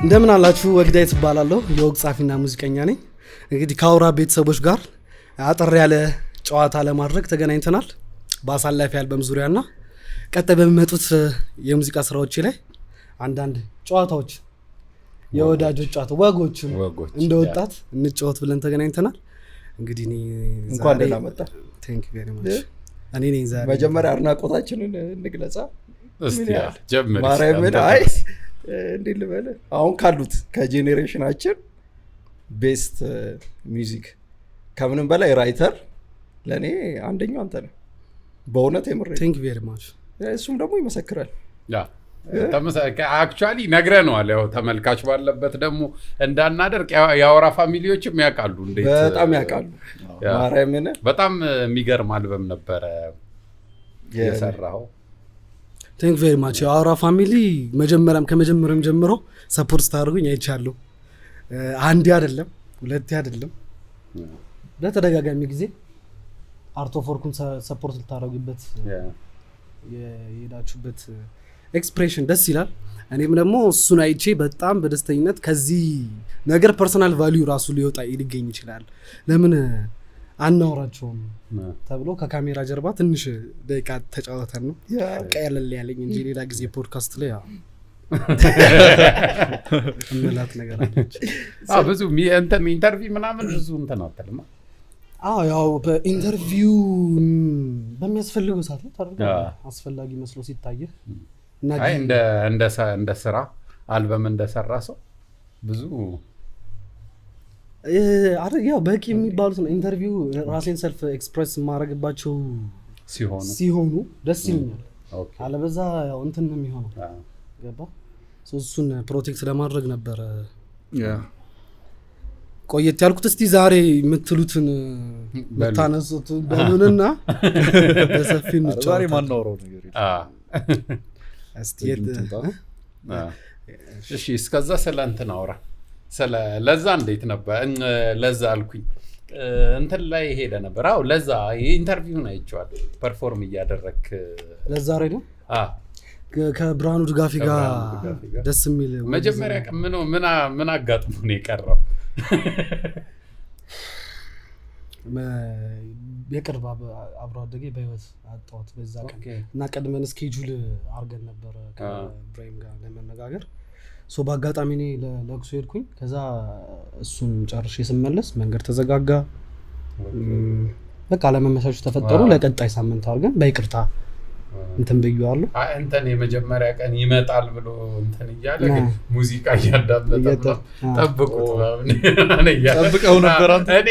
እንደምን አላችሁ? ወግዳይት እባላለሁ። የወግ ጻፊና ሙዚቀኛ ነኝ። እንግዲህ ከአውራ ቤተሰቦች ጋር አጠር ያለ ጨዋታ ለማድረግ ተገናኝተናል በአሳላፊ አልበም ዙሪያና ቀጣይ በሚመጡት የሙዚቃ ስራዎች ላይ አንዳንድ ጨዋታዎች የወዳጆች ጨዋታ ወጎችን እንደ ወጣት እንጫወት ብለን ተገናኝተናል። እንግዲህ እኔ እንኳን ደህና መጣ። ቴንክ ዩ ቬሪ ማች። እኔ ነኝ ዛሬ መጀመሪያ አድናቆታችንን እንግለጻ። እስቲ ጀምር። ማርያምን አይ እንዴት ልበል አሁን ካሉት ከጄኔሬሽናችን ቤስት ሚውዚክ ከምንም በላይ ራይተር ለኔ አንደኛው አንተ ነህ በእውነት የምሬ። ቴንክ ዩ ቬሪ ማች። እሱም ደግሞ ይመሰክራል። ያ አክቹአሊ ነግረነዋል። ያው ተመልካች ባለበት ደግሞ እንዳናደርቅ ያወራ ፋሚሊዎችም ያውቃሉ። እንዴት በጣም ያውቃሉ። ማርያምን በጣም የሚገርም አልበም ነበረ የሰራው። ቴንክ ቬሪ ማች። የአውራ ፋሚሊ ከመጀመሪያም ጀምሮ ሰፖርት ስታደርጉኝ አይቻለሁ። አንዴ አይደለም ሁለቴ አይደለም በተደጋጋሚ ጊዜ አርት ኦፍ ወርኩን ሰፖርት ልታደርጉበት የሄዳችሁበት ኤክስፕሬሽን ደስ ይላል። እኔም ደግሞ እሱን አይቼ በጣም በደስተኝነት ከዚህ ነገር ፐርሰናል ቫልዩ ራሱ ሊወጣ ሊገኝ ይችላል ለምን አናወራቸውም ተብሎ ከካሜራ ጀርባ ትንሽ ደቂቃ ተጫወተን ነው ቀለል ያለኝ እንጂ ሌላ ጊዜ ፖድካስት ላይ እምላት ነገር አለች። ብዙ ኢንተርቪው ምናምን ብዙ አትልማ። ያው በኢንተርቪው በሚያስፈልገው ሰዓት ላይ ታደርጋለህ አስፈላጊ መስሎ ሲታየህ እና እንደ ስራ አልበም እንደሰራ ሰው ብዙ ያው በቂ የሚባሉት ነው። ኢንተርቪው ራሴን ሰልፍ ኤክስፕሬስ ማድረግባቸው ሲሆኑ ደስ ይለኛል። አለበዛ ያው እንትን ነው የሚሆነው ገባ። እሱን ፕሮቴክት ለማድረግ ነበር ቆየት ያልኩት። እስቲ ዛሬ የምትሉትን ብታነሱት በሉንና በሰፊው እንጫወት። ዛሬ ማናወራው ነገር እስቲ እሺ እስከዛ ስለ እንትን አውራ። ለዛ እንዴት ነበር? ለዛ አልኩኝ እንትን ላይ ሄደ ነበር። ለዛ ኢንተርቪውን አይቼዋለሁ ፐርፎርም እያደረክ ለዛ ሬዲዮ ከብርሃኑ ድጋፊ ጋር ደስ የሚል መጀመሪያ ቀን ምን አጋጥሞ ነው የቀረው? የቅርብ አብሮ አደጌ በህይወት አጣሁት በዛ ቀን እና ቀድመን ስኬጁል አድርገን ነበር ከብሬም ጋር ለመነጋገር። በአጋጣሚ እኔ ለቅሶ ሄድኩኝ። ከዛ እሱን ጨርሼ ስመለስ መንገድ ተዘጋጋ። በቃ ለመመሳሾች ተፈጠሩ። ለቀጣይ ሳምንት አድርገን በይቅርታ እንትን ብየዋለሁ። እንትን የመጀመሪያ ቀን ይመጣል ብሎ እንትን እያለ ግን ሙዚቃ እያዳመጠ ጠብቁት ጠብቀው ነበር። እኔ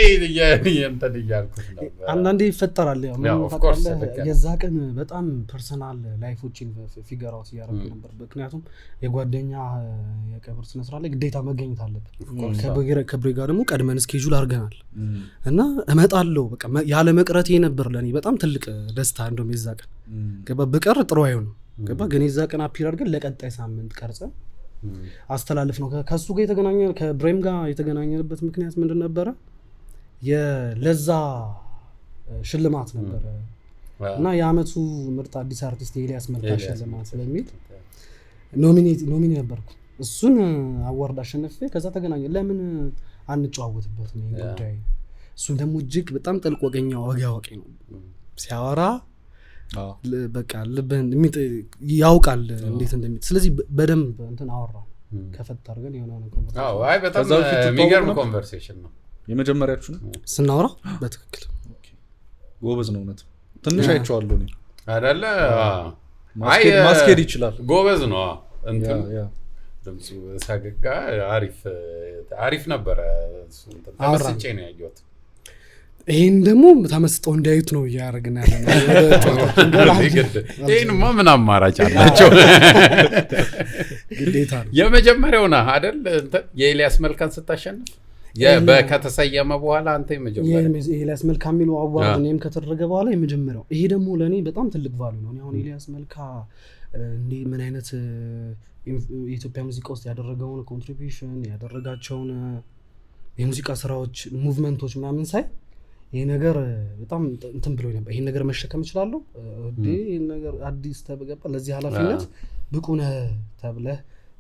እንትን እያልኩት ነበር። አንዳንዴ ይፈጠራል። የዛ ቀን በጣም ፐርሰናል ላይፎችን ፊገር አውት እያደረጉ ነበር። ምክንያቱም የጓደኛ የቀብር ስነስርዓት ላይ ግዴታ መገኘት አለብን። ከብሬ ጋር ደግሞ ቀድመን ስኬጁል አድርገናል እና እመጣለሁ በቃ ያለ መቅረቴ ነበር ለእኔ በጣም ትልቅ ደስታ። እንደውም የዛ ቀን ገባ በቀር ጥሩ አይሆንም ገባ። ግን የዛ ቀን አፒር አድርገን ለቀጣይ ሳምንት ቀርጸን አስተላልፍ ነው። ከሱ ጋር የተገናኘ ከብሬም ጋር የተገናኘንበት ምክንያት ምንድን ነበረ? የለዛ ሽልማት ነበረ እና የአመቱ ምርጥ አዲስ አርቲስት ኤልያስ መልካ ሽልማት ስለሚል ኖሚኒ ነበርኩ። እሱን አዋርድ አሸነፌ ከዛ ተገናኘ። ለምን አንጨዋወትበት ነው ጉዳይ። እሱም ደግሞ እጅግ በጣም ጥልቅ ወገኛ ወግ አዋቂ ነው። ሲያወራ በቃ ልብህን ያውቃል እንዴት እንደሚት። ስለዚህ በደንብ እንትን አወራ ከፈት አድርገን የሆነ ኮንቨርሴሽን በጣም የሚገርም ኮንቨርሴሽን ነው። የመጀመሪያችሁ ነው ስናወራ በትክክል ጎበዝ ነው። እውነት ትንሽ አይቼዋለሁ እኔ አይደለ ማስኬድ ይችላል። ጎበዝ ነው እንትን ድምፁ ሳገጋ አሪፍ ነበረ። ተመስጬ ነው ያየሁት። ይሄን ደግሞ ተመስጠው እንዳዩት ነው እያደረግን ያለነው። ይሄንማ ምን አማራጭ አላቸው? ግዴታ ነው። የመጀመሪያው ነህ አይደል? የኤልያስ መልካን ስታሸንፍ ከተሰየመ በኋላ አንተ የመጀመሪያው ኤልያስ መልካ የሚለው አዋርድ እኔም ከተደረገ በኋላ የመጀመሪያው። ይሄ ደግሞ ለእኔ በጣም ትልቅ ቫልዩ ነው። አሁን ኤልያስ መልካ እንዲህ ምን አይነት የኢትዮጵያ ሙዚቃ ውስጥ ያደረገውን ኮንትሪቢዩሽን ያደረጋቸውን የሙዚቃ ስራዎች ሙቭመንቶች ምናምን ሳይ ይሄ ነገር በጣም እንትን ብሎ ነበር። ይሄን ነገር መሸከም እችላለሁ ይሄን ነገር አዲስ ተበገባ ለዚህ ኃላፊነት ብቁ ነህ ተብለህ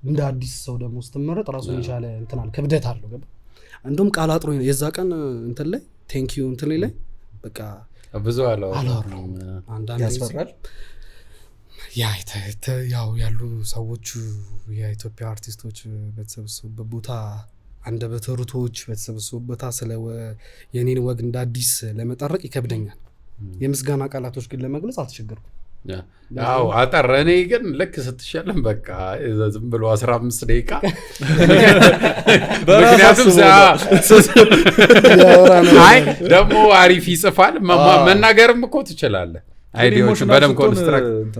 እንደ አዲስ ሰው ደግሞ ስትመረጥ ራሱን የቻለ እንትን አለ ክብደት አለው ገባ እንደውም ቃል አጥሮ የዛ ቀን እንትን ላይ ቴንክ ዩ እንትን ላይ በቃ ብዙ አለው አንዳንድ ያስፈራል ያው ያሉ ሰዎቹ የኢትዮጵያ አርቲስቶች በተሰበሰቡበት ቦታ አንደበተ ርቱዓኖች በተሰበሰቡበት ቦታ ስለ የኔን ወግ እንደ አዲስ ለመጠረቅ ይከብደኛል የምስጋና ቃላቶች ግን ለመግለጽ አልተቸገርኩም ያው አጠር እኔ ግን ልክ ስትሸለም በቃ ዝም ብሎ 15 ደቂቃ ምክንያቱም አይ ደግሞ አሪፍ ይጽፋል መናገርም እኮ ትችላለህ አይዲዮች በደም ኮንስትራክት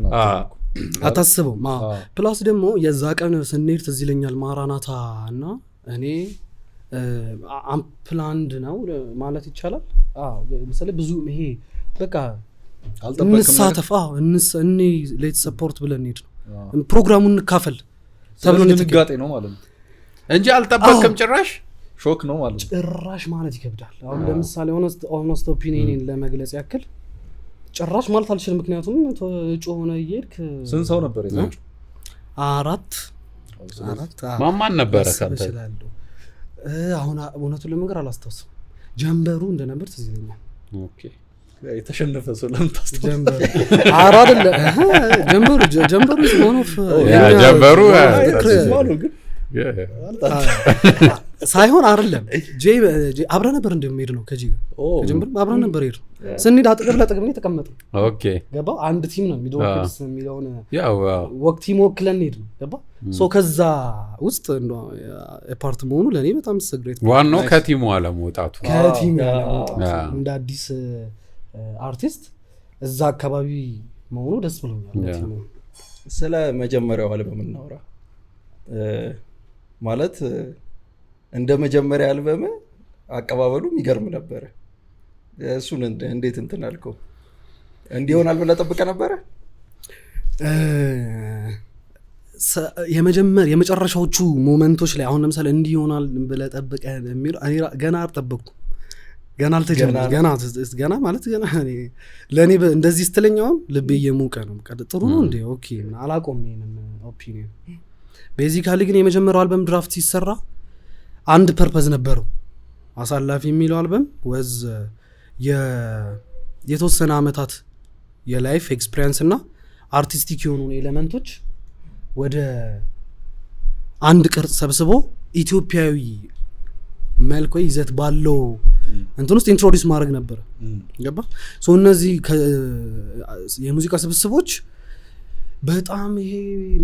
አታስበው ፕላስ ደግሞ የዛ ቀን ስንሄድ ትዝ ይለኛል ማራናታ እና እኔ አምፕላንድ ነው ማለት ይቻላል ለምሳሌ ብዙ ይሄ በቃ እንሳተፍ እኔ ሌት ሰፖርት ብለን እንሂድ ነው ፕሮግራሙን እንካፈል ተብሎ ንጋጤ ነው ማለት ነው እንጂ አልጠበቅም ጭራሽ ሾክ ነው ማለት ነው ጭራሽ ማለት ይከብዳል አሁን ለምሳሌ ሆነስት ኦፒኒየን ለመግለጽ ያክል ጭራሽ ማለት አልችልም ምክንያቱም እጩ ሆነ ይሄድክ ስንት ሰው ነበር ይዘው አራት ማማን ነበር ካንተ አሁን እውነቱን ለመንገር አላስታውስም ጀንበሩ እንደነበር ትዝ ይለኛል ኦኬ የተሸነፈ ሰው ለምታስተው አይደለ ጀንበሩ ሆኖፍ ጀንበሩ ሳይሆን አይደለም ጄ አብረ ነበር እንደሚሄድ ነው ከጂ ከጀንበሩ አብረ ነበር ሄድ ስንሄድ አጥቅብ ለጥቅም ነው ተቀመጠ ኦኬ ገባ አንድ ቲም ነው ሚድወክስ የሚለውን ወቅት ቲም ወክለን ሄድ ነው ገባ ሶ ከዛ ውስጥ እንደው ፓርት መሆኑ ለኔ በጣም ሰግሬት ዋናው ከቲሙ አለመውጣቱ ከቲሙ እንደ አዲስ አርቲስት እዛ አካባቢ መሆኑ ደስ ብሎኛል ስለ መጀመሪያው አልበም እናወራ ማለት እንደ መጀመሪያ አልበም አቀባበሉ የሚገርም ነበር እሱን እንዴት እንትን አልከው እንዲሆናል ብለህ ጠብቀህ ነበር የመጨረሻዎቹ ሞመንቶች ላይ አሁን ለምሳሌ እንዲሆናል ብለህ ጠብቀህ የሚለው እኔ ገና አልጠበቅኩም ገና አልተጀመረም ገና ማለት ገና ለኔ እንደዚህ ስትለኛው ልቤ እየሞቀ ነው ጥሩ ነው እንዴ ኦኬ አላቆም ይሄንን ኦፒኒየን ቤዚካሊ ግን የመጀመሪያው አልበም ድራፍት ሲሰራ አንድ ፐርፐዝ ነበረው አሳላፊ የሚለው አልበም ወዝ የተወሰነ አመታት የላይፍ ኤክስፒሪየንስ እና አርቲስቲክ የሆኑ ኤሌመንቶች ወደ አንድ ቅርጽ ሰብስቦ ኢትዮጵያዊ መልክ ወይ ይዘት ባለው እንትን ውስጥ ኢንትሮዲዩስ ማድረግ ነበር ገባ ሶ እነዚህ የሙዚቃ ስብስቦች በጣም ይሄ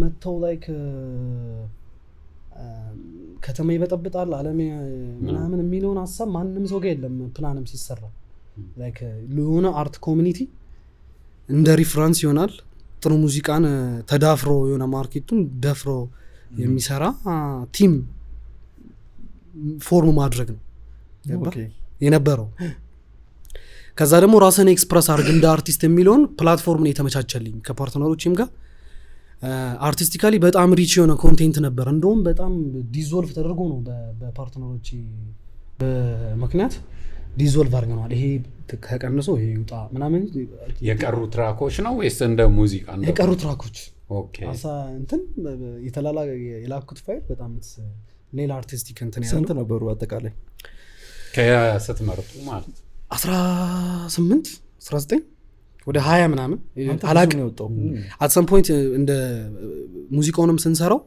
መተው ላይክ ከተማ ይበጠብጣል ዓለም ምናምን የሚለውን ሐሳብ ማንንም ሰው ጋር የለም ፕላንም ሲሰራ ላይክ ለሆነ አርት ኮሚኒቲ እንደ ሪፈረንስ ይሆናል ጥሩ ሙዚቃን ተዳፍሮ የሆነ ማርኬቱን ደፍሮ የሚሰራ ቲም ፎርም ማድረግ ነው የነበረው ከዛ ደግሞ ራስን ኤክስፕረስ አድርግ እንደ አርቲስት የሚለውን ፕላትፎርም ነው የተመቻቸልኝ ከፓርትነሮችም ጋር አርቲስቲካሊ በጣም ሪች የሆነ ኮንቴንት ነበር እንደውም በጣም ዲዞልቭ ተደርጎ ነው በፓርትነሮች በምክንያት ዲዞልቭ አድርገናል ይሄ ከቀንሶ ይሄ ይውጣ ምናምን የቀሩ ትራኮች ነው ወይስ እንደ ሙዚቃ ነው የቀሩ ትራኮች ኦኬ አሳ እንትን የተላላ የላኩት ፋይል በጣም ሌላ አርቲስቲክ እንትን ያለው ስንት ነበሩ አጠቃላይ ከስትመርጡ ማለት 18 19 ወደ 20 ምናምን አላቅ ነው የወጣው at some point እንደ ሙዚቃውንም ስንሰራው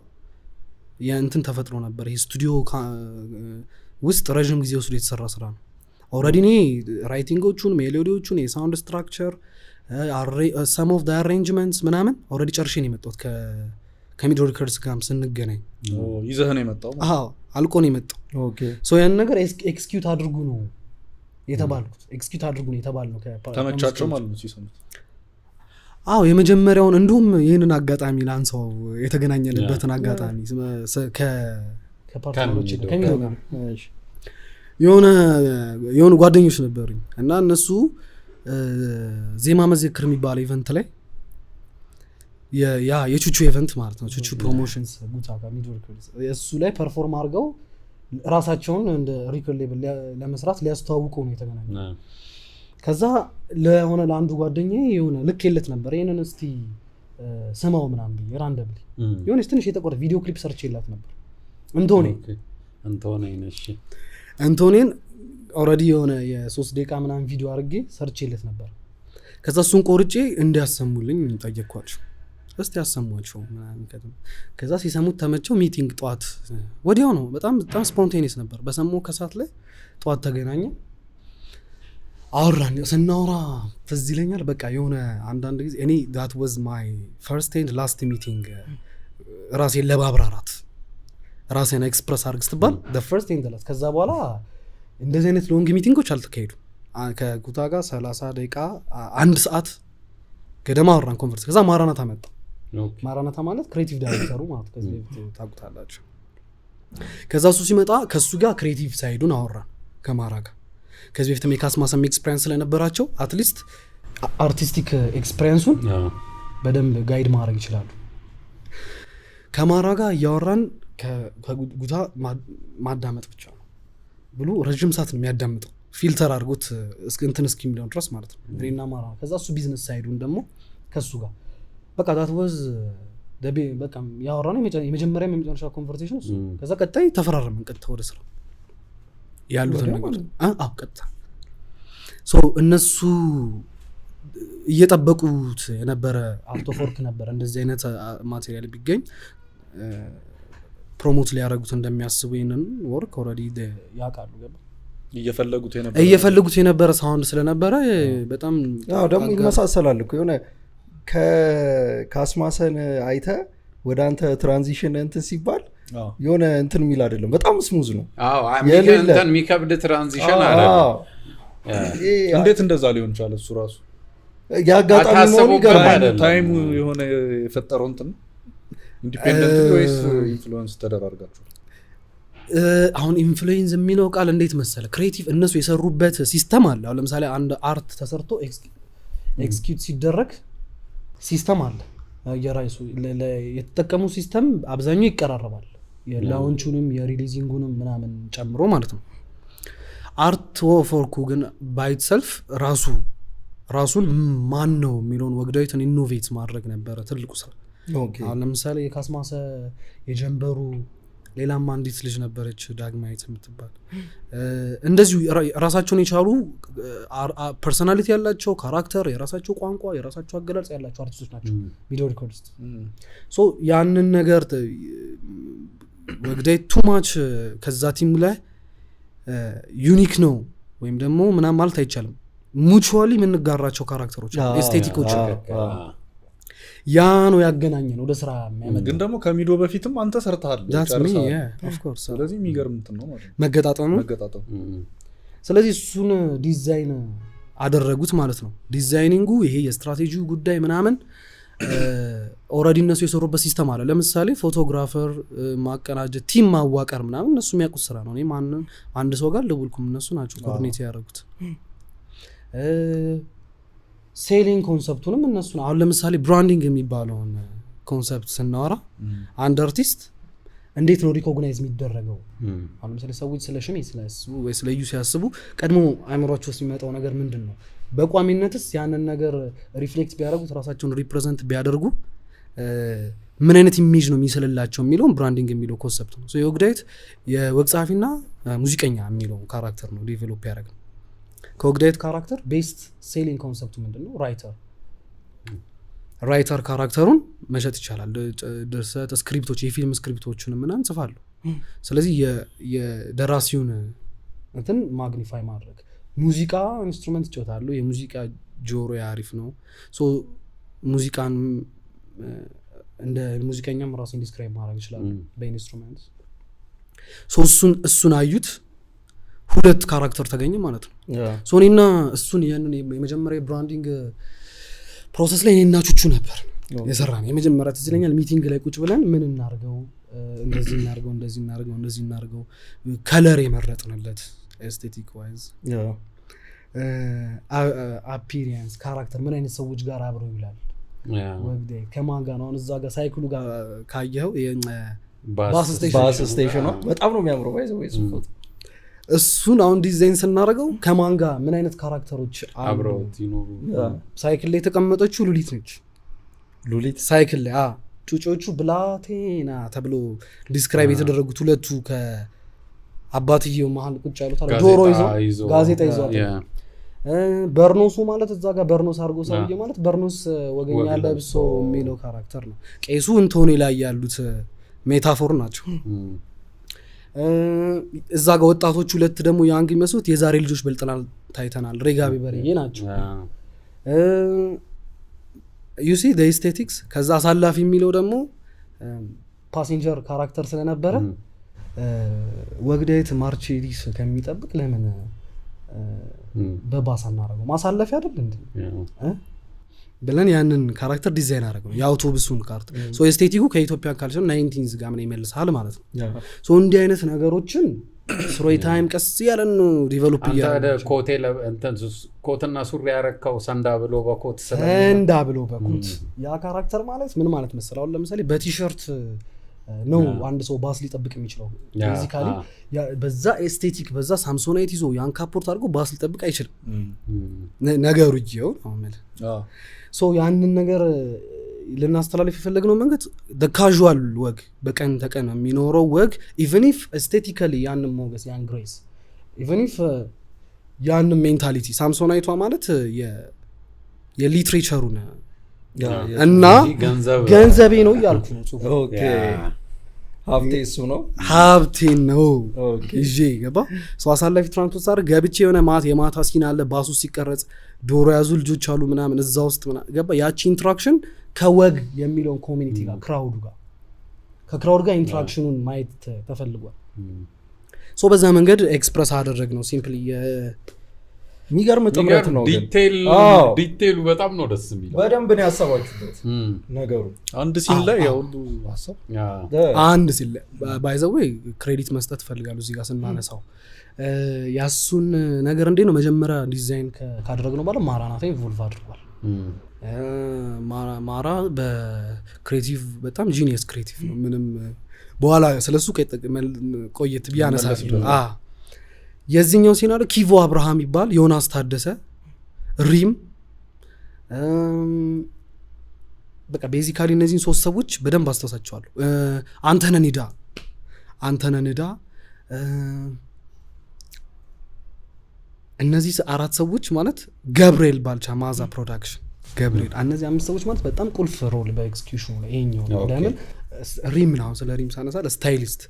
የእንትን ተፈጥሮ ነበር ይሄ ስቱዲዮ ውስጥ ረጅም ጊዜ ወስዶ የተሰራ ስራ ነው ኦሬዲ ኔ ራይቲንጎቹን ሜሎዲዎቹን የሳውንድ ስትራክቸር some of the arrangements ምናምን ኦሬዲ ጨርሼ ነው የመጣሁት ከሚድሮ ሪከርድስ ጋር ስንገናኝ ይዘህ ነው የመጣው አልቆ ነው የመጣው ኦኬ ሶ ያን ነገር ኤክስኪዩት አድርጉ ነው የተባልኩት ኤክስኪዩት አድርጉ ነው የተባልነው ተመቻቸው ማለት ነው ሲሰሙት የመጀመሪያውን እንዲሁም ይህንን አጋጣሚ ላንሳው የተገናኘንበትን አጋጣሚ ከፓርትነሮች የሆነ ጓደኞች ነበሩኝ እና እነሱ ዜማ መዘክር የሚባለው ኢቨንት ላይ የቹቹ ኢቨንት ማለት ነው ቹቹ ፕሮሞሽንስ ጉታ ከሚድወርክስ እሱ ላይ ፐርፎርም አድርገው ራሳቸውን እንደ ሪከርድ ሌብል ለመስራት ሊያስተዋውቁ ነው የተገናኘው ከዛ ለሆነ ለአንዱ ጓደኛዬ የሆነ ልክ የለት ነበር ይሄንን እስቲ ስማው ምናምን ብዬ ራንደምሊ የሆነች ትንሽ የተቆረጠ ቪዲዮ ክሊፕ ሰርቼላት ነበር እንቶኔን ኦልሬዲ የሆነ የ3 ደቂቃ ምናምን ቪዲዮ አድርጌ ሰርቼለት ነበር። ከዛ እሱን ቆርጬ እንዲያሰሙልኝ ጠየቅኳቸው። እስቲ ያሰሟቸው ምናምን ከዛ ሲሰሙት ተመቸው። ሚቲንግ ጠዋት ወዲያው ነው። በጣም ስፖንቴኒየስ ነበር። በሰማው ከሰዓት ላይ ጠዋት ተገናኘ አወራን። ስናወራ ትዝ ይለኛል በቃ የሆነ አንዳንድ ጊዜ እኔ that was my first and last meeting ራሴን ለማብራራት ራሴን ኤክስፕረስ አድርግ ስትባል the first and the last። ከዛ በኋላ እንደዚህ አይነት ሎንግ ሚቲንጎች አልተካሄዱም። ከጉታ ጋር 30 ደቂቃ 1 ሰዓት ገደማ አወራን ኮንፈረንስ። ከዛ ማራናታ መጣ። ማራናታ ማለት ክሬቲቭ ዳይሬክተሩ ማለት ከዚህ በፊት ታውቁታላችሁ። ከዛ እሱ ሲመጣ ከሱ ጋር ክሬቲቭ ሳይዱን አወራን ከማራ ጋር። ከዚህ በፊት የካስማሰም ኤክስፒሪየንስ ስለነበራቸው አትሊስት አርቲስቲክ ኤክስፒሪየንሱን በደንብ ጋይድ ማድረግ ይችላሉ። ከማራ ጋር እያወራን ከጉታ ማዳመጥ ብቻ ነው ብሎ ረጅም ሰዓት ነው የሚያዳምጠው ፊልተር አድርጎት እንትን እስኪሚሊዮን ድረስ ማለት ነው እኔና ማራ። ከዛ እሱ ቢዝነስ ሳይዱን ደግሞ ከሱ ጋር በቃ that was በቃ ያወራነው የመጀመሪያ የመጨረሻ ኮንቨርሴሽን እሱ። ከዛ ቀጣይ ተፈራረምን ቀጥታ ወደ ስራ ያሉትን ነገር ቀጥታ እነሱ እየጠበቁት የነበረ አርቶፎርክ ነበር። እንደዚህ አይነት ማቴሪያል ቢገኝ ፕሮሞት ሊያደርጉት እንደሚያስቡ ይሄንን ወርክ ኦልሬዲ ያውቃሉ። ገባ እየፈለጉት የነበረ ሳውንድ ስለነበረ በጣም ደግሞ ይመሳሰላል እኮ የሆነ ከካስማሰን አይተ ወደ አንተ ትራንዚሽን እንትን ሲባል የሆነ እንትን የሚል አይደለም፣ በጣም ስሙዝ ነው። እንትን የሚከብድ ትራንዚሽን አይደለም። እንዴት እንደዛ ሊሆን ቻለ? እሱ ራሱ ያጋጣሚ መሆኑ ይገርማል። ታይሙ የሆነ የፈጠረው እንትን ኢንዲፔንደንት ወይስ ኢንፍሉዌንስ ተደራርጋችሁ? አሁን ኢንፍሉዌንስ የሚለው ቃል እንዴት መሰለ ክሬቲቭ እነሱ የሰሩበት ሲስተም አለ። አሁን ለምሳሌ አንድ አርት ተሰርቶ ኤክስኪዩት ሲደረግ ሲስተም አለ የራሱ የተጠቀሙ ሲስተም አብዛኛው ይቀራረባል። የላውንቹንም የሪሊዚንጉንም ምናምን ጨምሮ ማለት ነው። አርት ወርኩ ግን ባይት ሰልፍ ራሱን ማን ነው የሚለውን ወግዳዊትን ኢኖቬት ማድረግ ነበረ ትልቁ ስራ። አሁን ለምሳሌ የካስማሰ የጀንበሩ ሌላም አንዲት ልጅ ነበረች ዳግማዊት የምትባል እንደዚሁ ራሳቸውን የቻሉ ፐርሰናሊቲ ያላቸው ካራክተር፣ የራሳቸው ቋንቋ፣ የራሳቸው አገላለጽ ያላቸው አርቲስቶች ናቸው ቪዲዮ ሪኮርዲስት። ያንን ነገር ወግዳይ ቱ ማች ከዛ ቲም ላይ ዩኒክ ነው ወይም ደግሞ ምናምን ማለት አይቻልም። ሙቹዋሊ የምንጋራቸው ካራክተሮች ኤስቴቲኮች ያ ነው ያገናኘ ነው ወደ ስራ የሚያመጣ። ግን ደግሞ ከሚዶ በፊትም አንተ ሰርተሃል። ስለዚህ የሚገርም እንትን ነው ማለት ነው መገጣጠሙ። ስለዚህ እሱን ዲዛይን አደረጉት ማለት ነው። ዲዛይኒንጉ ይሄ የስትራቴጂው ጉዳይ ምናምን ኦልሬዲ እነሱ የሰሩበት ሲስተም አለ። ለምሳሌ ፎቶግራፈር ማቀናጀት፣ ቲም ማዋቀር ምናምን እነሱ የሚያውቁት ስራ ነው። እኔ አንድ ሰው ጋር ልውልኩም እነሱ ናቸው ኮኦርዲኔት ያደረጉት። ሴሊንግ ኮንሰፕቱንም እነሱ ነው። አሁን ለምሳሌ ብራንዲንግ የሚባለውን ኮንሰፕት ስናወራ አንድ አርቲስት እንዴት ነው ሪኮግናይዝ የሚደረገው? አሁን ለምሳሌ ሰዎች ስለ ሽሜ ወይ ስለ ዩ ሲያስቡ ቀድሞ አእምሯቸው ውስጥ የሚመጣው ነገር ምንድን ነው? በቋሚነትስ ያንን ነገር ሪፍሌክት ቢያደርጉት ራሳቸውን ሪፕሬዘንት ቢያደርጉ ምን አይነት ኢሜጅ ነው የሚስልላቸው የሚለውን ብራንዲንግ የሚለው ኮንሰፕት ነው። የወግዳዊት የወግ ጸሐፊና ሙዚቀኛ የሚለው ካራክተር ነው ዴቨሎፕ ያደረገው። ከወግዳዊት ካራክተር ቤስት ሴሊንግ ኮንሰፕቱ ምንድነው? ራይተር ካራክተሩን መሸጥ ይቻላል። ድርሰት ስክሪፕቶች፣ የፊልም ስክሪፕቶችን ምናምን ጽፋለሁ። ስለዚህ የደራሲውን እንትን ማግኒፋይ ማድረግ። ሙዚቃ ኢንስትሩመንት ይጫወታሉ። የሙዚቃ ጆሮ አሪፍ ነው። ሙዚቃን እንደ ሙዚቀኛም ራሴን ዲስክራይብ ማድረግ ይችላል በኢንስትሩመንት። እሱን አዩት፣ ሁለት ካራክተር ተገኘ ማለት ነው። እኔና እሱን ያንን የመጀመሪያ ብራንዲንግ ፕሮሰስ ላይ እኔና ቹቹ ነበር የሰራን። የመጀመሪያ ትዝ ይለኛል ሚቲንግ ላይ ቁጭ ብለን ምን እናርገው፣ እንደዚህ እናርገው ከለር የመረጥንለት ኤስቴቲክ ዋይዝ አፒሪያንስ ካራክተር ምን አይነት ሰዎች ጋር አብረው ይውላል ወግዴ ከማን ጋር ነው። እዛ ጋር ሳይክሉ ጋር ካየኸው ባስ ስቴሽን ነው በጣም ነው የሚያምረው ወይስ ፎቶ እሱን አሁን ዲዛይን ስናደርገው ከማን ጋር ምን አይነት ካራክተሮች አብረው ይኖሩ። ሳይክል ላይ የተቀመጠችው ሉሊት ነች። ሉሊት ሳይክል ላይ ጩጮቹ ብላቴና ተብሎ ዲስክራይብ የተደረጉት ሁለቱ ከአባትየው መሀል ቁጭ ያሉት ዶሮ ይዞ ጋዜጣ ይዟል። በርኖሱ ማለት እዛ ጋር በርኖስ አድርጎ ሰውዬ ማለት በርኖስ ወገኛ ለብሶ የሚለው ካራክተር ነው። ቄሱ እንቶኔ ላይ ያሉት ሜታፎር ናቸው። እዛ ጋር ወጣቶች ሁለት ደግሞ ያንግ የሚመስሉት የዛሬ ልጆች በልጠናል ታይተናል ሬጋቢ በርዬ ናቸው። ዩ ሲ ዘ ኤስቴቲክስ። ከዛ አሳላፊ የሚለው ደግሞ ፓሴንጀር ካራክተር ስለነበረ ወግዳይት ማርቼዲስ ከሚጠብቅ ለምን በባስ አናረገው ማሳለፊያ አይደል እንዴ ብለን ያንን ካራክተር ዲዛይን አደረገው የአውቶቡሱን ካርት። ሶ ኤስቴቲኩ ከኢትዮጵያ ካልቸር 19ዝ ጋር ምን ይመልሳል ማለት ነው። ሶ እንዲህ አይነት ነገሮችን ስሮይ ታይም ቀስ ያለን ነው ዲቨሎፕ ያለ ኮትና ሱሪ ያረካው ሰንዳ ብሎ በኮት ያ ካራክተር ማለት ምን ማለት መሰለህ? አሁን ለምሳሌ በቲሸርት ነው አንድ ሰው ባስ ሊጠብቅ የሚችለው። ቤዚካሊ በዛ ኤስቴቲክ በዛ ሳምሶናይት ይዞ ያን ካፖርት አድርጎ ባስ ሊጠብቅ አይችልም ነገሩ ይየው ማለት ሶ ያንን ነገር ልናስተላልፍ የፈለግነው መንገድ the casual ወግ በቀን ተቀን የሚኖረው ወግ even if aesthetically ያንን ሞገስ ያን ግሬስ even if ያንን ሜንታሊቲ ሳምሶናይቷ ማለት የሊትሬቸሩ ነው እና ገንዘቤ ነው እያልኩ ነው ጽሁፍ። ኦኬ ሀብቴ እሱ ነው ሀብቴ ነው ይዤ ገባ ሰው አሳላፊ ትራንስፖርት ሳር ገብቼ የሆነ የማታ ሲን አለ ባሱ ሲቀረጽ ዶሮ ያዙ ልጆች አሉ ምናምን እዛ ውስጥ ገባ ያቺ ኢንትራክሽን ከወግ የሚለውን ኮሚኒቲ ጋር ከክራውድ ጋር ኢንትራክሽኑን ማየት ተፈልጓል። ሶ በዛ መንገድ ኤክስፕረስ አደረግ ነው ሲምፕሊ የሚገርም ጥምረት ነው። ዲቴይሉ በጣም ነው ደስ የሚለው። በደንብ ነው ያሰባችሁበት ነገሩ። አንድ ሲን ላይ ያው ሁሉ ሐሳብ አንድ ሲን ላይ ባይ ዘ ዌይ ክሬዲት መስጠት ፈልጋለሁ እዚህ ጋር ስናነሳው ያሱን ነገር እንዴ ነው መጀመሪያ ዲዛይን ካደረግነው በኋላ ማራናታ ኢቮልቭ አድርጓል። ማራ በክሬቲቭ በጣም ጂኒየስ ክሬቲቭ ነው። ምንም በኋላ ስለሱ ቆየት ቢያነሳለሁ። የዚህኛው ሲናሪ ኪቮ አብርሃም ይባል ዮናስ ታደሰ ሪም በቃ ቤዚካሊ እነዚህን ሶስት ሰዎች በደንብ አስተሳሰዋለሁ። አንተነህ ንዳ እነዚህ አራት ሰዎች ማለት ገብርኤል ባልቻ ማዛ ፕሮዳክሽን ገብርኤል እነዚህ አምስት ሰዎች ማለት በጣም ቁልፍ ሮል በኤክስኪዩሽኑ ላይ ይሄኛው ለምን ሪም ነው ስለ ሪም ሳነሳ ስታይሊስት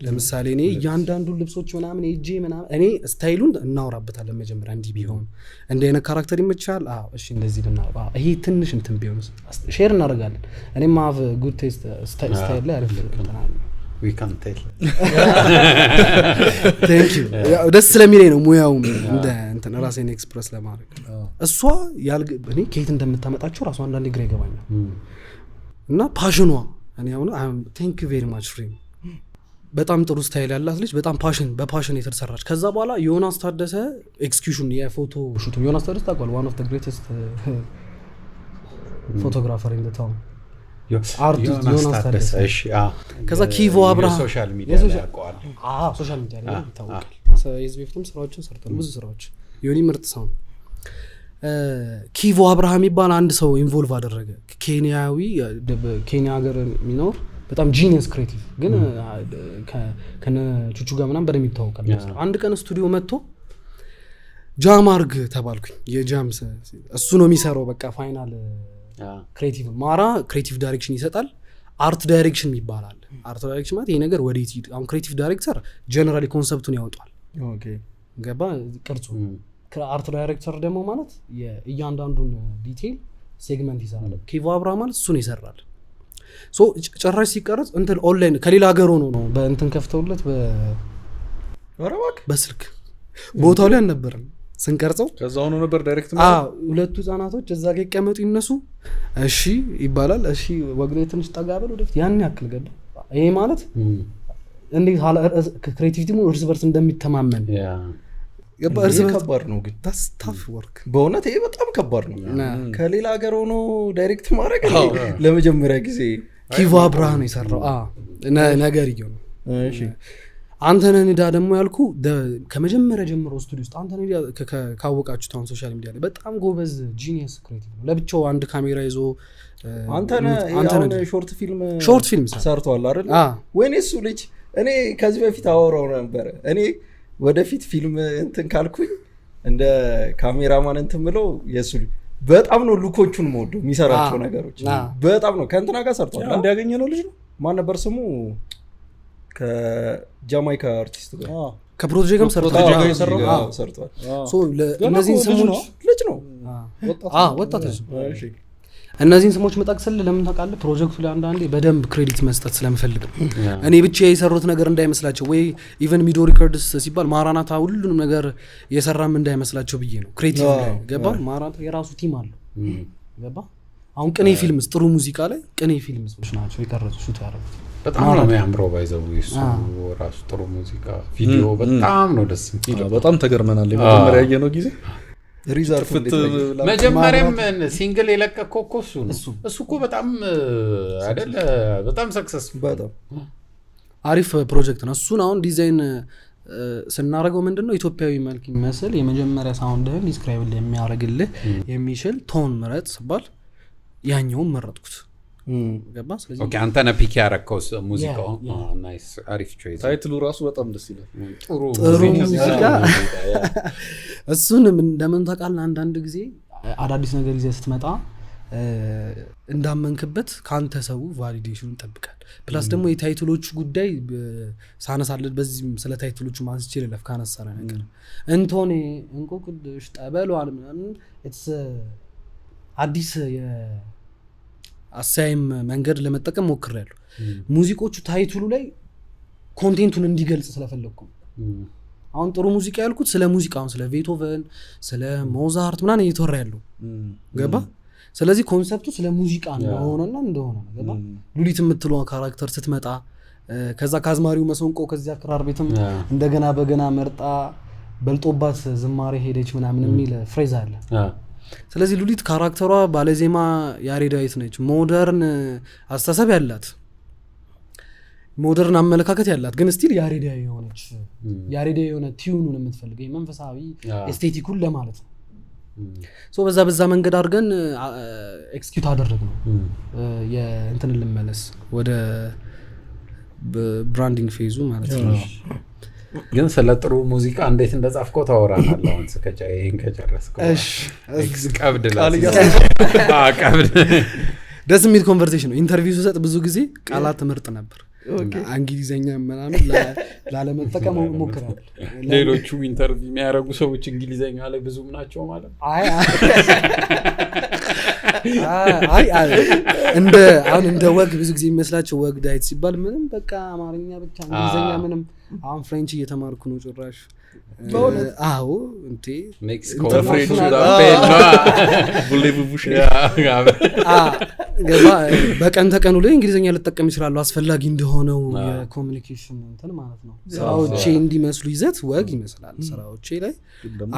ለምሳሌ እኔ እያንዳንዱ ልብሶች ምናምን እጄ ምናምን እኔ ስታይሉን እናወራበታለን መጀመሪያ እንዲህ ቢሆን እንዲህ አይነት ካራክተር ይመቻል እሺ እንደዚህ ልናወራ ይሄ ትንሽ እንትን ቢሆን ሼር እናደርጋለን። እኔም have good taste ስታይል ላይ አሪፍ we can tell thank you ደስ ስለሚለኝ ነው ሙያው እንደ እንትን ራሴን ኤክስፕረስ ለማድረግ እሷ እኔ ከየት እንደምታመጣቸው ራሱ አንዳንዴ ግራ ይገባኛል እና ፓሽኗ እኔ አሁን thank you very much ፍሬም በጣም ጥሩ ስታይል ያላት ልጅ በጣም በፓሽን የተሰራች። ከዛ በኋላ ዮናስ ታደሰ ኤክስኪዩሽን የፎቶ ሹት ዮናስ ታደሰ ታውቃለህ? one of the greatest photographer in the town አርቲስት ዮናስ ታደሰ። እሺ ከዛ ኪቮ አብርሃም ሶሻል ሚዲያ ላይ ያውቀዋል። ሶሻል ሚዲያ ላይ ይታወቃል። የዚህ በፊትም ስራዎችን ሰርቷል ብዙ ስራዎች ዮኒ ምርጥ ሰው። ኪቮ አብርሃም ይባል አንድ ሰው ኢንቮልቭ አደረገ። ኬንያዊ ኬንያ ሀገር የሚኖር በጣም ጂኒየስ ክሬቲቭ ግን ከነ ቹቹ ጋር ምናምን በደም ይታወቃል። አንድ ቀን ስቱዲዮ መጥቶ ጃም አርግ ተባልኩኝ። የጃም እሱ ነው የሚሰራው በቃ ፋይናል ክሬቲቭ ማራ ክሬቲቭ ዳይሬክሽን ይሰጣል። አርት ዳይሬክሽን ይባላል። አርት ዳይሬክሽን ማለት ይሄ ነገር ወዴት ይሄድ አሁን ክሬቲቭ ዳይሬክተር ጀነራሊ ኮንሰፕቱን ያወጣል። ኦኬ ገባ ቅርጹ። አርት ዳይሬክተር ደግሞ ማለት የእያንዳንዱን ዲቴይል ሴግመንት ይሰራል። ኪቮ አብርሃም ማለት እሱን ይሰራል። ሶ ጨራሽ ሲቀርጽ እንትን ኦንላይን ከሌላ ሀገር ሆኖ ነው በእንትን ከፍተውለት በስልክ ቦታው ላይ አልነበረም ስንቀርጸው ከዛ ሆኖ ነበር ዳይሬክት ሁለቱ ህጻናቶች እዛ ጋር ይቀመጡ ይነሱ እሺ ይባላል። እሺ ወግኔ ትንሽ ጠጋ በል ወደፊት ያን ያክል ገባ። ይሄ ማለት እንዴት ክሬቲቪቲ ነው እርስ በርስ እንደሚተማመን እርስ ከባድ ነው ግን ታፍ ወርክ በእውነት ይሄ በጣም ከባድ ነው። ከሌላ ሀገር ሆኖ ዳይሬክት ማድረግ ለመጀመሪያ ጊዜ ኪቮ አብርሃም ነው የሰራው ነገር ይገው ነው። እሺ አንተነህ ኒዳ ደግሞ ያልኩ ከመጀመሪያ ጀምሮ ስቱዲዮ ውስጥ አንተነህ ኒዳ ካወቃችሁት አሁን ሶሻል ሚዲያ ላይ በጣም ጎበዝ ጂኒየስ ክሬቲቭ ነው። ለብቻው አንድ ካሜራ ይዞ አንተነህ ሾርት ፊልም ሰርቷል አይደል? ወይኔ እሱ ልጅ እኔ ከዚህ በፊት አወራው ነበር። እኔ ወደፊት ፊልም እንትን ካልኩኝ እንደ ካሜራማን እንትን ብለው የሱ ልጅ በጣም ነው ሉኮቹን የምወደው የሚሰራቸው ነገሮች በጣም ነው። ከእንትና ጋር ሰርቷል። አንድ ያገኘ ነው ልጅ ነው ማን ነበር ስሙ? ከጃማይካ አርቲስት ጋር ከፕሮጀክት ጋር ሰርቷል። እነዚህን ስሞች ልጅ ነው ወጣት ልጅ። እነዚህን ስሞች መጠቅስል ለምን ታውቃለህ? ፕሮጀክቱ ላይ አንዳንዴ በደንብ ክሬዲት መስጠት ስለምፈልግ ነው። እኔ ብቻ የሰሩት ነገር እንዳይመስላቸው ወይ ኢቨን ሚዶ ሪከርድስ ሲባል ማራናታ ሁሉንም ነገር የሰራም እንዳይመስላቸው ብዬ ነው። ክሬቲቭ ገባ። ማራናታ የራሱ ቲም አለው ገባ። አሁን ቅኔ ፊልምስ ጥሩ ሙዚቃ ላይ ቅኔ ፊልምስ ናቸው የቀረጹ ሹት ያደረጉት በጣም ነው የሚያምረው። ባይዘው እሱ ራሱ ጥሩ ሙዚቃ ቪዲዮ በጣም ነው ደስ የሚለው። በጣም ተገርመናል። የመጀመሪያ ያየነው ጊዜ ሪዘርቭ መጀመሪያም ሲንግል የለቀቀው እኮ እሱ እኮ በጣም አይደለ በጣም ሰክሰስ በጣም አሪፍ ፕሮጀክት ነው። እሱን አሁን ዲዛይን ስናደርገው ምንድነው ኢትዮጵያዊ መልክ የሚመስል የመጀመሪያ ሳውንድህን ዲስክራይብ የሚያደርግልህ የሚችል ቶን ምረጥ ሲባል ያኛውን መረጥኩት ገባ። ስለዚህ ኦኬ አንተ ነህ ፒክ ያረከው ሙዚቃው ናይስ አሪፍ ቾይስ። ታይትሉ ራሱ በጣም ደስ ይላል። ጥሩ ሙዚቃ እሱን እንደምን ታውቃለህ? አንዳንድ ጊዜ አዳዲስ ነገር ይዘህ ስትመጣ እንዳመንክበት ካንተ ሰው ቫሊዴሽን ይጠብቃል። ፕላስ ደግሞ የታይትሎቹ ጉዳይ ሳነሳለት በዚህም ስለ ታይትሎቹ ማንስቼ ለለፍ ካነሳለ ነገር እንቶኔ እንቆቅልሽ ጠበሏል ምናምን አዲስ አሳይም መንገድ ለመጠቀም ሞክሬያለሁ። ሙዚቆቹ ታይትሉ ላይ ኮንቴንቱን እንዲገልጽ ስለፈለኩ አሁን ጥሩ ሙዚቃ ያልኩት ስለ ሙዚቃ አሁን ስለ ቤቶቨን ስለ ሞዛርት ምናምን እየተወራ ያለው ገባ። ስለዚህ ኮንሰፕቱ ስለ ሙዚቃ እንደሆነና እንደሆነ ገባ። ሉሊት የምትለው ካራክተር ስትመጣ ከዛ ካዝማሪው መስንቆ ከዚያ ክራር ቤትም እንደገና በገና መርጣ በልጦባት ዝማሬ ሄደች ምናምን የሚል ፍሬዝ አለ። ስለዚህ ሉሊት ካራክተሯ ባለዜማ ያሬዳዊት ነች። ሞደርን አስተሳሰብ ያላት ሞደርን አመለካከት ያላት ግን ስቲል ያሬዳዊ የሆነች ያሬዳዊ የሆነ ቲዩኑን የምትፈልገው መንፈሳዊ ኤስቴቲኩን ለማለት ነው። ሶ በዛ መንገድ አድርገን ኤክስኪዩት አደረግነው። የእንትን ልመለስ ወደ ብራንዲንግ ፌዙ ማለት ነው። ግን ስለ ጥሩ ሙዚቃ እንዴት እንደጻፍከው ታወራናለህ። አሁን ይሄን ከጨረስከው ቀብድ ቀብድ ደስ የሚል ኮንቨርሴሽን ነው። ኢንተርቪው ስሰጥ ብዙ ጊዜ ቃላት ምርጥ ነበር። እንግሊዘኛ ምናምን ላለመጠቀም ሞክራለሁ። ሌሎቹ ኢንተርቪው የሚያደርጉ ሰዎች እንግሊዘኛ ላይ ብዙም ናቸው ማለት ነው። እንደ ወግ ብዙ ጊዜ የሚመስላቸው ወግ ዳይት ሲባል ምንም በቃ አማርኛ ብቻ እንግሊዘኛ ምንም። አሁን ፍሬንች እየተማርኩ ነው ጭራሽ። አዎ እንዴ ሜክሲኮ ፍሬንች ገባ። በቀን ተቀኑ ላይ እንግሊዘኛ ልጠቀም ይችላሉ አስፈላጊ እንደሆነው የኮሚኒኬሽን እንትን ማለት ነው። ስራዎቼ እንዲመስሉ ይዘት ወግ ይመስላል ስራዎቼ ላይ።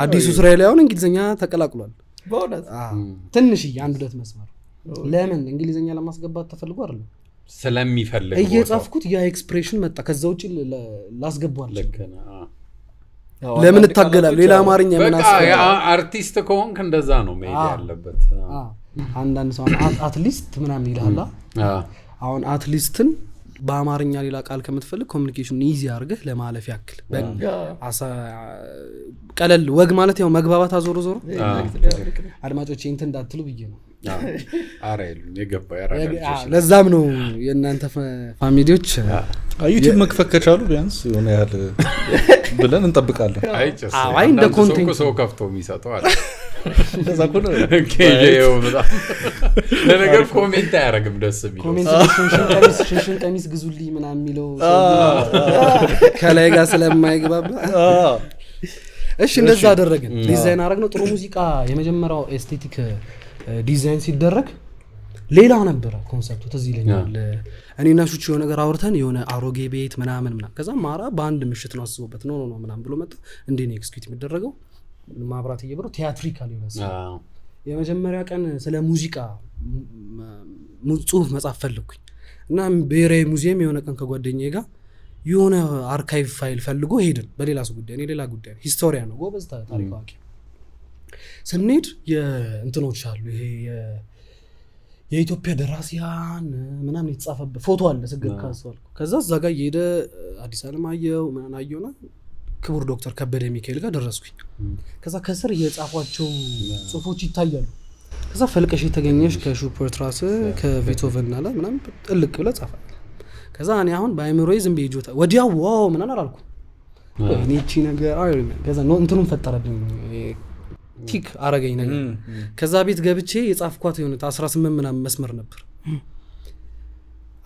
አዲሱ ስራ ላይ አሁን እንግሊዘኛ ተቀላቅሏል በእውነት ትንሽ አንድ ሁለት መስመር። ለምን እንግሊዘኛ ለማስገባት ተፈልጎ አይደለም ስለሚፈልግ እየጻፍኩት ያ ኤክስፕሬሽን መጣ። ከዛ ውጪ ላስገባው ለምን እታገላለሁ? ሌላ አማርኛ ምን አስፈልግ? አርቲስት ከሆንክ እንደዛ ነው መሄድ ያለበት። አንዳንድ ሰው አትሊስት ምናምን ይላል። አሁን አትሊስትን በአማርኛ ሌላ ቃል ከምትፈልግ ኮሚኒኬሽን ኢዚ አድርገህ ለማለፍ ያክል ቀለል ወግ ማለት ያው መግባባት አዞሮ ዞሮ አድማጮቼ እንትን እንዳትሉ ብዬ ነው። አሬሉ የገባ ያራዳችሁ ለዛም ነው የእናንተ ፋሚሊዎች ዩቲዩብ መክፈት ከቻሉ ቢያንስ የሆነ ያህል ብለን እንጠብቃለን። አይ እንደ ኮንቴንት ሰው ከፍቶ የሚሰጠው አለ እንደዛ እኮ ነው። ከየው በጣም ለነገር ኮሜንት አያረግም ደስ የሚለው ኮሜንት ሽንሽን ቀሚስ ግዙልኝ ምናምን የሚለው ከላይ ጋር ስለማይግባባ እሺ እንደዛ አደረግን። ዲዛይን አደረግነው። ጥሩ ሙዚቃ የመጀመሪያው ኤስቴቲክ ዲዛይን ሲደረግ ሌላ ነበር ኮንሰፕቱ ትዝ ይለኛል። እኔና ሹቹ የሆነ ነገር አውርተን የሆነ አሮጌ ቤት ምናምን ከዛ ማራ በአንድ ምሽት ነው አስቦበት ነው ምናምን ብሎ መጣ። እንዴ ነው ኤክስኪዩት የሚደረገው ማብራት እየበረው ቲያትሪካል ይመስላል። የመጀመሪያ ቀን ስለ ሙዚቃ ጽሁፍ መጻፍ ፈለኩኝ እና ብሔራዊ ሙዚየም የሆነ ቀን ከጓደኛዬ ጋር የሆነ አርካይቭ ፋይል ፈልጎ ሄድን። በሌላ ሰው ጉዳይ ሌላ ጉዳይ ሂስቶሪያን ነው ጎበዝ ታሪክ አዋቂ። ስንሄድ የእንትኖች አሉ ይሄ የኢትዮጵያ ደራሲያን ምናምን የተጻፈበት ፎቶ አለ ስግር ካስዋል። ከዛ እዛ ጋር እየሄደ አዲስ አለማየሁ ምናምን አየሁና ክቡር ዶክተር ከበደ ሚካኤል ጋር ደረስኩኝ። ከዛ ከስር የጻፏቸው ጽሁፎች ይታያሉ። ከዛ ፈልቀሽ የተገኘሽ ከሹፐርት ራስ ከቤቶቨን አለ ምናምን ጥልቅ ብለ ጻፈ። ከዛ እኔ አሁን በአይምሮዬ ዝም ብዬ ጆታ ወዲያው ዋው ምናምን አላልኩ እኔ እቺ ነገር ከዛ ነው እንትኑን ፈጠረብኝ ቲክ አረገኝ ነገር። ከዛ ቤት ገብቼ የጻፍኳት የሆነ 18 ምናምን መስመር ነበር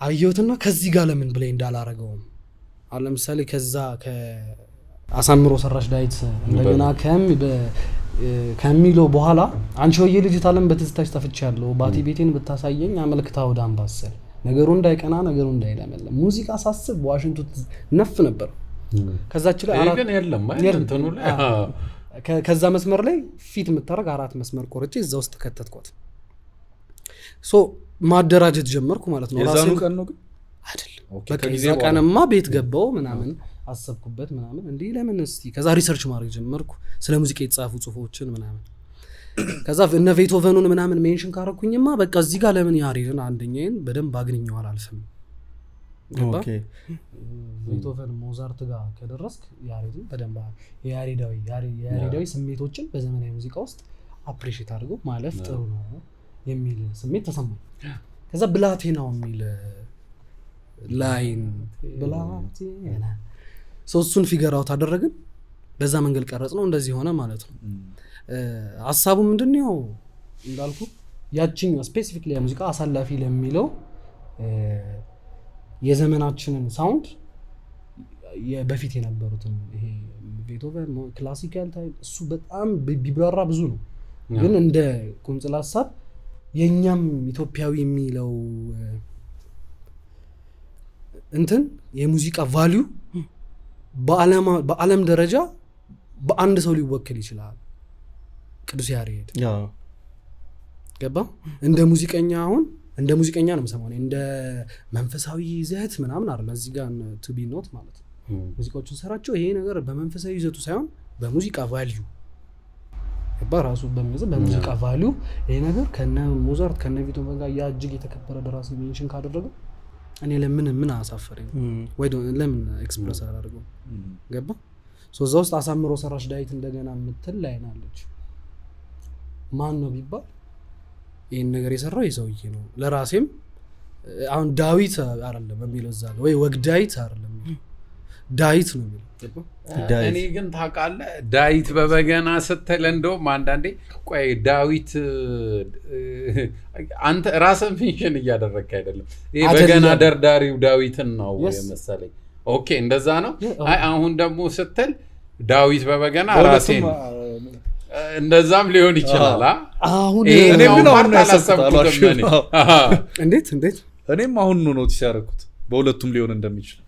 አየሁትና ከዚህ ጋር ለምን ብለኝ እንዳላረገውም አለ ለምሳሌ ከዛ ከአሳምሮ ሰራሽ ዳዊት እንደገና ከሚለው በኋላ አንቺ ወየ ልጅ ታለም በትዝታሽ ተፍቻለሁ ባቲ ቤቴን ብታሳየኝ አመልክታ ወደ አምባሰል ነገሩ እንዳይቀና ነገሩ እንዳይለመለም ሙዚቃ ሳስብ ዋሽንቱ ነፍ ነበር። ከዛች ላይ ግን የለም እንትኑ ላይ ከዛ መስመር ላይ ፊት የምታረግ 4 መስመር ቆርጬ እዛ ውስጥ ከተትኳት። ሶ ማደራጀት ጀመርኩ ማለት ነው። የዛኑ ቀን ነው ግን አይደለም በቃ የዛ ቀንማ ቤት ገባው ምናምን አሰብኩበት ምናምን እንዴ ለምን እስቲ ከዛ ሪሰርች ማድረግ ጀመርኩ ስለ ሙዚቃ የተጻፉ ጽሁፎችን ምናምን። ከዛ እነ ቤቶቨኑን ምናምን ሜንሽን ካረኩኝማ በቃ እዚህ ጋር ለምን ያሬድን አንደኛዬን በደንብ አግኝኛው አላልፍም። ኦኬ ቤቶቨን ሞዛርት ጋር ከደረስክ ያሬድን በደንብ የያሬዳዊ ስሜቶችን በዘመናዊ ሙዚቃ ውስጥ አፕሪሺየት አድርጎ ማለፍ ጥሩ ነው የሚል ስሜት ተሰማኝ። ከዛ ብላቴናው የሚል ላይን ብላቴና ሶስቱን ፊገር አውት አደረግን። በዛ መንገድ ቀረጽ ነው እንደዚህ ሆነ ማለት ነው። ሐሳቡ ምንድነው እንዳልኩ ያቺኛው ስፔሲፊክሊ ሙዚቃ አሳላፊ ለሚለው የዘመናችንን ሳውንድ በፊት የነበሩትን ይሄ ቤቶቨን ክላሲካል ታይም እሱ በጣም ቢብራራ ብዙ ነው። ግን እንደ ቁንጽል ሐሳብ የኛም ኢትዮጵያዊ የሚለው እንትን የሙዚቃ ቫልዩ በዓለም ደረጃ በአንድ ሰው ሊወከል ይችላል። ቅዱስ ያሬድ ገባ እንደ ሙዚቀኛ አሁን እንደ ሙዚቀኛ ነው የምሰማው እንደ መንፈሳዊ ይዘት ምናምን አይደለም። እዚህ ጋር ቱ ቢ ኖት ማለት ነው ሙዚቃዎችን ሰራቸው ይሄ ነገር በመንፈሳዊ ይዘቱ ሳይሆን በሙዚቃ ቫልዩ በራሱ በሙዚቃ ቫልዩ ይሄ ነገር ከነ ሞዛርት ከነ ቤቶቨን ጋር ያጅግ የተከበረ ደራሲ ሜንሽን ካደረገ እኔ ለምን አሳፈረኝ ወይ ለምን ኤክስፕረስ አላደርገው ገባ። ሶ እዛ ውስጥ አሳምሮ ሰራሽ ዳዊት እንደገና ምትል ላይናለች ማን ነው ቢባል ይሄን ነገር የሰራው የሰውዬ ነው። ለራሴም አሁን ዳዊት አይደለም የሚለው እዛ ወይ ወግዳዊት አይደለም ዳዊት ነው የሚለው። እኔ ግን ታውቃለህ ዳዊት በበገና ስትል እንደውም አንዳንዴ ቆይ ዳዊት አንተ ራስን ፊንክሽን እያደረግክ አይደለም ይሄ በገና ደርዳሪው ዳዊትን ነው የመሰለኝ። ኦኬ እንደዛ ነው። አይ አሁን ደግሞ ስትል ዳዊት በበገና ራሴን እንደዛም ሊሆን ይችላል። አሁን እኔም ግን አሁን ያሰብኩት እንዴት እኔም አሁን ነው ኖቲስ ያደረኩት በሁለቱም ሊሆን እንደሚችል።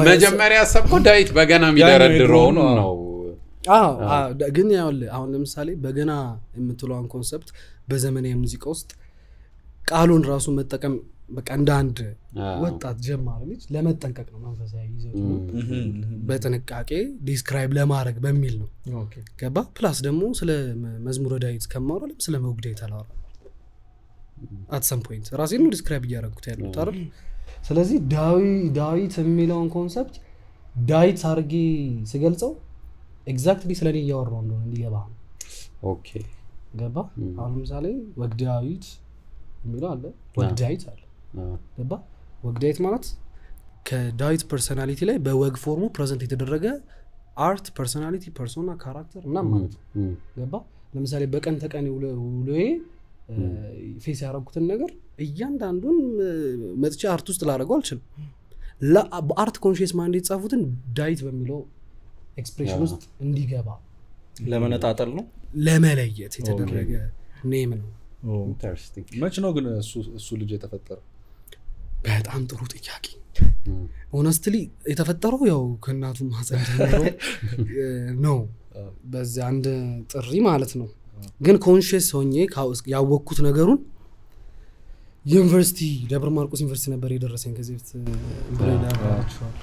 መጀመሪያ ያሰብኩት ዳዊት በገና የሚደረድረው ነው። ግን ያው አሁን ለምሳሌ በገና የምትለውን ኮንሰፕት በዘመናዊ ሙዚቃ ውስጥ ቃሉን ራሱ መጠቀም በቃ እንደ አንድ ወጣት ጀማሪ ልጅ ለመጠንቀቅ ነው መንፈሳዊ ይዘቱ በጥንቃቄ ዲስክራይብ ለማድረግ በሚል ነው። ገባ ፕላስ ደግሞ ስለ መዝሙረ ዳዊት ከማወራ ስለ መውግዳዊት አላወራ at some point ራሴን ነው ዲስክራይብ እያደረኩት ያለው አይደል። ስለዚህ ዳዊት የሚለውን ኮንሰፕት ዳዊት አርጌ ስገልጸው ኤግዛክትሊ ስለኔ እያወራው እንደሆነ እንዲገባ ነው። ኦኬ ገባ። አሁን ለምሳሌ ወግዳዊት የሚለው አለ ወግዳዊት አለ ገባ። ወግዳዊት ማለት ከዳዊት ፐርሰናሊቲ ላይ በወግ ፎርሙ ፕሬዘንት የተደረገ አርት ፐርሰናሊቲ ፐርሶና ካራክተር እና ማለት ገባ። ለምሳሌ በቀን ተቀን ውሎዬ ፌስ ያደረኩትን ነገር እያንዳንዱን መጥቼ አርት ውስጥ ላደርገው አልችልም። በአርት ኮንሽስ ማይንድ የተጻፉትን ዳዊት በሚለው ኤክስፕሬሽን ውስጥ እንዲገባ ለመነጣጠል ነው ለመለየት የተደረገ ኔም ነው። መች ነው ግን እሱ ልጅ የተፈጠረው? በጣም ጥሩ ጥያቄ። ሆነስትሊ የተፈጠረው ያው ከእናቱ ማህፀን ጀምሮ ነው በዚህ አንድ ጥሪ ማለት ነው። ግን ኮንሽስ ሆኜ ያወቅኩት ነገሩን ዩኒቨርሲቲ ደብረ ማርቆስ ዩኒቨርሲቲ ነበር የደረሰኝ ከዚህ በፊት ብሬዳቸዋል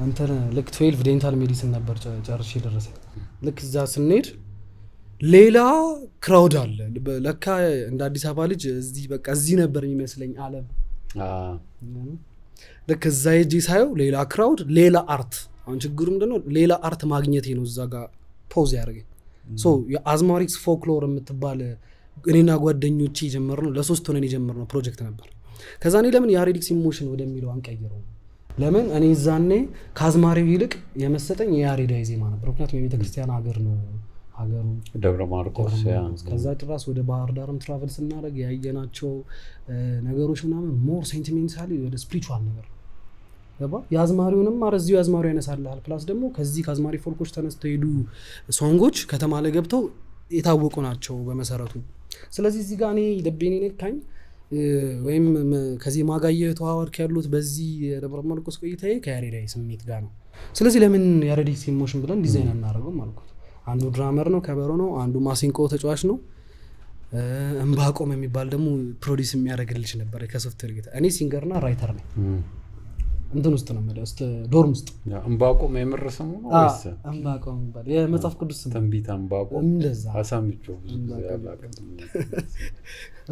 አንተ ልክ 12 ዴንታል ሜዲሲን ነበር ጨርሼ የደረሰኝ። ልክ እዛ ስንሄድ ሌላ ክራውድ አለ ለካ እንደ አዲስ አበባ ልጅ እዚህ በቃ እዚህ ነበር የሚመስለኝ ዓለም። ልክ እዛ ሄጄ ሳየው ሌላ ክራውድ ሌላ አርት። አሁን ችግሩ ምንድነው ሌላ አርት ማግኘቴ ነው እዛ ጋር ፖዝ ያደረገኝ። ሶ የአዝማሪክስ ፎክሎር የምትባል እኔና ጓደኞቼ የጀመርነው ለ3 ሆነን የጀመርነው ፕሮጀክት ነበር። ከዛ እኔ ለምን የአሬዲክስ ኢሞሽን ወደሚለው አንቀይረው? ለምን እኔ ዛኔ ከአዝማሪው ይልቅ የመሰጠኝ የያሬዳዊ ዜማ ነበር። ምክንያቱም የቤተክርስቲያን ሀገር ነው ሀገሩ ደብረ ማርቆስ። ከዛ ጭራስ ወደ ባህር ዳርም ትራቨል ስናደርግ ያየናቸው ነገሮች ምናምን ሞር ሴንቲሜንታሊ ወደ ስፒሪቹዋል ነገር ገባ። የአዝማሪውንም አረዚው የአዝማሪው ያነሳልሃል። ፕላስ ደግሞ ከዚህ ከአዝማሪ ፎልኮች ተነስተው ሄዱ ሶንጎች ከተማ ላይ ገብተው የታወቁ ናቸው በመሰረቱ። ስለዚህ እዚህ ጋር እኔ ልቤን ነካኝ ወይም ከዚህ ማጋየ ተዋወርክ ያሉት በዚህ ደብረ ማርቆስ ቆይታዬ ከያሬዳዊ ስሜት ጋር ነው። ስለዚህ ለምን ያሬዲክስ ኢሞሽን ብለን ዲዛይን አናደርገው አልኩት። አንዱ ድራመር ነው ከበሮ ነው፣ አንዱ ማሲንቆ ተጫዋች ነው፣ እምባቆም የሚባል ደግሞ ፕሮዲስ የሚያደርግልሽ ነበር ከሶፍትዌር ጌታ። እኔ ሲንገርና ራይተር ነኝ። እንትን ውስጥ ነው ማለት ዶርም ውስጥ እምባቆም የምር ስሙ ነው ወይስ እምባቆም የሚባል የመጽሐፍ ቅዱስ ስም? ትንቢት እምባቆም እንደዛ አሳምጪው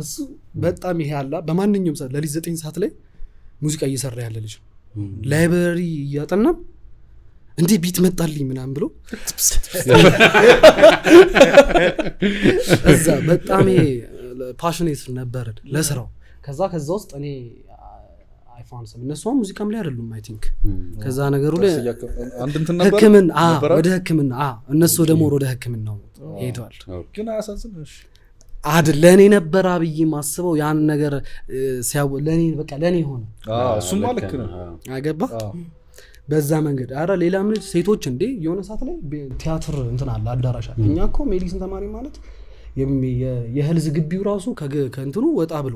እሱ በጣም ይሄ አላ በማንኛውም ሰዓት ለሊት 9 ሰዓት ላይ ሙዚቃ እየሰራ ያለ ልጅ ላይብረሪ እያጠና እንዴ ቢት መጣልኝ ምናምን ብሎ እዛ በጣም ፓሽኔት ነበር ለስራው። ከዛ ውስጥ እኔ አይፋንስም እነሱ ሙዚቃም ላይ አይደሉም አይ ቲንክ ከዛ ነገሩ ላይ ህክምና ወደ ህክምና እነሱ ደግሞ ወደ ህክምናው ሄደዋል። ግን አያሳዝንሽ አይደል? ለኔ ነበር አብይ ማስበው ያን ነገር ሲያው ለኔ በቃ ለኔ ሆነ። እሱም ማለት ነው አገባ በዛ መንገድ። አረ ሌላም ልጅ ሴቶች እንዴ የሆነ ሰዓት ላይ ቲያትር እንትን አለ አዳራሽ አለ። እኛ እኮ ሜዲሲን ተማሪ ማለት የህልዝ ግቢው ራሱ ከእንትኑ ወጣ ብሎ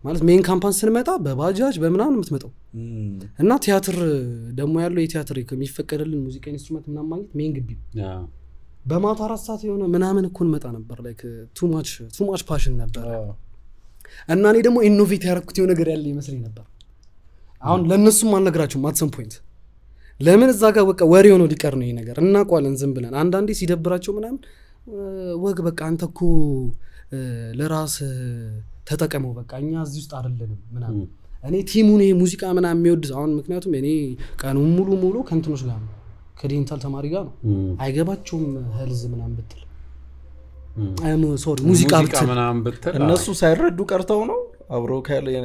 ማለት ሜን ካምፓስ ስንመጣ በባጃጅ በምናምን የምትመጣው እና ቲያትር ደግሞ ያለው የቲያትር የሚፈቀደልን ሙዚቃ ኢንስትሩመንት ምናምን ማግኘት ሜን ግቢ በማታ 4 ሰዓት የሆነ ምናምን እኮ እንመጣ ነበር። ላይክ ቱ ማች ፓሽን ነበር። እና እኔ ደግሞ ኢኖቬት ያደረኩት የሆነ ነገር ያለ ይመስለኝ ነበር። አሁን ለነሱም አልነግራቸውም አት ሰም ፖይንት ለምን እዛ ጋር በቃ ወሬ ሆኖ ሊቀር ነው ይሄ ነገር እናውቀዋለን ዝም ብለን። አንዳንዴ ሲደብራቸው ምናምን ወግ በቃ አንተ እኮ ለራስ ተጠቀመው በቃ እኛ እዚህ ውስጥ አይደለንም ምናምን። እኔ ቲሙን ሙዚቃ ምናምን የሚወድ አሁን ምክንያቱም እኔ ቀኑን ሙሉ ከእንትኖች ጋር ነው ከዴንታል ተማሪ ጋር ነው አይገባቸውም ሄልዝ ምናምን ብትል ሙዚቃ ምናምን ብትል እነሱ ሳይረዱ ቀርተው ነው አብረው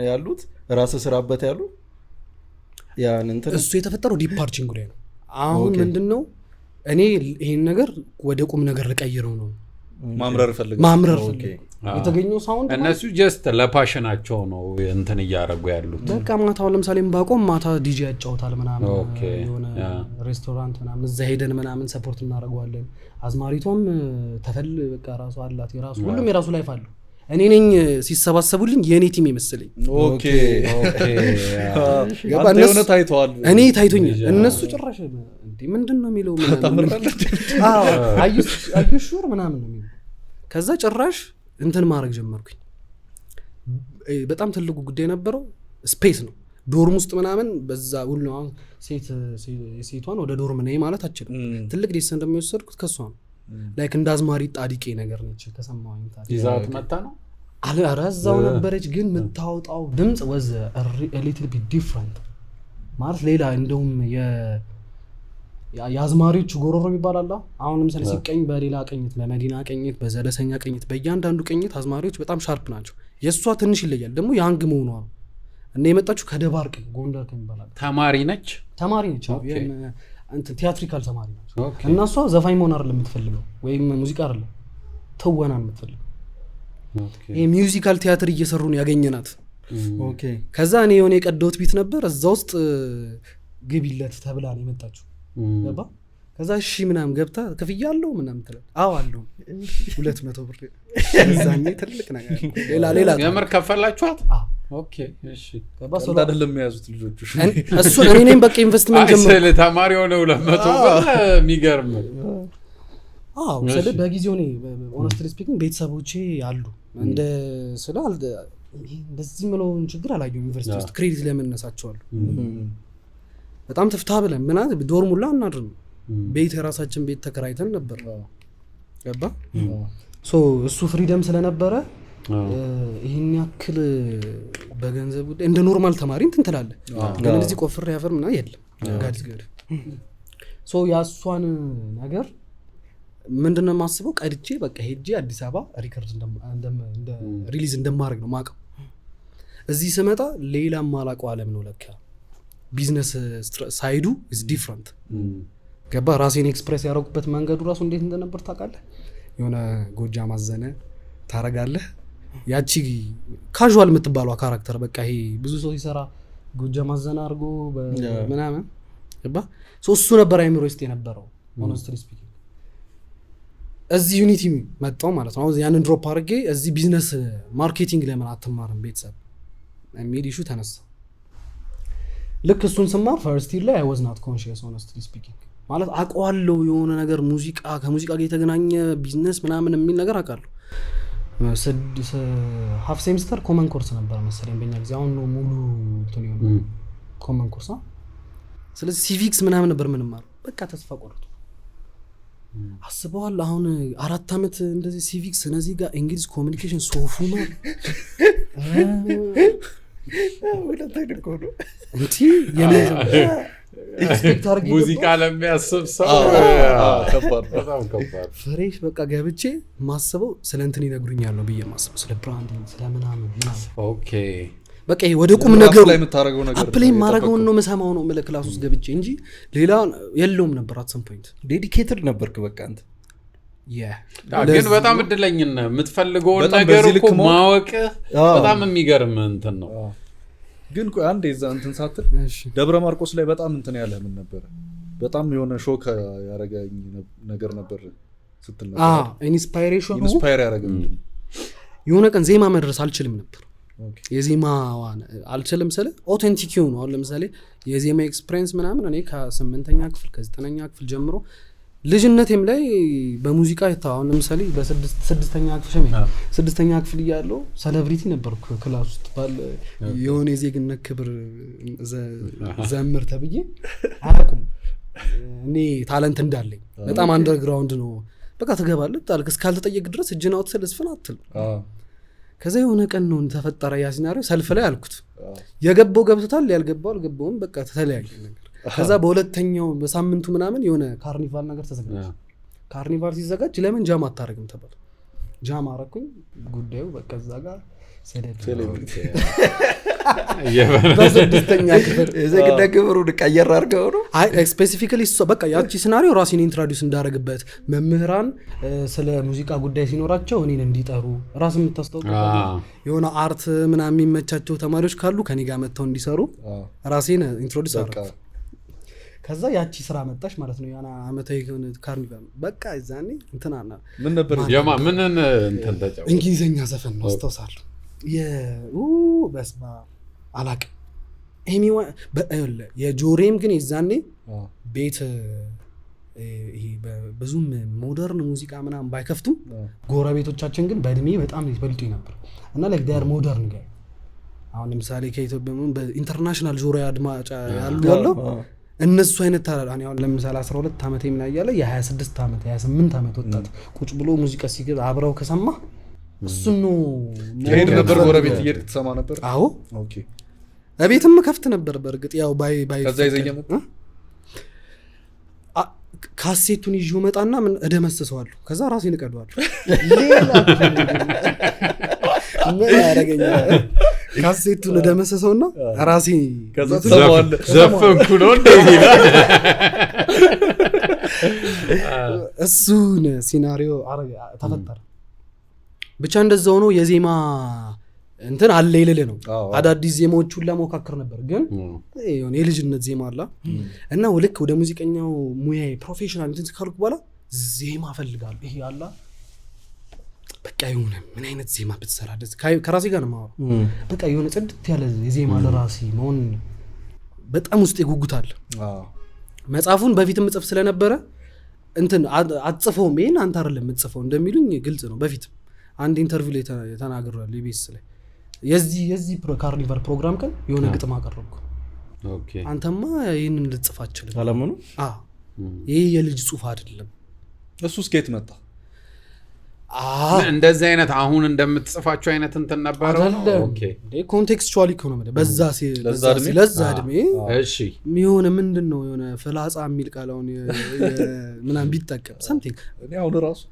ያሉት ራስ ስራበት ያሉ ያን እንትን እሱ የተፈጠረው ዲፓርቸንግ ላይ ነው። አሁን ምንድነው እኔ ይሄን ነገር ወደ ቁም ነገር ልቀይረው ነው ማምረር ፈልገው የተገኘው ሳውንድ እነሱ ጀስት ለፓሽናቸው ነው እንትን እያደረጉ ያሉት። በቃ ማታው ለምሳሌ ባቆም ማታ ዲጂ ያጫውታል ምናምን የሆነ ሬስቶራንት ምናምን እዛ ሄደን ምናምን ሰፖርት እናደርገዋለን። አዝማሪቷም ተፈል በቃ ራሱ አላት የራሱ ሁሉም የራሱ ላይፍ አለው። እኔ ነኝ ሲሰባሰቡልኝ የኔ ቲም ይመስልኝ። ኦኬ ያባነው ታይቷል። እኔ ታይቶኛል። እነሱ ጭራሽ እንዴ ምንድነው የሚለው ምናምን አዩሹር ምናምን ነው የሚለው። ከዛ ጭራሽ እንትን ማድረግ ጀመርኩኝ። በጣም ትልቁ ጉዳይ ነበረው ስፔስ ነው። ዶርም ውስጥ ምናምን በዛ ሁሉ አሁን ሴቷን ወደ ዶርም ነይ ማለት አችልም። ትልቅ ዲስ እንደሚወሰድኩት ከሷ ነው። ላይክ እንደ አዝማሪ ጣዲቄ ነገር ነች። ከሰማሁኝ ታዲያ ይዛት መጣ ነው አራዛው ነበረች። ግን የምታወጣው ድምጽ ወዘ a little bit different ማለት ሌላ እንደውም የአዝማሪዎች ጎሮሮ ይባላል። አሁን ለምሳሌ ሲቀኝ በሌላ ቀኝት በመዲና ቀኝት በዘለሰኛ ቀኝት በእያንዳንዱ ቀኝት አዝማሪዎች በጣም ሻርፕ ናቸው። የሷ ትንሽ ይለያል ደግሞ ያንግ መሆኗ ነው። እና የመጣችው ከደባርቅ ጎንደር ከሚባል ተማሪ ነች። እንትን ቲያትሪካል ተማሪ ነች። እና እሷ ዘፋኝ መሆን አይደለም የምትፈልገው ወይም ሙዚቃ አይደለም ትወና የምትፈልገው። ይሄ ሚውዚካል ቲያትር እየሰሩ ነው ያገኘናት። ኦኬ ከዛ እኔ የሆነ የቀደውት ቢት ነበር እዛ ውስጥ ግቢለት ተብላ ነው የመጣችው። ገባ ከዛ እሺ ምናምን ገብታ ከፍያለሁ ምናምን ትላለች። አዎ አለው 200 ብር እዛኔ ትልቅ ነገር ሌላ የምር ከፈላችኋት? ኦኬ እሺ ገባሰው አይደለም የሚያዙት ልጆቹ እሱ እኔ ነኝ በቃ ኢንቨስትመንት ጀምሮ አይሰለ ተማሪ ሆነ 200 ብር የሚገርም። አዎ ስለ በጊዜው ነው ኦነስትሊ ስፒኪንግ ቤተሰቦቼ አሉ እንደ ስለ እንደዚህ ምለውን ችግር አላየሁም። ዩኒቨርሲቲ ውስጥ ክሬዲት ለምንነሳቸዋለሁ በጣም ተፍታ ብለን ምናምን ዶርም ሁላ እናድርም ቤት የራሳችን ቤት ተከራይተን ነበር ገባ እሱ ፍሪደም ስለነበረ ይሄን ያክል በገንዘብ ጉዳይ እንደ ኖርማል ተማሪ እንትን ትላለህ ግን እንደዚህ ቆፍሬ ያፈር ምናምን የለም ጋድስ ገር ያሷን ነገር ምንድነው የማስበው ቀድቼ በቃ ሄጄ አዲስ አበባ ሪከርድ እንደ ሪሊዝ እንደማድረግ ነው ማቀው እዚህ ስመጣ ሌላ ማላቀው ዓለም ነው ለካ ቢዝነስ ሳይዱ is different ገባ ራሴን ኤክስፕሬስ ያደረኩበት መንገዱ ራሱ እንዴት እንደነበር ታውቃለህ የሆነ ጎጃ ማዘነ ታረጋለህ ያቺ ካዡዋል የምትባለው ካራክተር በቃ ይሄ ብዙ ሰው ሲሰራ ጎጃ ማዘነ አድርጎ ምናምን ገባ እሱ ነበር አይምሮ ውስጥ የነበረው honestly speaking እዚህ ዩኒቲ መጣው ማለት ነው ያንን ድሮፕ አድርጌ እዚህ ቢዝነስ ማርኬቲንግ ለምን አትማርም ቤተሰብ የሚል ኢሹ ተነሳ ልክ እሱን ስማር ፈርስት ይር ላይ I was not conscious honestly speaking ማለት አቋለው የሆነ ነገር ሙዚቃ ከሙዚቃ ጋር የተገናኘ ቢዝነስ ምናምን የሚል ነገር አቃለሁ ሃፍ ሴሚስተር ኮመን ኮርስ ነበር መሰለኝ በእኛ ጊዜ አሁን ነው ሙሉ እንትን ይሆን ኮመን ኮርስ ነው ስለዚህ ሲቪክስ ምናምን ነበር ምንማር በቃ ተስፋ ቆርጦ አስበዋል አሁን 4 አመት እንደዚህ ሲቪክስ እነዚህ ጋር እንግሊዝ ኮሙኒኬሽን ሶፉማ ወደ ታይደቆ ነው እንት ኤክስፔክት አርጊ ሙዚቃ ለሚያስብ ሰው ከባድ በጣም ከባድ ፍሬሽ በቃ ገብቼ ማስበው ስለ እንትን ይነግሩኛል ነው ብዬ ማስበው ስለ ብራንዲንግ ስለ ምናምን ኦኬ በቃ ወደ ቁም ነገሩ ላይ የምታረገው ነገር አፕላይ ማረጋው ነው መሰማው ነው መለ ክላስ ውስጥ ገብቼ እንጂ ሌላ የለውም ነበር at some point ዴዲኬትድ ነበርክ በቃ አንተ ግን በጣም እድለኝና የምትፈልገው ነገር እኮ ማወቅ በጣም የሚገርም እንትን ነው ግን ቆይ አንዴ እዛ እንትን ሳትል ደብረ ማርቆስ ላይ በጣም እንትን ያለ ምን ነበር በጣም የሆነ ሾክ ያረጋኝ ነገር ነበር ስትል ነበር ኢንስፓየር ያረጋኝ የሆነ ቀን ዜማ መድረስ አልችልም ነበር የዜማዋን አልችልም ስለ ኦቴንቲክ ነው አሁን ለምሳሌ የዜማ ኤክስፒሪየንስ ምናምን እኔ ከ8ኛ ክፍል ከ9ኛ ክፍል ጀምሮ ልጅነቴም ላይ በሙዚቃ አሁን ለምሳሌ በ6ኛ ክፍል ስድስተኛ ክፍል ያለው ሴሌብሪቲ ነበርኩ ክላስ ውስጥ ባል የሆነ የዜግነት ክብር ዘምር ተብዬ አያውቁም እኔ ታለንት እንዳለኝ በጣም አንደርግራውንድ ነው በቃ ተገባለህ ታልክ እስካልተጠየቅ ድረስ እጅን አውጥተህ ለስፈን አትል ከዛ የሆነ ቀን ነው ተፈጠረ ያ ሲናሪዮ ሰልፍ ላይ አልኩት የገባው ገብቶታል ያልገባው አልገባውም በቃ ተተለያየ ነገር ከዛ በሁለተኛው በሳምንቱ ምናምን የሆነ ካርኒቫል ነገር ተዘጋጀ ካርኒቫል ሲዘጋጅ ለምን ጃም አታረግም ተባለ ጃም አረኩኝ ጉዳዩ በቃ እዛ ጋር ሴሌብሪቲ በስድስተኛ ክፍል የዜግነት ክብሩን ቀየር አድርገው ነው አይ ስፔሲፊካሊ በቃ ያቺ ሲናሪዮ ራሴን ኢንትሮዲዩስ እንዳደረግበት መምህራን ስለ ሙዚቃ ጉዳይ ሲኖራቸው እኔን እንዲጠሩ ራስ የምታስተውቀው የሆነ አርት ምናምን የሚመቻቸው ተማሪዎች ካሉ ከኔ ጋር መጥተው እንዲሰሩ ራሴን ኢንትሮዲዩስ አደረግኩ ከዛ ያቺ ስራ መጣሽ ማለት ነው ያና አመታዊ ካርኒቫል በቃ እዛኔ እንትናና ምን ነበር ያማ ምንን እንትን ተጫው እንግሊዘኛ ዘፈን ነው አስተውሳለሁ በስማ አላቅ ኤሚዋ በእለ የጆሬም ግን ይዛኔ ቤት ይሄ በዙም ሞደርን ሙዚቃ ምናምን ባይከፍቱ ጎረቤቶቻችን ግን በእድሜ በጣም ይበልጡኝ ነበር እና like they are modern guy አሁን ለምሳሌ ከኢትዮጵያ በኢንተርናሽናል ጆሮ አድማጭ ያለው እነሱ አይነት ታላላን ያው ለምሳሌ 12 አመት የሚያያለ የ26 አመት የ28 አመት ወጣት ቁጭ ብሎ ሙዚቃ ሲገር አብረው ከሰማ እሱ ነው ሄድ ነበር ጎረቤት እየሄድክ ተሰማ ነበር አዎ ኦኬ አቤትም ከፍት ነበር በርግጥ ያው ባይ ከዛ ይዘኛም ካሴቱን ይዞ መጣና ምን እደመስሰዋለሁ ከዛ ራሴን እቀደዋለሁ ሌላ ምን ያረጋኛል ካሴቱን እደመስሰውና ራሴ ከዛ ተሰማዋለ ዘፈንኩ ነው እንዴ እሱን ሲናሪዮ ተፈጠረ ብቻ እንደዛው ነው የዜማ እንትን አለ ይለለ ነው አዳዲስ ዜማዎችን ለሞካከር ነበር ግን የሆነ የልጅነት ዜማ አለ እና ወልክ ወደ ሙዚቀኛው ሙያ ፕሮፌሽናል እንትን ካልኩ በኋላ ዜማ ፈልጋለሁ ይሄ አለ በቃ የሆነ ምን አይነት ዜማ ብትሰራ ደስ ከራሴ ጋር ነው ማለት በቃ የሆነ ጽድት ያለ የዜማ ለራሴ መሆን በጣም ውስጥ ይጉጉታል መጽሐፉን በፊትም ጽፍ ስለነበረ እንትን አጽፈው ምን አንተ አይደለም የምትጽፈው እንደሚሉኝ ግልጽ ነው በፊት አንድ ኢንተርቪው ላይ ተናግሯል ኢቢኤስ ላይ የዚህ ካርኒቫል ፕሮግራም ቀን የሆነ ግጥም አቀረብኩ። ኦኬ አንተማ ይሄንን ልጽፍ አትችልም አለምኑ ይሄ የልጅ ጽሁፍ አይደለም። እሱ ስኬት መጣ እንደዚህ አይነት አሁን እንደምትጽፋቸው አይነት እንትን ነበረው ነው። ኦኬ ኮንቴክስቹዋሊ ነው ማለት ለዛ እድሜ እሺ የሆነ ምንድነው የሆነ ፍላጻ የሚል ቃላውን ምናምን ቢጠቀም something እኔ አሁን ራሱ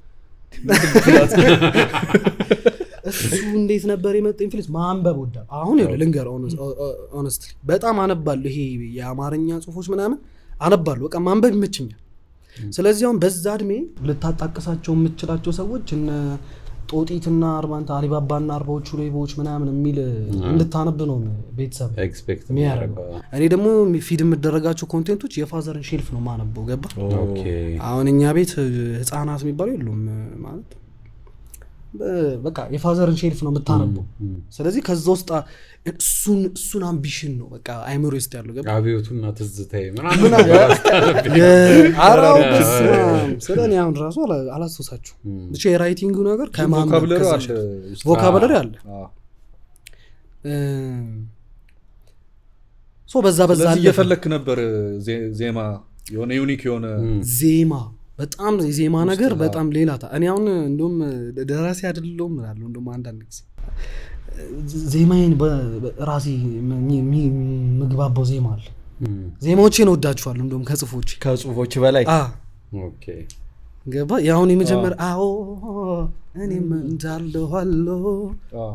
እሱ እንዴት ነበር የመጣው ኢንፍሉዌንስ ማንበብ ወዳ አሁን ይኸውልህ ልንገር ሆነስትሊ በጣም አነባለሁ። ይሄ የአማርኛ ጽሁፎች ምናምን አነባለሁ። በቃ ማንበብ ይመችኛል። ስለዚህ አሁን በዛ እድሜ ልታጣቅሳቸው የምትችላቸው ሰዎች እነ ጦጢትና አርባንታ አሊባባና አርባዎቹ ሌቦች ምናምን የሚል እንድታነብ ነው ቤተሰብ ኤክስፔክት የሚያደርገው። እኔ ደግሞ ፊድ የምደረጋቸው ኮንቴንቶች የፋዘርን ሼልፍ ነው ማነበው። ገባ? አሁን እኛ ቤት ህፃናት የሚባሉ የሉም ማለት በቃ የፋዘርን ሼልፍ ነው የምታነበው። ስለዚህ ከዛ ውስጥ እሱን አምቢሽን ነው በቃ አይምሮ ውስጥ ያለው። ገባ? አብዮቱና ትዝታዬ ምናምን አራው ስለኔ አሁን ራሱ አላስታውሳችሁ ብቻ የራይቲንጉ ነገር ቮካብለሪ አለ ሶ በዛ እየፈለክ ነበር ዜማ የሆነ ዩኒክ የሆነ ዜማ በጣም ዜማ ነገር በጣም ሌላ እኔ አሁን እንደውም ደራሲ አይደለሁም እላለሁ። እንደውም አንዳንድ ጊዜ ዜማዬን በራሴ ምግባባው ዜማ አለ። ዜማዎቼን ወዳችኋለሁ እንደውም ከጽሁፎች በላይ ኦኬ ገባ? ያሁን የመጀመሪያ አዎ እኔም እንዳለኋለሁ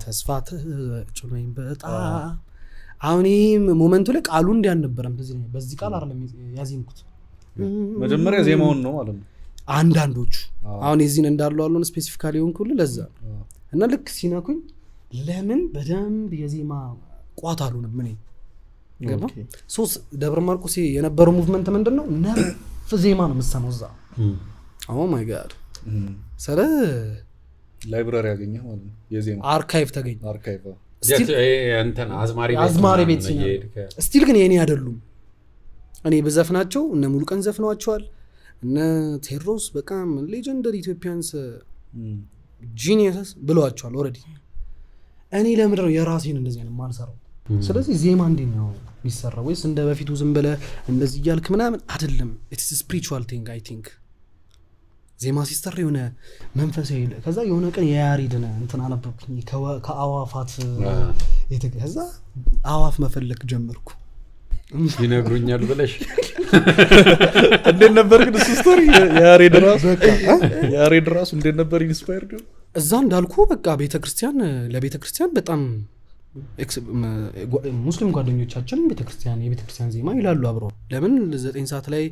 ተስፋ ተጭሎኝ በጣም አሁን ይህም ሞመንቱ ላይ ቃሉ እንዲያልነበረም በዚህ ቃል አይደለም ያዜምኩት። መጀመሪያ ዜማውን ነው ማለት ነው። አንዳንዶቹ አሁን የዚህን እንዳለው አሉን ስፔሲፊካሊ ሆንኩል ለዛ እና ልክ ሲነኩኝ ለምን በደንብ የዜማ ቋት አሉንም ምን ገባ? ሶስት ደብረ ማርቆስ የነበረው ሙቭመንት ምንድነው? ነፍ ዜማ ነው የምትሰማው እዛ። ኦ ማይ ጋድ ሰረ ላይብራሪ ያገኘ ማለት ነው። የዜማ አርካይቭ ተገኘ። አርካይቭ እንትን አዝማሪ ቤት ስቲል ግን የኔ አይደሉም። እኔ በዘፍናቸው እነ ሙሉቀን ዘፍነዋቸዋል። እነ ቴዎድሮስ በቃም ሌጀንደሪ ኢትዮጵያንስ ጂኒየስ ብለዋቸዋል ኦልሬዲ። እኔ ለምንድን ነው የራሴን እንደዚህ አይነት ማልሰራው? ስለዚህ ዜማ እንዴት ነው የሚሰራው? ወይስ እንደ በፊቱ ዝም ብለህ እንደዚህ እያልክ ምናምን አይደለም። ኢትስ ስፒሪቹዋል ቲንግ አይ ቲንክ ዜማ ሲሰራ የሆነ መንፈሳዊ ከዛ የሆነ ቀን የያሬድን እንትን አነበብኩኝ ከአዋፋት ከዛ አዋፍ መፈለክ ጀመርኩ። ይነግሩኛል ብለሽ እንዴት ነበር ግን እሱ ስቶሪ የያሬድ ራሱ እንዴት ነበር ኢንስፓየርድ? እዛ እንዳልኩ በቃ ለቤተክርስቲያን በጣም ሙስሊም ጓደኞቻችን የቤተክርስቲያን ዜማ ይላሉ አብረው። ለምን 9 ሰዓት ላይ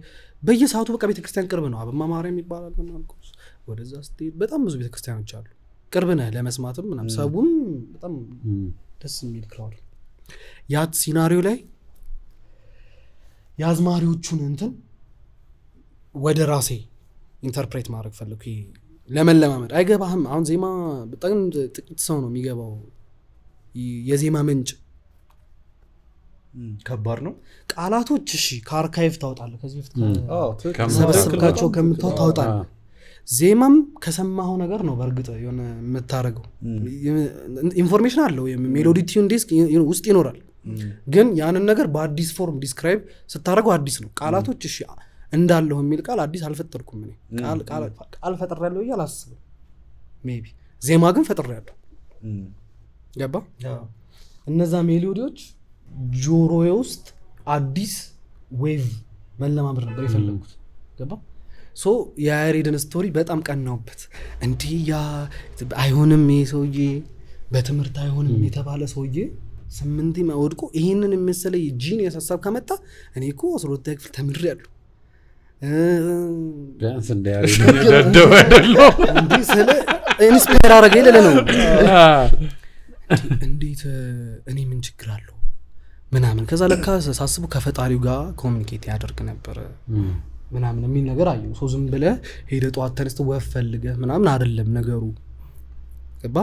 በየሰዓቱ በቃ ቤተክርስቲያን ቅርብ ነው። አበማ ማርያም ይባላል በማርቆስ ወደዛ ስትሄድ በጣም ብዙ ቤተክርስቲያኖች አሉ። ቅርብ ነህ ለመስማትም ምናምን። ሰቡም በጣም ደስ የሚል ክራውድ ያት ሲናሪዮ ላይ የአዝማሪዎቹን እንትን ወደ ራሴ ኢንተርፕሬት ማድረግ ፈለኩ። ለመለማመድ አይገባህም። አሁን ዜማ በጣም ጥቂት ሰው ነው የሚገባው። የዜማ ምንጭ ከባድ ነው። ቃላቶች እሺ ከአርካይቭ ታወጣለህ። ከዚህ በፊት ሰበስብካቸው ታወጣለህ። ዜማም ከሰማኸው ነገር ነው በእርግጥ የሆነ የምታደርገው። ኢንፎርሜሽን አለው ሜሎዲ ቲዩን ዲስክ ውስጥ ይኖራል። ግን ያንን ነገር በአዲስ ፎርም ዲስክራይብ ስታደርገው አዲስ ነው። ቃላቶች እሺ እንዳለሁ የሚል ቃል አዲስ አልፈጠርኩም እኔ ቃል ፈጥሬያለሁ ብዬ አላስብም። ሜቢ ዜማ ግን ፈጥሬያለሁ። ገባ? እነዛ ሜሎዲዎች ጆሮዬ ውስጥ አዲስ ዌቭ መለማመድ ነበር የፈለጉት። ገባ? ሶ የያሬድን ስቶሪ በጣም ቀናውበት። እንዲህ አይሆንም ይሄ ሰውዬ በትምህርት አይሆንም የተባለ ሰውዬ 8 ወድቆ ይሄንን የመሰለ ጂኒየስ ሀሳብ ከመጣ እኔ እኮ 12ኛ ክፍል ተምሬያለሁ ቢያንስ እንደ ያሬድ ደደው አይደለም እንዴ ስለ ኢንስፓየር አደረገኝ ለለ ነው። እንዴት እኔ ምን ችግር አለው ምናምን ከዛ ለካ ሳስቡ ከፈጣሪው ጋር ኮሚኒኬት ያደርግ ነበር ምናምን የሚል ነገር አየሁ። ሶ ዝም ብለህ ሄደህ ጠዋት ተነስተህ ወፍ ፈልገህ ምናምን አይደለም ነገሩ። ገባ?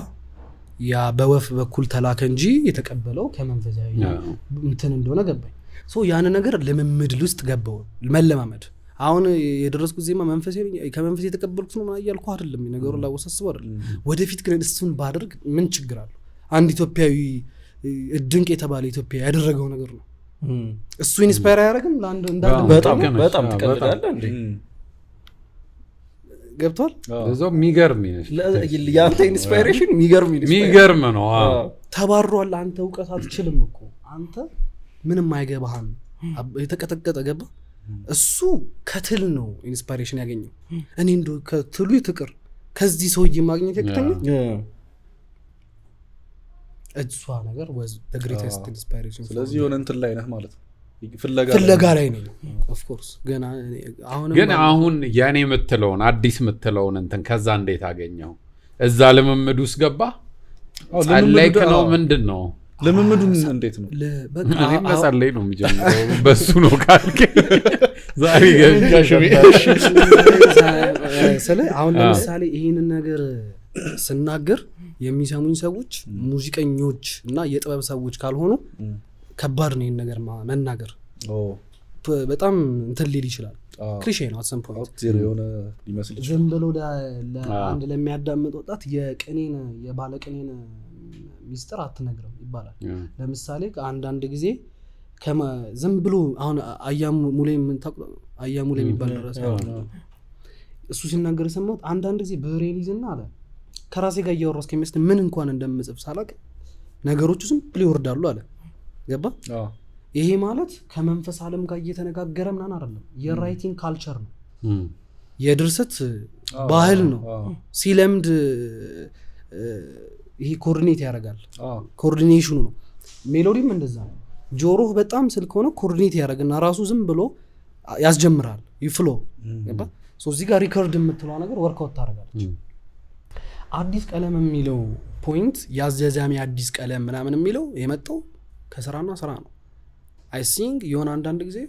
ያ በወፍ በኩል ተላከ እንጂ የተቀበለው ከመንፈሳዊ እንትን እንደሆነ ገባኝ። ሶ ያን ነገር ልምምድ ውስጥ ገባው መለማመድ። አሁን የደረስኩት ዜማ ከመንፈስ የተቀበልኩት ነው ማለት ያልኩ አይደለም። ነገሩን ላወሳስበው አይደለም። ወደፊት ግን እሱን ባደርግ ምን ችግር አለው? አንድ ኢትዮጵያዊ ድንቅ የተባለ ኢትዮጵያ ያደረገው ነገር ነው። እሱ ኢንስፓየር አያደርግም ለአንድ እንዳለ በጣም ትቀልዳለህ እንዴ? ገብቷል። ለዛው የሚገርም ያንተ ኢንስፓይሬሽን የሚገርም ነው። ተባሯል። አንተ እውቀት አትችልም እኮ አንተ ምንም አይገባህም። የተቀጠቀጠ ገባ። እሱ ከትል ነው ኢንስፓይሬሽን ያገኘው። እኔ እንዶ ከትሉ ይትቅር ከዚህ ሰውዬ ማግኘት ያቅተኛል። እሷ ነገር was the greatest inspiration። ስለዚህ የሆነ እንትን ላይ ነህ ማለት ነው። ፍለጋ ላይ ነኝ of course። ግን አሁን ያኔ የምትለውን አዲስ የምትለውን እንትን ከዛ እንዴት አገኘው? እዛ ልምምድ ውስጥ ገባ? ጸለይክ ነው ምንድን ነው ልምምዱን? እንዴት ነው? እኔ መጸለይ ነው የሚጀምረው በሱ ነው ካልክ ዛሬ አሁን ለምሳሌ ይህንን ነገር ስናገር የሚሰሙኝ ሰዎች ሙዚቀኞች እና የጥበብ ሰዎች ካልሆኑ ከባድ ነው ይህን ነገር መናገር። በጣም እንትን ሊል ይችላል። ክሊሼ ነው at some point ዝም ብሎ ለአንድ ለሚያዳምጥ ወጣት የባለቅኔን ሚስጥር አትነግረው ይባላል። ለምሳሌ አንዳንድ ጊዜ ዝም ብሎ አሁን አያሙሌ የሚባል ድረስ እሱ ሲናገር የሰማሁት አንዳንድ ጊዜ ብሬን ይዝና አለ ከራሴ ጋር እያወራሁ እስከሚመስል ምን እንኳን እንደምጽፍ ሳላቅ ነገሮቹ ዝም ብሎ ይወርዳሉ አለ። ገባ? ይሄ ማለት ከመንፈስ ዓለም ጋር እየተነጋገረ ምናምን አይደለም። የራይቲንግ ካልቸር ነው፣ የድርሰት ባህል ነው። ሲለምድ ይሄ ኮኦርዲኔት ያደርጋል። ኮኦርዲኔሽኑ ነው። ሜሎዲም እንደዛ ነው። ጆሮህ በጣም ስልክ ሆነ ኮኦርዲኔት ያደርግና ራሱ ዝም ብሎ ያስጀምራል ይፍሎ። ገባ? እዚህ ጋር ሪከርድ የምትለው ነገር ወርክአውት ታደርጋለች። አዲስ ቀለም የሚለው ፖይንት ያዘዛሚ አዲስ ቀለም ምናምን የሚለው የመጣው ከስራና ስራ ነው። አይ ሲንግ የሆነ አንዳንድ ጊዜ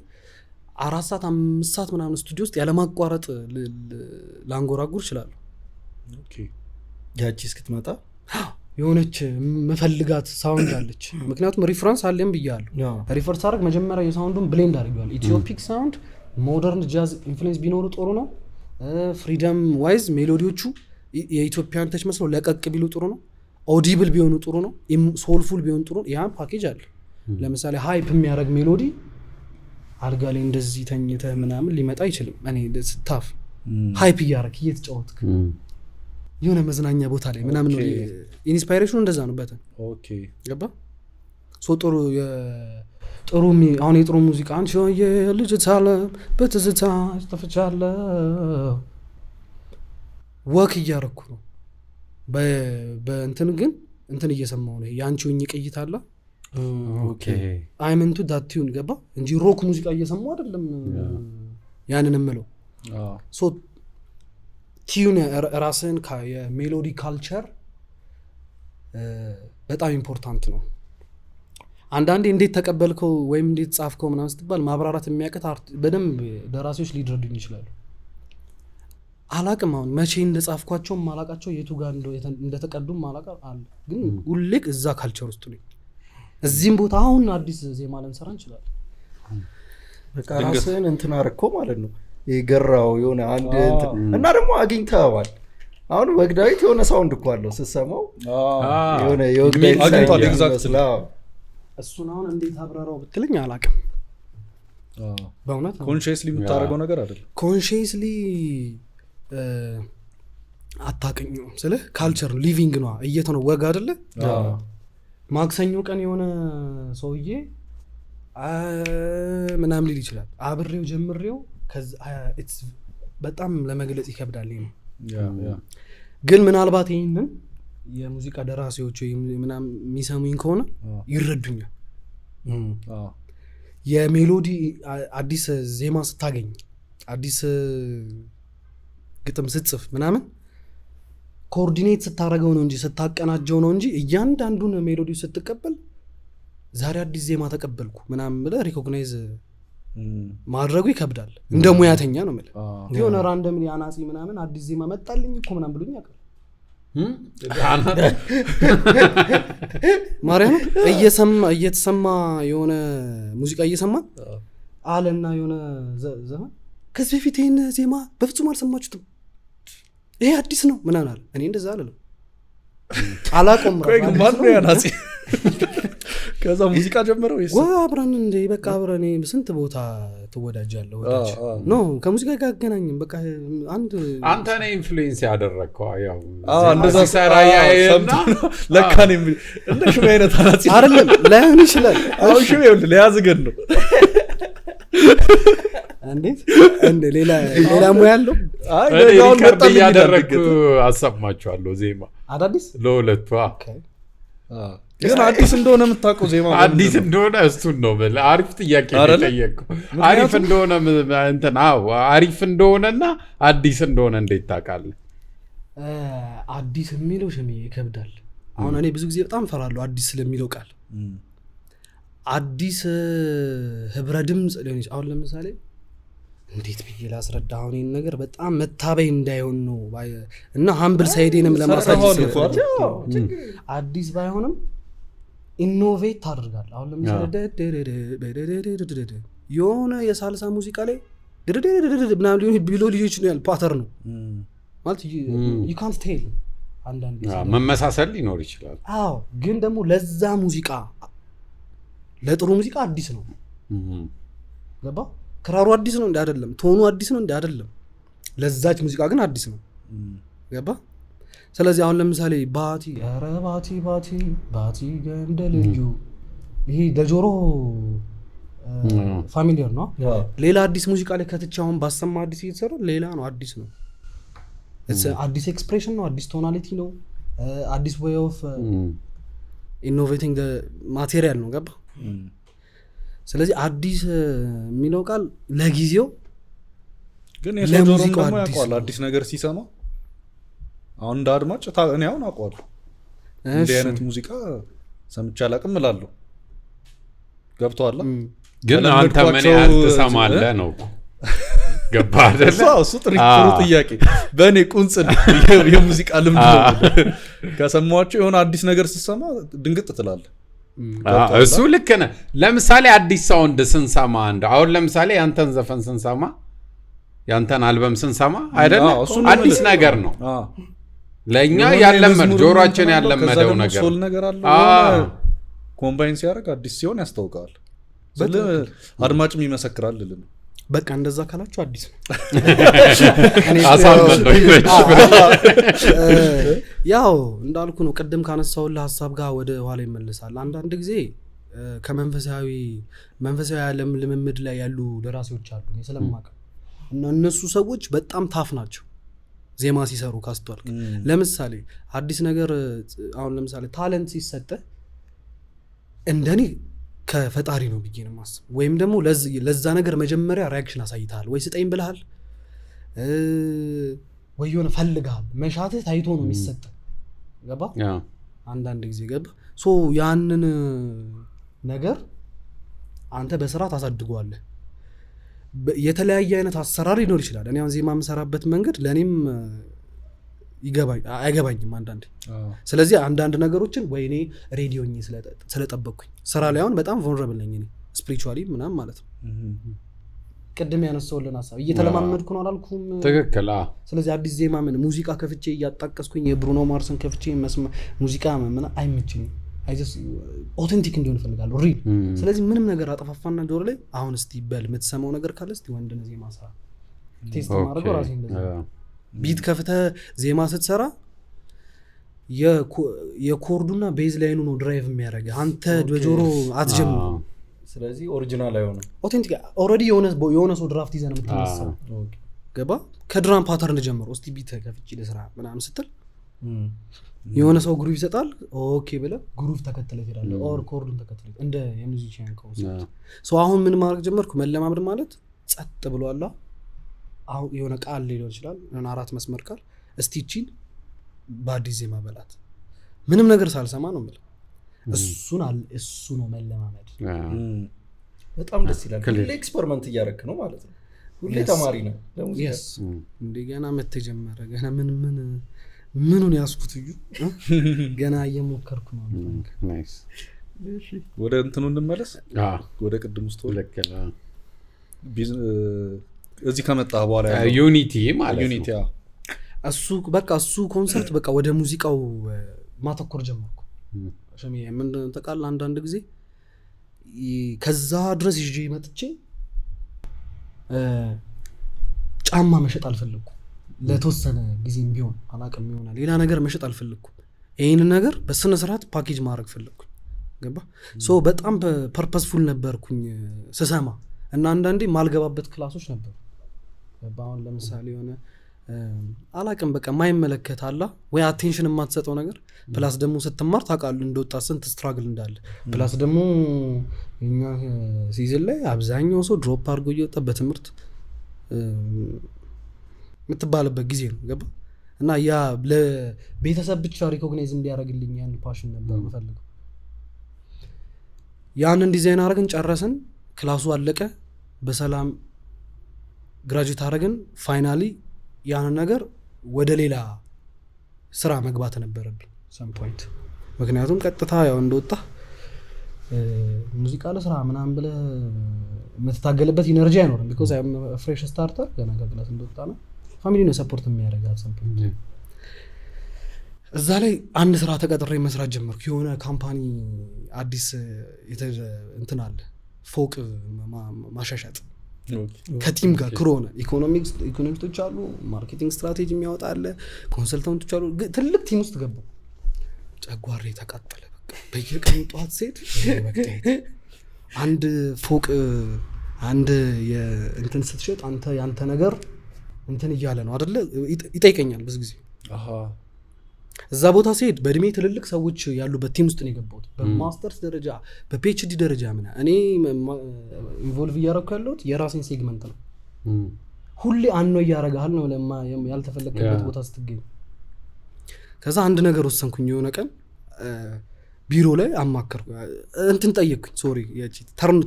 4 ሰዓት 5 ሰዓት ምናምን ስቱዲዮ ውስጥ ያለማቋረጥ ላንጎራጉር ይችላል። ያቺ እስክትመጣ የሆነች መፈልጋት ሳውንድ አለች። ምክንያቱም ሪፈረንስ አለም ብያለሁ። ሪፈረንስ አድርግ መጀመሪያ የሳውንዱን ብሌንድ አድርገዋል። ኢትዮፒክ ሳውንድ ሞደርን ጃዝ ኢንፍሉዌንስ ቢኖሩ ጥሩ ነው። ፍሪደም ዋይዝ ሜሎዲዎቹ የኢትዮጵያን ተች መስለው ለቀቅ ቢሉ ጥሩ ነው። ኦዲብል ቢሆኑ ጥሩ ነው። ሶልፉል ቢሆኑ ጥሩ ነው። ያ ፓኬጅ አለ። ለምሳሌ ሃይፕ የሚያደርግ ሜሎዲ አልጋ ላይ እንደዚህ ተኝተህ ምናምን ሊመጣ አይችልም። እኔ ስታፍ ሃይፕ እያደረግ እየተጫወትክ የሆነ መዝናኛ ቦታ ላይ ምናምን ነው። ኢንስፓይሬሽኑ እንደዛ ነው። በተን ገባ? ጥሩ አሁን የጥሩ ሙዚቃ አንቺ የልጅ ታለ በትዝታ ተፈቻለሁ ወክ እያደረኩ ነው። በእንትን ግን እንትን እየሰማሁ ነው። የአንቺውኝ ቅይት አለ አይመንቱ ዳቲውን ገባ እንጂ ሮክ ሙዚቃ እየሰማሁ አይደለም ያንን የምለው። ቲዩን ራስን የሜሎዲ ካልቸር በጣም ኢምፖርታንት ነው። አንዳንዴ እንዴት ተቀበልከው ወይም እንዴት ጻፍከው ምናምን ስትባል ማብራራት የሚያቀት በደንብ ደራሲዎች ሊድረዱኝ ይችላሉ። አላቅም አሁን መቼ እንደጻፍኳቸውም ማላቃቸው የቱ ጋር እንደተቀዱም ማላቃ አለ። ግን ሁሌክ እዛ ካልቸር ውስጥ ነኝ። እዚህም ቦታ አሁን አዲስ ዜማ ልንሰራ እንችላለን። በቃ ራስህን እንትን አረከው ማለት ነው። የገራው የሆነ አንድ እንትን እና ደግሞ አግኝተዋል። አሁን ወግዳዊት የሆነ ሳውንድ እኮ አለው ስትሰማው የሆነ የወግዳዊት አግኝቷል። ኤግዛክትሊ እሱን አሁን እንዴት አብራራው ብትለኝ አላቅም። በእውነት ኮንሺየስሊ የምታደርገው ነገር አይደለም። ኮንሺየስሊ አታቀኘውም። ስለ ካልቸር ሊቪንግ ነው እየተነው ወግ አይደለ? ማክሰኞ ቀን የሆነ ሰውዬ ምናምን ሊል ይችላል። አብሬው ጀምሬው በጣም ለመግለጽ ይከብዳል። ግን ምናልባት ይህንን የሙዚቃ ደራሲዎች ምናምን የሚሰሙኝ ከሆነ ይረዱኛል። የሜሎዲ አዲስ ዜማ ስታገኝ አዲስ ግጥም ስትጽፍ ምናምን ኮኦርዲኔት ስታረገው ነው እንጂ ስታቀናጀው ነው እንጂ እያንዳንዱን ሜሎዲ ስትቀበል ዛሬ አዲስ ዜማ ተቀበልኩ ምናምን ብለህ ሪኮግናይዝ ማድረጉ ይከብዳል። እንደ ሙያተኛ ነው ማለት የሆነ ራንደም ያናጺ ምናምን አዲስ ዜማ መጣልኝ እኮ ምናምን ብሎኝ ያቀር ማርያም እየተሰማ የሆነ ሙዚቃ እየሰማ አለና የሆነ ዘመን ከዚህ በፊት ይሄን ዜማ በፍጹም አልሰማችሁትም ይሄ አዲስ ነው ምናምን አለ። እኔ እንደዛ አልልም። አላቆም ቆይ ግን ማን ነው ያናጺ ከዛ ሙዚቃ ጀመረ ወይስ አብረን እንደ በቃ አብረን ስንት ቦታ ትወዳጃለህ ወዳጅ ኖ ከሙዚቃ ጋር አገናኝም በቃ አንተ ነህ ኢንፍሉዌንስ ያደረግከው ያው እንደዛ ሰራ ያየና ለካ ነው እንደ ሽሜ አይነት አናጺ አይደለም ላይሆን ይችላል አው ሽሜ ይኸውልህ ለያዝገን ነው እንዴት እንደ ሌላ ሙያ ያለው ለጋውን በጣም ያደረግኩ አሰማችኋለሁ ዜማ አዳዲስ ለሁለቱ ግን አዲስ እንደሆነ የምታውቀው ዜማ አዲስ እንደሆነ እሱን ነው በለ አሪፍ ጥያቄ ጠየቅኩ አሪፍ እንደሆነ እንትን አሪፍ እንደሆነና አዲስ እንደሆነ እንዴት ታውቃለህ አዲስ የሚለው ሽሜ ይከብዳል አሁን እኔ ብዙ ጊዜ በጣም ፈራለሁ አዲስ ስለሚለው ቃል አዲስ ህብረ ድምጽ ሊሆን ይችላል አሁን ለምሳሌ እንዴት ብዬ ላስረዳ አሁን ይሄን ነገር በጣም መታበይ እንዳይሆን ነው እና ሃምብል ሳይዴንም ለማሳየት አዲስ ባይሆንም ኢኖቬት ታደርጋለህ አሁን ለምሳሌ የሆነ የሳልሳ ሙዚቃ ላይ ምናምን ሊሆን ቢሎ ልጆች ነው ያል ፓተርን ነው ማለት you can't tell አንዳንዴ መመሳሰል ሊኖር ይችላል አዎ ግን ደግሞ ለዛ ሙዚቃ ለጥሩ ሙዚቃ አዲስ ነው ገባ ክራሩ አዲስ ነው እንዴ አይደለም ቶኑ አዲስ ነው እንዴ አይደለም ለዛች ሙዚቃ ግን አዲስ ነው ገባ ስለዚህ አሁን ለምሳሌ ባቲ ኧረ ባቲ ገንደልዩ ይሄ ለጆሮ ፋሚሊየር ነው ሌላ አዲስ ሙዚቃ ላይ ከተቻውን ባሰማ አዲስ እየተሰራ ሌላ ነው አዲስ ነው አዲስ ኤክስፕሬሽን ነው አዲስ ቶናሊቲ ነው አዲስ ዌይ ኦፍ ኢኖቬቲንግ the ማቴሪያል ነው ገባ ስለዚህ አዲስ የሚለው ቃል ለጊዜው ግን የሰው ጆሮ ደግሞ ያውቃል አዲስ ነገር ሲሰማ አሁን እንደ አድማጭ እኔ አሁን አውቀዋለሁ እንዲህ አይነት ሙዚቃ ሰምቼ አላውቅም እላለሁ ገብቶሃል ግን አንተ ምን ያህል ትሰማለህ ነው ገባ አይደል እሱ ጥሩ ጥያቄ በእኔ ቁንጽል የሙዚቃ ልምድ ነው ከሰማኋቸው የሆነ አዲስ ነገር ስትሰማ ድንግጥ ትላለህ እሱ ልክ ነህ ለምሳሌ አዲስ ሳውንድ ስንሰማ አሁን ለምሳሌ ያንተን ዘፈን ስንሰማ ያንተን አልበም ስንሰማ አይደለም አዲስ ነገር ነው ለኛ ያለመድ ጆሮአችን ያለመደው ነገር ሶል ነገር አለ ኮምባይን ሲያደርግ አዲስ ሲሆን ያስታውቃል አድማጭም ይመሰክራል ልልን በቃ እንደዛ ካላችሁ አዲስ ነው አሳመን ነው ያው እንዳልኩ ነው ቀደም ካነሳውልህ ሐሳብ ጋር ወደ ኋላ ይመለሳል አንዳንድ ጊዜ ከመንፈሳዊ ዓለም ልምምድ ላይ ያሉ ደራሲዎች አሉ እኔ ስለማውቅ እና እነሱ ሰዎች በጣም ታፍ ናቸው ዜማ ሲሰሩ ካስተዋልክ ለምሳሌ አዲስ ነገር አሁን ለምሳሌ ታለንት ሲሰጥ እንደኔ ከፈጣሪ ነው ብዬ ነው ማስብ ወይም ደግሞ ለዛ ነገር መጀመሪያ ሪአክሽን አሳይታል ወይ ስጠኝ ብለሃል ወይ የሆነ ፈልጋል መሻትህ ታይቶ ነው የሚሰጥ ገባ አንዳንድ ጊዜ ገባ ሶ ያንን ነገር አንተ በስርዓት አሳድገዋለህ የተለያየ አይነት አሰራር ይኖር ይችላል እኔ አሁን ዜማ የምሰራበት መንገድ ለኔም አይገባኝም አንዳንዴ ስለዚህ አንዳንድ ነገሮችን ወይኔ ሬዲዮኝ ስለጠበቅኩኝ ስራ ላይ አሁን በጣም ቮልነራብል ነኝ እኔ ስፒሪቹዋሊ ምናምን ማለት ነው ቅድም ያነሳውልን ሐሳብ እየተለማመድኩ ነው አላልኩም ትክክል ስለዚህ አዲስ ዜማ ምን ሙዚቃ ከፍቼ እያጣቀስኩኝ የብሩኖ ማርስን ከፍቼ ሙዚቃ ምን አይመችኝም አይጀስ ኦተንቲክ እንዲሆን ፈልጋለሁ ሪል ስለዚህ ምንም ነገር አጠፋፋና ጆሮ ላይ አሁን እስቲ በል የምትሰማው ነገር ካለ እስቲ ወንድነ ዜማ ስራ ቴስት ማድረግ ራሴ እንደዛ ቢት ከፍተ ዜማ ስትሰራ የኮርዱና ቤዝ ላይኑ ነው ድራይቭ የሚያደርገው አንተ በጆሮ አትጀምር ስለዚህ ኦሪጂናል አይሆንም ኦተንቲክ ኦሬዲ የሆነ ሰው ድራፍት ይዘን የምትነሳው ገባ ከድራም ፓተርን ጀምሮ እስቲ ቢት ከፍቼ ለስራ ምናምን ስትል የሆነ ሰው ግሩቭ ይሰጣል ኦኬ ብለ ግሩቭ ተከተለ ይላል ኦር ኮርዱን ተከተለ እንደ የሙዚሺያን ኮንሰፕት ሶ አሁን ምን ማድረግ ጀመርኩ መለማመድ ማለት ጸጥ ብሏል አሁን የሆነ ቃል ሊሆን ይችላል እና አራት መስመር ቃል እስቲቺን በአዲስ ዜማ በላት ምንም ነገር ሳልሰማ ነው ማለት እሱ ነው መለማመድ በጣም ደስ ይላል ሁሌ ኤክስፐሪመንት እያደረክ ነው ማለት ነው ሁሌ ተማሪ ነው ለሙዚቃ እንደገና መተጀመረ ገና ምኑን ያስኩት እዩ ገና እየሞከርኩ ነው ናይስ ወደ እንትኑ እንመለስ ወደ ቅድም ውስጥ ለከላ እዚህ ከመጣ በኋላ ዩኒቲ ማለት ዩኒቲ እሱ በቃ እሱ ኮንሰፕት በቃ ወደ ሙዚቃው ማተኮር ጀመርኩ። ሸሚ ምን ተቃል አንዳንድ ጊዜ ከዛ ድረስ ይዤ መጥቼ ጫማ መሸጥ አልፈልኩም። ለተወሰነ ጊዜም ቢሆን አላቅም ይሆናል ሌላ ነገር መሸጥ አልፈልኩም። ይሄንን ነገር በስነ ስርዓት ፓኬጅ ማድረግ ፈለኩኝ። ገባ ሶ በጣም ፐርፐስፉል ነበርኩኝ ስሰማ እና አንዳንዴ ማልገባበት ክላሶች ነበር። አሁን ለምሳሌ የሆነ አላቅም በቃ ማይመለከት አላ ወይ አቴንሽን የማትሰጠው ነገር ፕላስ ደግሞ ስትማር ታውቃለህ እንደወጣ ስንት ስትራግል እንዳለ ፕላስ ደግሞ እኛ ሲዝን ላይ አብዛኛው ሰው ድሮፕ አድርጎ እየወጣ በትምህርት የምትባልበት ጊዜ ነው። ገባ እና ያ ለቤተሰብ ብቻ ሪኮግናይዝ እንዲያደርግልኝ ያን ፓሽን ነበር የምፈልገው። ያንን ዲዛይን አረግን ጨረስን፣ ክላሱ አለቀ በሰላም ግራጁዌት አረግን። ፋይናሊ ያንን ነገር ወደ ሌላ ስራ መግባት ነበረብኝ ሰም ፖይንት። ምክንያቱም ቀጥታ ያው እንደወጣ ሙዚቃ ለስራ ምናምን ብለህ የምትታገልበት ኢነርጂ አይኖርም። ቢኮዝ አይ አም ፍሬሽ ስታርተር ገና ከክላስ እንደወጣ ነው ፋሚሊ ነው ሰፖርት የሚያደርጋት ሰም ፖይንት። እዛ ላይ አንድ ስራ ተቀጥሬ መስራት ጀመርኩ። የሆነ ካምፓኒ አዲስ እንትን አለ ፎቅ ማሻሻጥ ከቲም ጋር ክሮነ ኢኮኖሚክቶች አሉ፣ ማርኬቲንግ ስትራቴጂ የሚያወጣ አለ፣ ኮንሰልታንቶች አሉ። ትልቅ ቲም ውስጥ ገባሁ። ጨጓሬ ተቃጠለ። በቃ በየቀኑ ጠዋት ሴት አንድ ፎቅ አንድ የእንትን ስትሸጥ አንተ ያንተ ነገር እንትን እያለ ነው አይደለ ይጠይቀኛል ብዙ ጊዜ። እዛ ቦታ ሲሄድ በእድሜ ትልልቅ ሰዎች ያሉበት ቲም ውስጥ ነው የገባሁት። በማስተርስ ደረጃ በፒኤችዲ ደረጃ ምና እኔ ኢንቮልቭ እያደረኩ ያለሁት የራሴን ሴግመንት ነው። ሁሌ አኖ እያደረጋል ነው ያልተፈለገበት ቦታ ስትገኝ። ከዛ አንድ ነገር ወሰንኩኝ። የሆነ ቀን ቢሮ ላይ አማከርኩ እንትን ጠየቅኩኝ። ሶሪ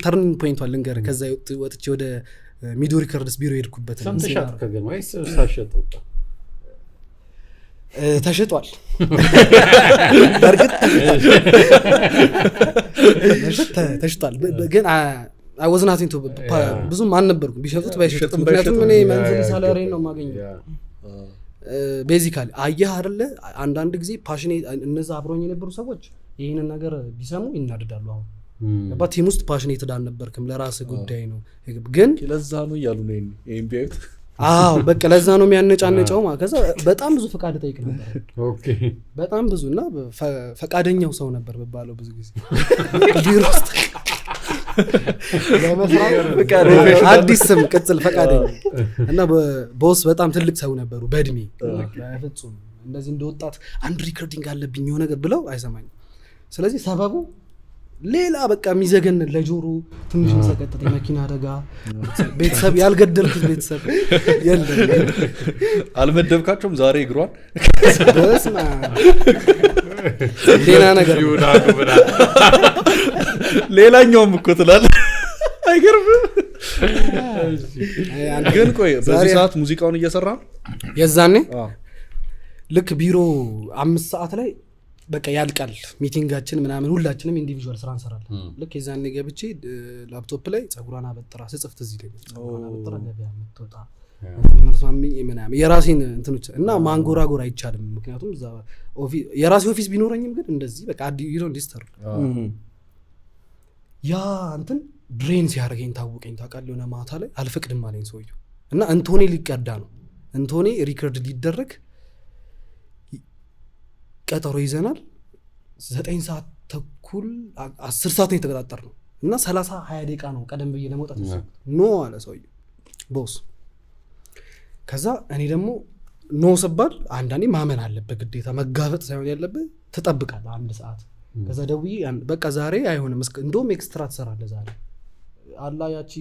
ተርኒንግ ፖይንት ልንገር። ከዛ ወጥቼ ወደ ሚዶ ሪከርድስ ቢሮ ሄድኩበት። ሰምተሻት ከገማ ሳሸጥ ወጣ ተሽጧል። በርግጥ ተሽጧል ግን I was not into ብዙም አልነበርኩም ቢሸጡት ባይሸጡት። ምክንያቱም እኔ መንዝሊ ሳላሪ ነው የማገኘው። ቤዚካሊ አየህ አይደለ አንዳንድ ጊዜ ፓሽኔት እነዛ አብሮኝ የነበሩ ሰዎች ይሄንን ነገር ቢሰሙ ይናደዳሉ። አሁን በቲም ውስጥ ፓሽኔት አልነበርክም ለራስህ ጉዳይ ነው ግን ለዛ ነው እያሉ ነው ይሄን ቢያዩት። አዎ በቃ ለዛ ነው የሚያነጫነጨው ማለት። ከዛ በጣም ብዙ ፈቃድ ጠይቅ ነበር። ኦኬ በጣም ብዙ እና ፈቃደኛው ሰው ነበር በባለው ብዙ ጊዜ ቢሮ ውስጥ አዲስ ስም ቅጽል ፈቃደኛ እና ቦስ በጣም ትልቅ ሰው ነበሩ በእድሜ። በፍጹም እንደዚህ እንደወጣት አንድ ሪከርዲንግ አለብኝ የሆነ ነገር ብለው አይሰማኝም። ስለዚህ ሰበቡ ሌላ በቃ የሚዘገን ለጆሮ ትንሽ መሰቀጥጥ የመኪና አደጋ ቤተሰብ ያልገደልኩት ቤተሰብ የለም። አልመደብካቸውም ዛሬ እግሯን በስማ ሌላ ነገር ይውዳሉ ብላ ሌላኛውም እኮ ትላለህ። አይገርምም? ግን ቆይ በዚህ ሰዓት ሙዚቃውን እየሰራ ነው የዛኔ ልክ ቢሮ 5 ሰዓት ላይ በቃ ያልቃል ሚቲንጋችን ምናምን ሁላችንም ኢንዲቪጁዋል ስራ እንሰራለን። ልክ የዛኔ ገብቼ ላፕቶፕ ላይ ጸጉሯን አበጥራ ስጽፍ ትዝ ይለኛል። ጸጉሯን አበጥራ ገበያ የምትወጣ ምርቷም ምናምን የራሴን እንትኖች እና ማንጎራጎር አይቻልም። ምክንያቱም እዛ የራሴ ኦፊስ ቢኖረኝም ግን እንደዚህ በቃ ዩ ዶንት ዲስተርብ ያ እንትን ድሬን ሲያደርገኝ ታወቀኝ። ታውቃለህ የሆነ ማታ ላይ አልፈቅድም አለኝ ሰውየው እና እንቶኔ ሊቀዳ ነው እንቶኔ ሪከርድ ሊደረግ ቀጠሮ ይዘናል። 9 ሰዓት ተኩል 10 ሰዓት ነው የተቀጣጠርነው እና 30-20 ደቂቃ ነው ቀደም ብዬ ለመውጣት ኖ አለ ሰውዬው ቦስ። ከዛ እኔ ደግሞ ኖ ስባል አንዳንዴ ማመን አለበት ግዴታ መጋፈጥ ሳይሆን ያለበት ትጠብቃለህ 1 ሰዓት። ከዛ ደውዬ በቃ ዛሬ አይሆንም እንደውም ኤክስትራ ትሰራለህ ዛሬ አላ ያቺ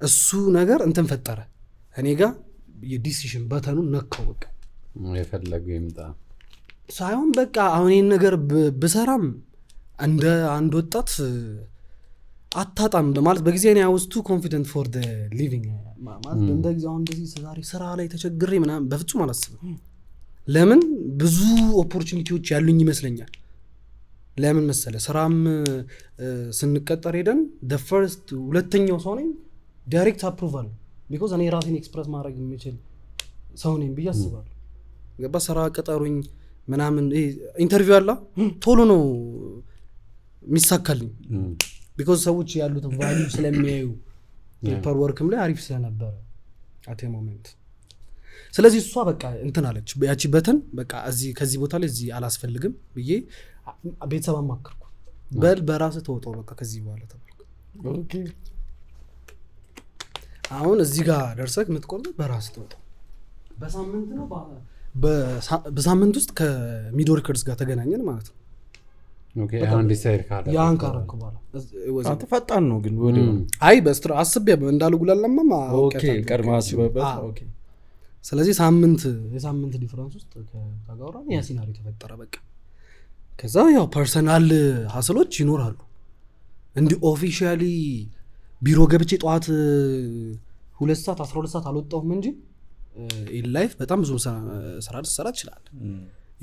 እሱ ነገር እንትን ፈጠረ እኔ ጋር የዲሲሽን በተኑን ነካው። በቃ የፈለገው ይምጣ ሳይሆን በቃ አሁን ይሄን ነገር ብሰራም እንደ አንድ ወጣት አታጣም በማለት በጊዜ እኔ was too confident for the living ማለት እንደዚህ አሁን እንደዚህ ዛሬ ስራ ላይ ተቸግሬ ምናምን በፍጹም አላስብም። ለምን ብዙ ኦፖርቹኒቲዎች ያሉኝ ይመስለኛል። ለምን መሰለ ስራም ስንቀጠር ሄደን the first ሁለተኛው ሰው ነኝ ዳይሬክት አፕሩቫል because እኔ ራሴን ኤክስፕረስ ማድረግ የምችል ሰው ነኝ ብዬ አስባለሁ። ገባ ስራ ቀጠሩኝ ምናምን ኢንተርቪው አላ ቶሎ ነው የሚሳካልኝ ቢኮዝ ሰዎች ያሉት ቫልዩ ስለሚያዩ ፔፐር ወርክም ላይ አሪፍ ስለነበረ አቴ ሞመንት ስለዚህ እሷ በቃ እንትን አለች ያቺ በተን በቃ እዚህ ከዚህ ቦታ ላይ እዚህ አላስፈልግም ብዬ ቤተሰብ አማከርኩ በል በራስ ተወጣው በቃ ከዚህ በኋላ ተባልኩ ኦኬ አሁን እዚህ ጋር ደርሰክ የምትቆርጥ በራስ ተወጣው በሳምንት ነው በሳምንት ውስጥ ከሚዶ ሪከርድስ ጋር ተገናኘን ማለት ነው ኦኬ አንድ ሳይድ ካለ ያን ካረኩ በኋላ አንተ ፈጣን ነው ግን ወዲው አይ በስትራ አስቤ እንዳሉ ጉላላማ ኦኬ ቀድማ አስበበት ኦኬ ስለዚህ የሳምንት ዲፈረንስ ውስጥ ከጋውራን ያ ሲናሪዮ ተፈጠረ በቃ ከዛ ያው ፐርሰናል ሀስሎች ይኖራሉ እንዲህ ኦፊሻሊ ቢሮ ገብቼ ጠዋት 2 ሰዓት 12 ሰዓት አልወጣሁም እንጂ ኢን ላይፍ በጣም ብዙ ስራ ልሰራ ይችላል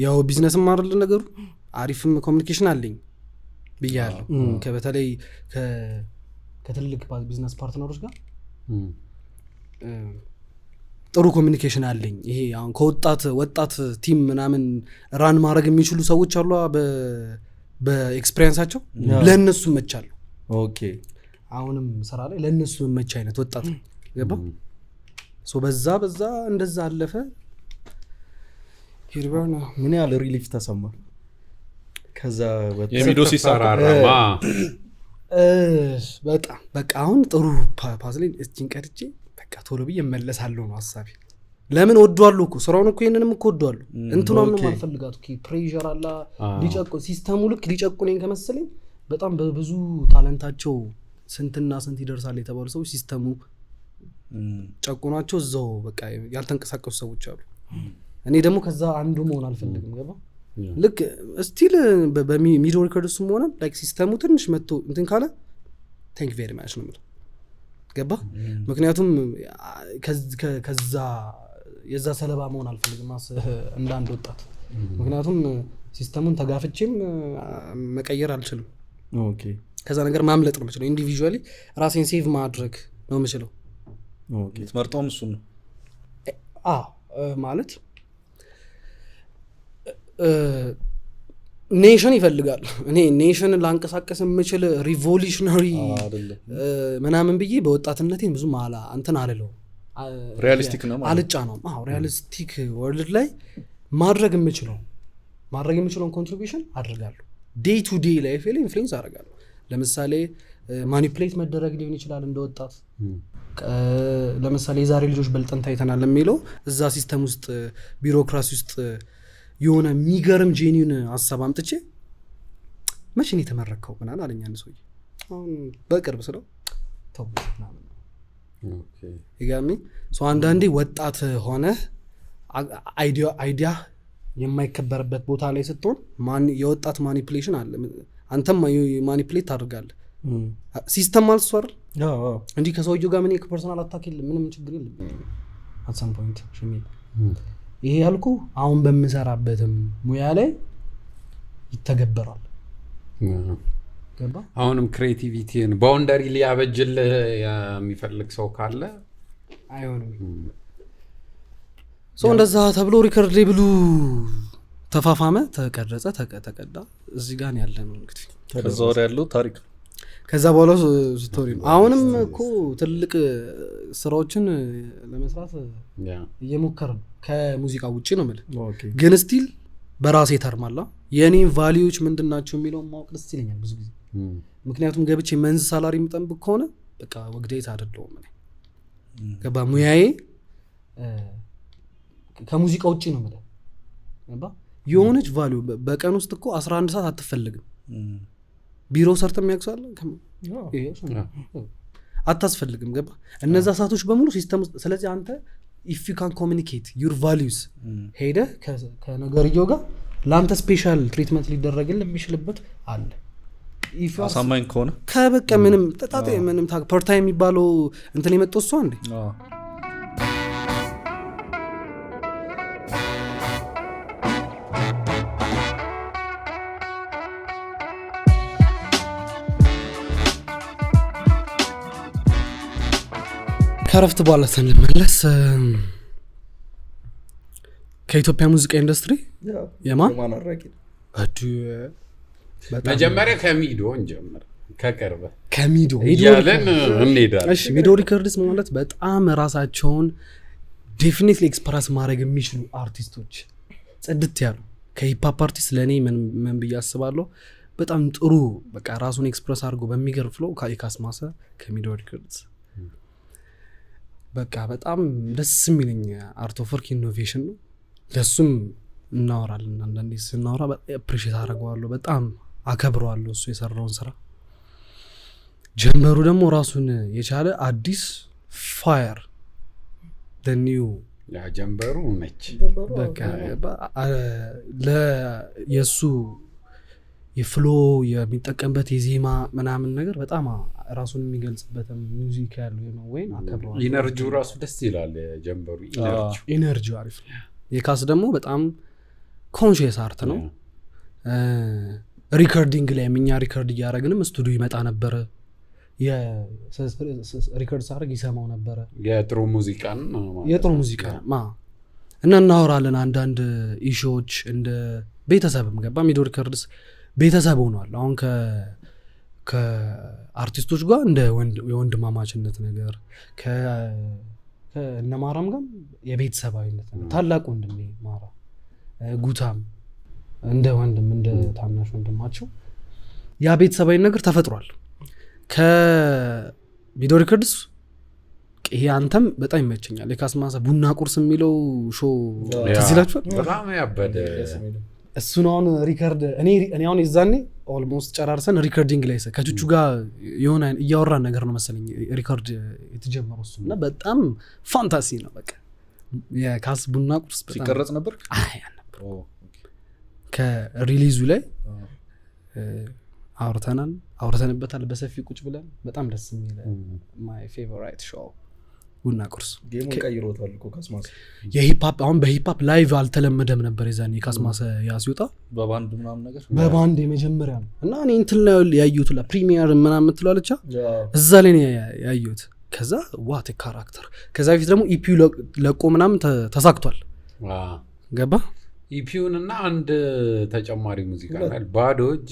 ያው ቢዝነስም አይደል ነገሩ አሪፍም ኮሚኒኬሽን አለኝ ብያለሁ ከበተለይ ከትልቅ ቢዝነስ ፓርትነሮች ጋር ጥሩ ኮሚኒኬሽን አለኝ ይሄ አሁን ከወጣት ቲም ምናምን ራን ማድረግ የሚችሉ ሰዎች አሉ በኤክስፒሪየንሳቸው ለነሱ መቻሉ ኦኬ አሁንም ስራ ላይ ለነሱ መቻ አይነት ወጣት ገባ ሶ በዛ እንደዛ አለፈ ሂርባና ምን ያለ ሪሊፍ ተሰማ ከዛ የሚዶ ሲሰራራማ በጣም በቃ አሁን ጥሩ ፓዝሊን እስኪን ቀርጬ በቃ ቶሎ ብዬ እመለሳለሁ ነው ሐሳቤ ለምን ወዷለሁ እኮ ስራውን እኮ ይሄንንም እኮ ወዷለሁ እንትኑም ነው ማልፈልጋቱ ፕሬሸር አላ ሊጨቁ ሲስተሙ ልክ ሊጨቁነኝ ከመሰለኝ በጣም በብዙ ታለንታቸው ስንትና ስንት ይደርሳል የተባሉ ሰዎች ሲስተሙ ጨቁናቸው እዛው በቃ ያልተንቀሳቀሱ ሰዎች አሉ እኔ ደግሞ ከዛ አንዱ መሆን አልፈልግም ገባ ልክ ስቲል በሚዶ ሪከርድስም ሆነ ላይክ ሲስተሙ ትንሽ መጥቶ እንትን ካለ ቴንክ ቬሪ ማች ነው ማለት ገባ ምክንያቱም ከዛ የዛ ሰለባ መሆን አልፈልግም እንደ አንድ ወጣት ምክንያቱም ሲስተሙን ተጋፍቼም መቀየር አልችልም ኦኬ ከዛ ነገር ማምለጥ ነው የምችለው ኢንዲቪጁዋሊ ራሴን ሴቭ ማድረግ ነው የምችለው ኦኬ ትመርጠውም እሱ ነው ማለት ኔሽን ይፈልጋል እኔ ኔሽን ላንቀሳቀስ የምችል ሪቮሉሽነሪ ምናምን ብዬ በወጣትነቴን ብዙ ማላ እንትን አልለው ሪያሊስቲክ ነው አልጫ ነው ሪያሊስቲክ ወርልድ ላይ ማድረግ የምችለውን ኮንትሪቢዩሽን አድርጋለሁ ዴይ ቱ ዴይ ላይፍ ላይ ኢንፍሉዌንስ አደርጋለሁ ለምሳሌ ማኒፕሌት መደረግ ሊሆን ይችላል እንደ ወጣት ለምሳሌ የዛሬ ልጆች በልጠን ታይተናል የሚለው እዛ ሲስተም ውስጥ ቢሮክራሲ ውስጥ የሆነ የሚገርም ጄኒውን ሀሳብ አምጥቼ መቼ ነው የተመረከው ምናምን አለኝ አንድ ሰውዬ አሁን በቅርብ ስለው ተው ምናምን ይጋሚ ሶ አንዳንዴ ወጣት ሆነ አይዲያ የማይከበርበት ቦታ ላይ ስትሆን የወጣት ማኒፕሌሽን አለ አንተም ማኒፕሌት ታደርጋለህ ሲስተም አልሷር እንዲህ ከሰውየው ጋር ምን ፐርሰናል አታክ የለም ምንም ችግር የለም at some point ሽሚል ይሄ ያልኩ አሁን በመሰራበትም ሙያ ላይ ይተገበራል ገባ አሁንም ክሬቲቪቲን ባውንደሪ ሊያበጅልህ የሚፈልግ ሰው ካለ አይሆንም ሶ እንደዛ ተብሎ ሪከርድ ሌብሉ ተፋፋመ ተቀረጸ ተቀዳ እዚህ ጋር ያለ ነው እንግዲህ ከዛ ወደ ያለው ታሪክ ከዛ በኋላ ስቶሪ ነው አሁንም እኮ ትልቅ ስራዎችን ለመስራት እየሞከርን ከሙዚቃ ውጪ ነው ማለት ግን ስቲል በራሴ ተርማላ የኔን ቫልዩዎች ምንድናቸው የሚለው ማወቅ ደስ ይለኛል ብዙ ጊዜ ምክንያቱም ገብቼ መንዝ ሳላሪ የምጠብቅ ከሆነ በቃ ወግዴት አይደለም ማለት ገባ ሙያዬ ከሙዚቃ ውጪ ነው ማለት ገባ የሆነች ቫልዩ በቀን ውስጥ እኮ 11 ሰዓት አትፈልግም ቢሮ ሰርተም ያክሳል አታስፈልግም ገባ እነዛ ሰዓቶች በሙሉ ሲስተም ውስጥ ስለዚህ አንተ if you can communicate your values ሄደ ከነገርየው ጋር ላንተ ስፔሻል ትሪትመንት ሊደረግልህ የሚችልበት አለ አሳማኝ ከሆነ ከበቃ ምንም ተጣጣ ምንም ፓርት ታይም የሚባለው እንትን የመጣው እሱ አንዴ ከረፍት በኋላ ስንመለስ ከኢትዮጵያ ሙዚቃ ኢንዱስትሪ የማን አራቂ መጀመሪያ ከሚዶ እንጀምር ከቀርበ ከሚዶ እያለን እንሄዳለን። እሺ ሚዶ ሪከርድስ ማለት በጣም ራሳቸውን ዴፊኒትሊ ኤክስፕረስ ማድረግ የሚችሉ አርቲስቶች ጽድት ያሉ ከሂፕ-ሆፕ አርቲስት ለእኔ ምን ብዬ አስባለሁ በጣም ጥሩ በቃ ራሱን ኤክስፕረስ አድርጎ በሚገርም ፍሎ ካስማሰ ከሚዶ ሪከርድስ በቃ በጣም ደስ የሚለኝ አርት ኦፍ ወርክ ኢኖቬሽን ነው። ለሱም እናወራለን አንዳንዴ ስናወራ አፕሪሺየት አደርገዋለሁ በጣም አከብረዋለሁ እሱ የሰራውን ስራ። ጀንበሩ ደግሞ ራሱን የቻለ አዲስ ፋየር ኒው ጀንበሩ ነች በቃ የእሱ የፍሎ የሚጠቀምበት የዜማ ምናምን ነገር በጣም ራሱን የሚገልጽበት ሚውዚክ ያለው ነው ወይ አከብረዋለሁ። ኢነርጂው ራሱ ደስ ይላል ጀንበሩ ኢነርጂው አሪፍ ነው። የካስ ደግሞ በጣም ኮንሺየስ አርት ነው። ሪከርዲንግ ላይ እኛ ሪከርድ እያደረግንም ስቱዲዮ ይመጣ ነበረ ሪከርድ ሳደርግ ይሰማው ነበረ የጥሩ ሙዚቃን እና እናወራለን አንዳንድ ኢሹዎች እንደ ቤተሰብም ገባ ሚዶ ሪከርድስ ቤተሰብ ሆኗል። አሁን ከአርቲስቶች ጋር እንደ የወንድማማችነት ነገር ከነማራም ጋር የቤተሰባዊነት ነገር ታላቅ ወንድሜ ማራ ጉታም እንደ ወንድም እንደ ታናሽ ወንድማቸው ያ ቤተሰባዊ ነገር ተፈጥሯል። ከሚዶ ሪከርድስ ይሄ አንተም በጣም ይመቸኛል። የካስማሰ ቡና ቁርስ የሚለው ሾው ትዝ ይላችኋል? በጣም ያበደ እሱን አሁን ሪከርድ እኔ አሁን የዛኔ ኦልሞስት ጨራርሰን ሪከርዲንግ ላይ ከቹቹ ጋር የሆነ እያወራን ነገር ነው መሰለኝ ሪከርድ የተጀመረው እሱ እና በጣም ፋንታሲ ነው። በቃ የካስ ቡና ቁርስ በጣም ሲቀረጽ ነበር። አይ ነበር ከሪሊዙ ላይ አውርተንበታል በሰፊው ቁጭ ብለን በጣም ደስ የሚል ማይ ፌቨራይት ሾው ቡና ቁርስ ጌሙን ቀይሮታል እኮ ካስማሰ የሂፕ-ሆፕ አሁን በሂፕ-ሆፕ ላይቭ አልተለመደም ነበር የዛኔ ካስማሰ ሲወጣ በባንድ ምናምን ነገር በባንድ የመጀመሪያ ነው እና እኔ እንትን ላይ ያዩት ፕሪሚየር ምናምን ትላለቻ እዛ ላይ ነው ያዩት። ከዛ ዋት ካራክተር ከዛ በፊት ደግሞ ኢፒዩ ለቆ ምናምን ተሳክቷል ገባ ኢፒዩን እና አንድ ተጨማሪ ሙዚቃ ላይ ባዶ እጄ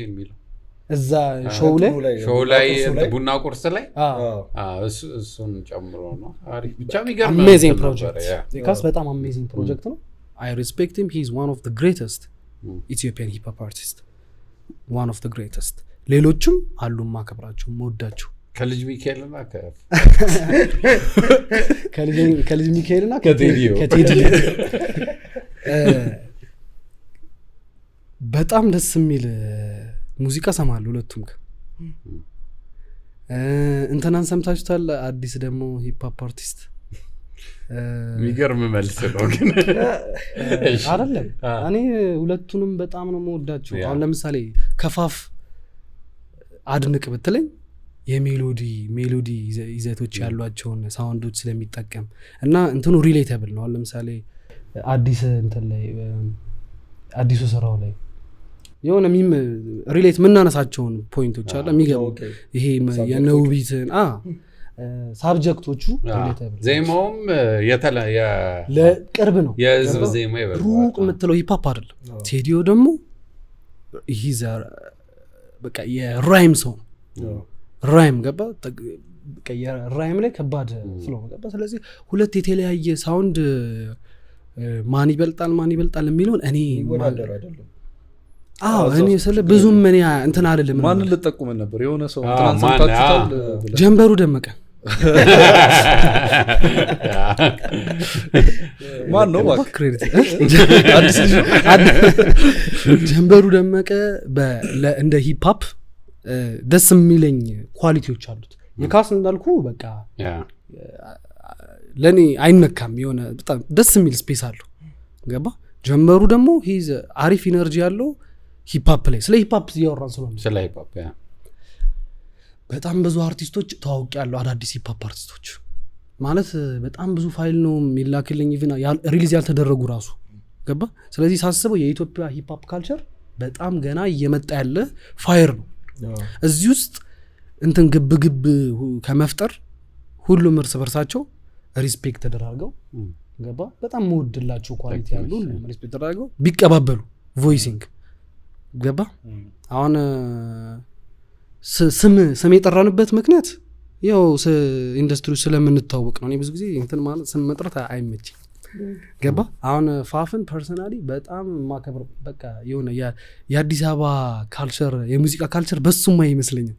የሚለው እዛ ሾው ላይ ቡና ቁርስ ላይ እሱን ጨምሮ ነው። አሪፍ ብቻ የሚገርም አሜዚንግ ፕሮጀክት የካስ በጣም አሜዚንግ ፕሮጀክት ነው። I respect him. He is one of the greatest Ethiopian hip hop artist, one of the greatest. ሌሎችም አሉ ማከብራቸው መወዳቸው ከልጅ ሚካኤልና ከልጅ ሚካኤልና ከቴዲ በጣም ደስ የሚል ሙዚቃ ሰማለሁ ሁለቱም ጋር። እንትናን ሰምታችሁታል? አዲስ ደግሞ ሂፕ ሆፕ አርቲስት የሚገርም መልስ ነው ግን አይደለም። እኔ ሁለቱንም በጣም ነው መወዳቸው። አሁን ለምሳሌ ከፋፍ አድንቅ ብትለኝ የሜሎዲ ይዘቶች ያሏቸውን ሳውንዶች ስለሚጠቀም እና እንትኑ ሪሌተብል ነው። አሁን ለምሳሌ አዲስ እንትን ላይ አዲሱ ስራው ላይ የሆነ ሪሌት ምናነሳቸውን ፖይንቶች አለ የሚገቡ ይሄ የነውቢትን ሳብጀክቶቹ ሪሌተብል ዜማውም ለቅርብ ነው የህዝብ ዜማ ይበል ሩቅ የምትለው ሂፕ-ሆፕ አይደለም። ቴዲዮ ደግሞ ይሄ በቃ የራይም ሰው ራይም ገባ በቃ የራይም ላይ ከባድ ፍሎ ገባ። ስለዚህ ሁለት የተለያየ ሳውንድ ማን ይበልጣል የሚለውን እኔ ይወዳደር አይደለም። እኔ ስለ ብዙም ምን እንትን አይደለም። ማን ልጠቁመን ነበር የሆነ ሰው እንትን ሰምታችሁታል? ጀንበሩ ደመቀ ማን ነው ባክ ክሬዲት አዲስ ጀንበሩ ደመቀ እንደ ሂፕ ሆፕ ደስ የሚለኝ ኳሊቲዎች አሉት። የካስ እንዳልኩ በቃ ለኔ አይነካም። የሆነ በጣም ደስ የሚል ስፔስ አለው ገባ። ጀንበሩ ደግሞ ሂዝ አሪፍ ኢነርጂ ያለው ሂፕ ሆፕ ላይ ስለ ሂፕ ሆፕ እያወራን ስለሆነ ስለ ሂፕ ሆፕ በጣም ብዙ አርቲስቶች ታዋቂ ያለው አዳዲስ ሂፕ ሆፕ አርቲስቶች ማለት በጣም ብዙ ፋይል ነው የሚላክልኝ ኢቭን ሪሊዝ ያልተደረጉ ራሱ ገባ። ስለዚህ ሳስበው የኢትዮጵያ ሂፕ ሆፕ ካልቸር በጣም ገና እየመጣ ያለ ፋየር ነው። እዚህ ውስጥ እንትን ግብ ከመፍጠር ሁሉም እርስ በርሳቸው ሪስፔክት ተደራርገው ገባ በጣም መወድላቸው ኳሊቲ ያሉ ሪስፔክት አድርገው ቢቀባበሉ ቮይሲንግ ገባ አሁን ስም የጠራንበት ምክንያት ያው ኢንዱስትሪው ስለምንታወቅ ነው። እኔ ብዙ ጊዜ እንትን ማለት ስም መጥራት አይመችም ገባ አሁን ፋፍን ፐርሰናሊ በጣም ማከብር በቃ የሆነ የአዲስ አበባ ካልቸር የሙዚቃ ካልቸር በሱማ ይመስለኛል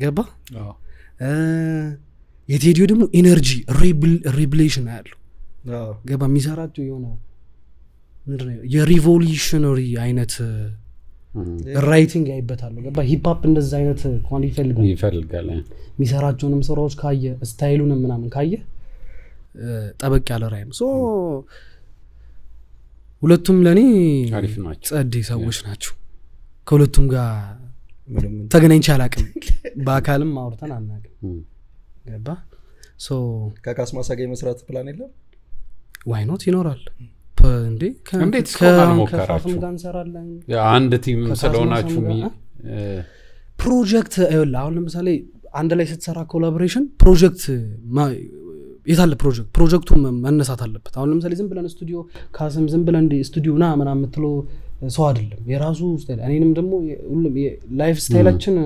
ገባ የቴዲዮ ደግሞ ኢነርጂ ሪብሌሽን ያለው ገባ የሚሰራቸው የሆነ ምንድነው የሪቮሉሽነሪ አይነት ራይቲንግ አይበታለሁ ገባ ሂፕ እንደዛ አይነት ኳሊቲ ይፈልጋል የሚሰራቸውንም ስራዎች ካየ ስታይሉንም ምናምን ካየ ጠበቅ ያለ ራይም ሶ ሁለቱም ለኔ ጸዴ ሰዎች ናቸው ከሁለቱም ጋር ተገናኝቼ አላውቅም በአካልም አውርተን አናውቅም ገባ ሶ ከካስማሳ ጋር መስራት ፕላን የለም ዋይ ኖት ይኖራል እንዴ እንዴት ከፋፍም ጋር እንሰራለን አንድ ቲም ስለሆናችሁ ፕሮጀክት አይወላ አሁን ለምሳሌ አንድ ላይ ስትሰራ ኮላቦሬሽን ፕሮጀክት የታለ ፕሮጀክቱ መነሳት አለበት አሁን ለምሳሌ ዝም ብለን ስቱዲዮ ካስም ዝም ብለን ስቱዲዮ ና ምናምን የምትለው ሰው አይደለም የራሱ ስታይል እኔንም ደግሞ ሁሉም ላይፍ ስታይላችን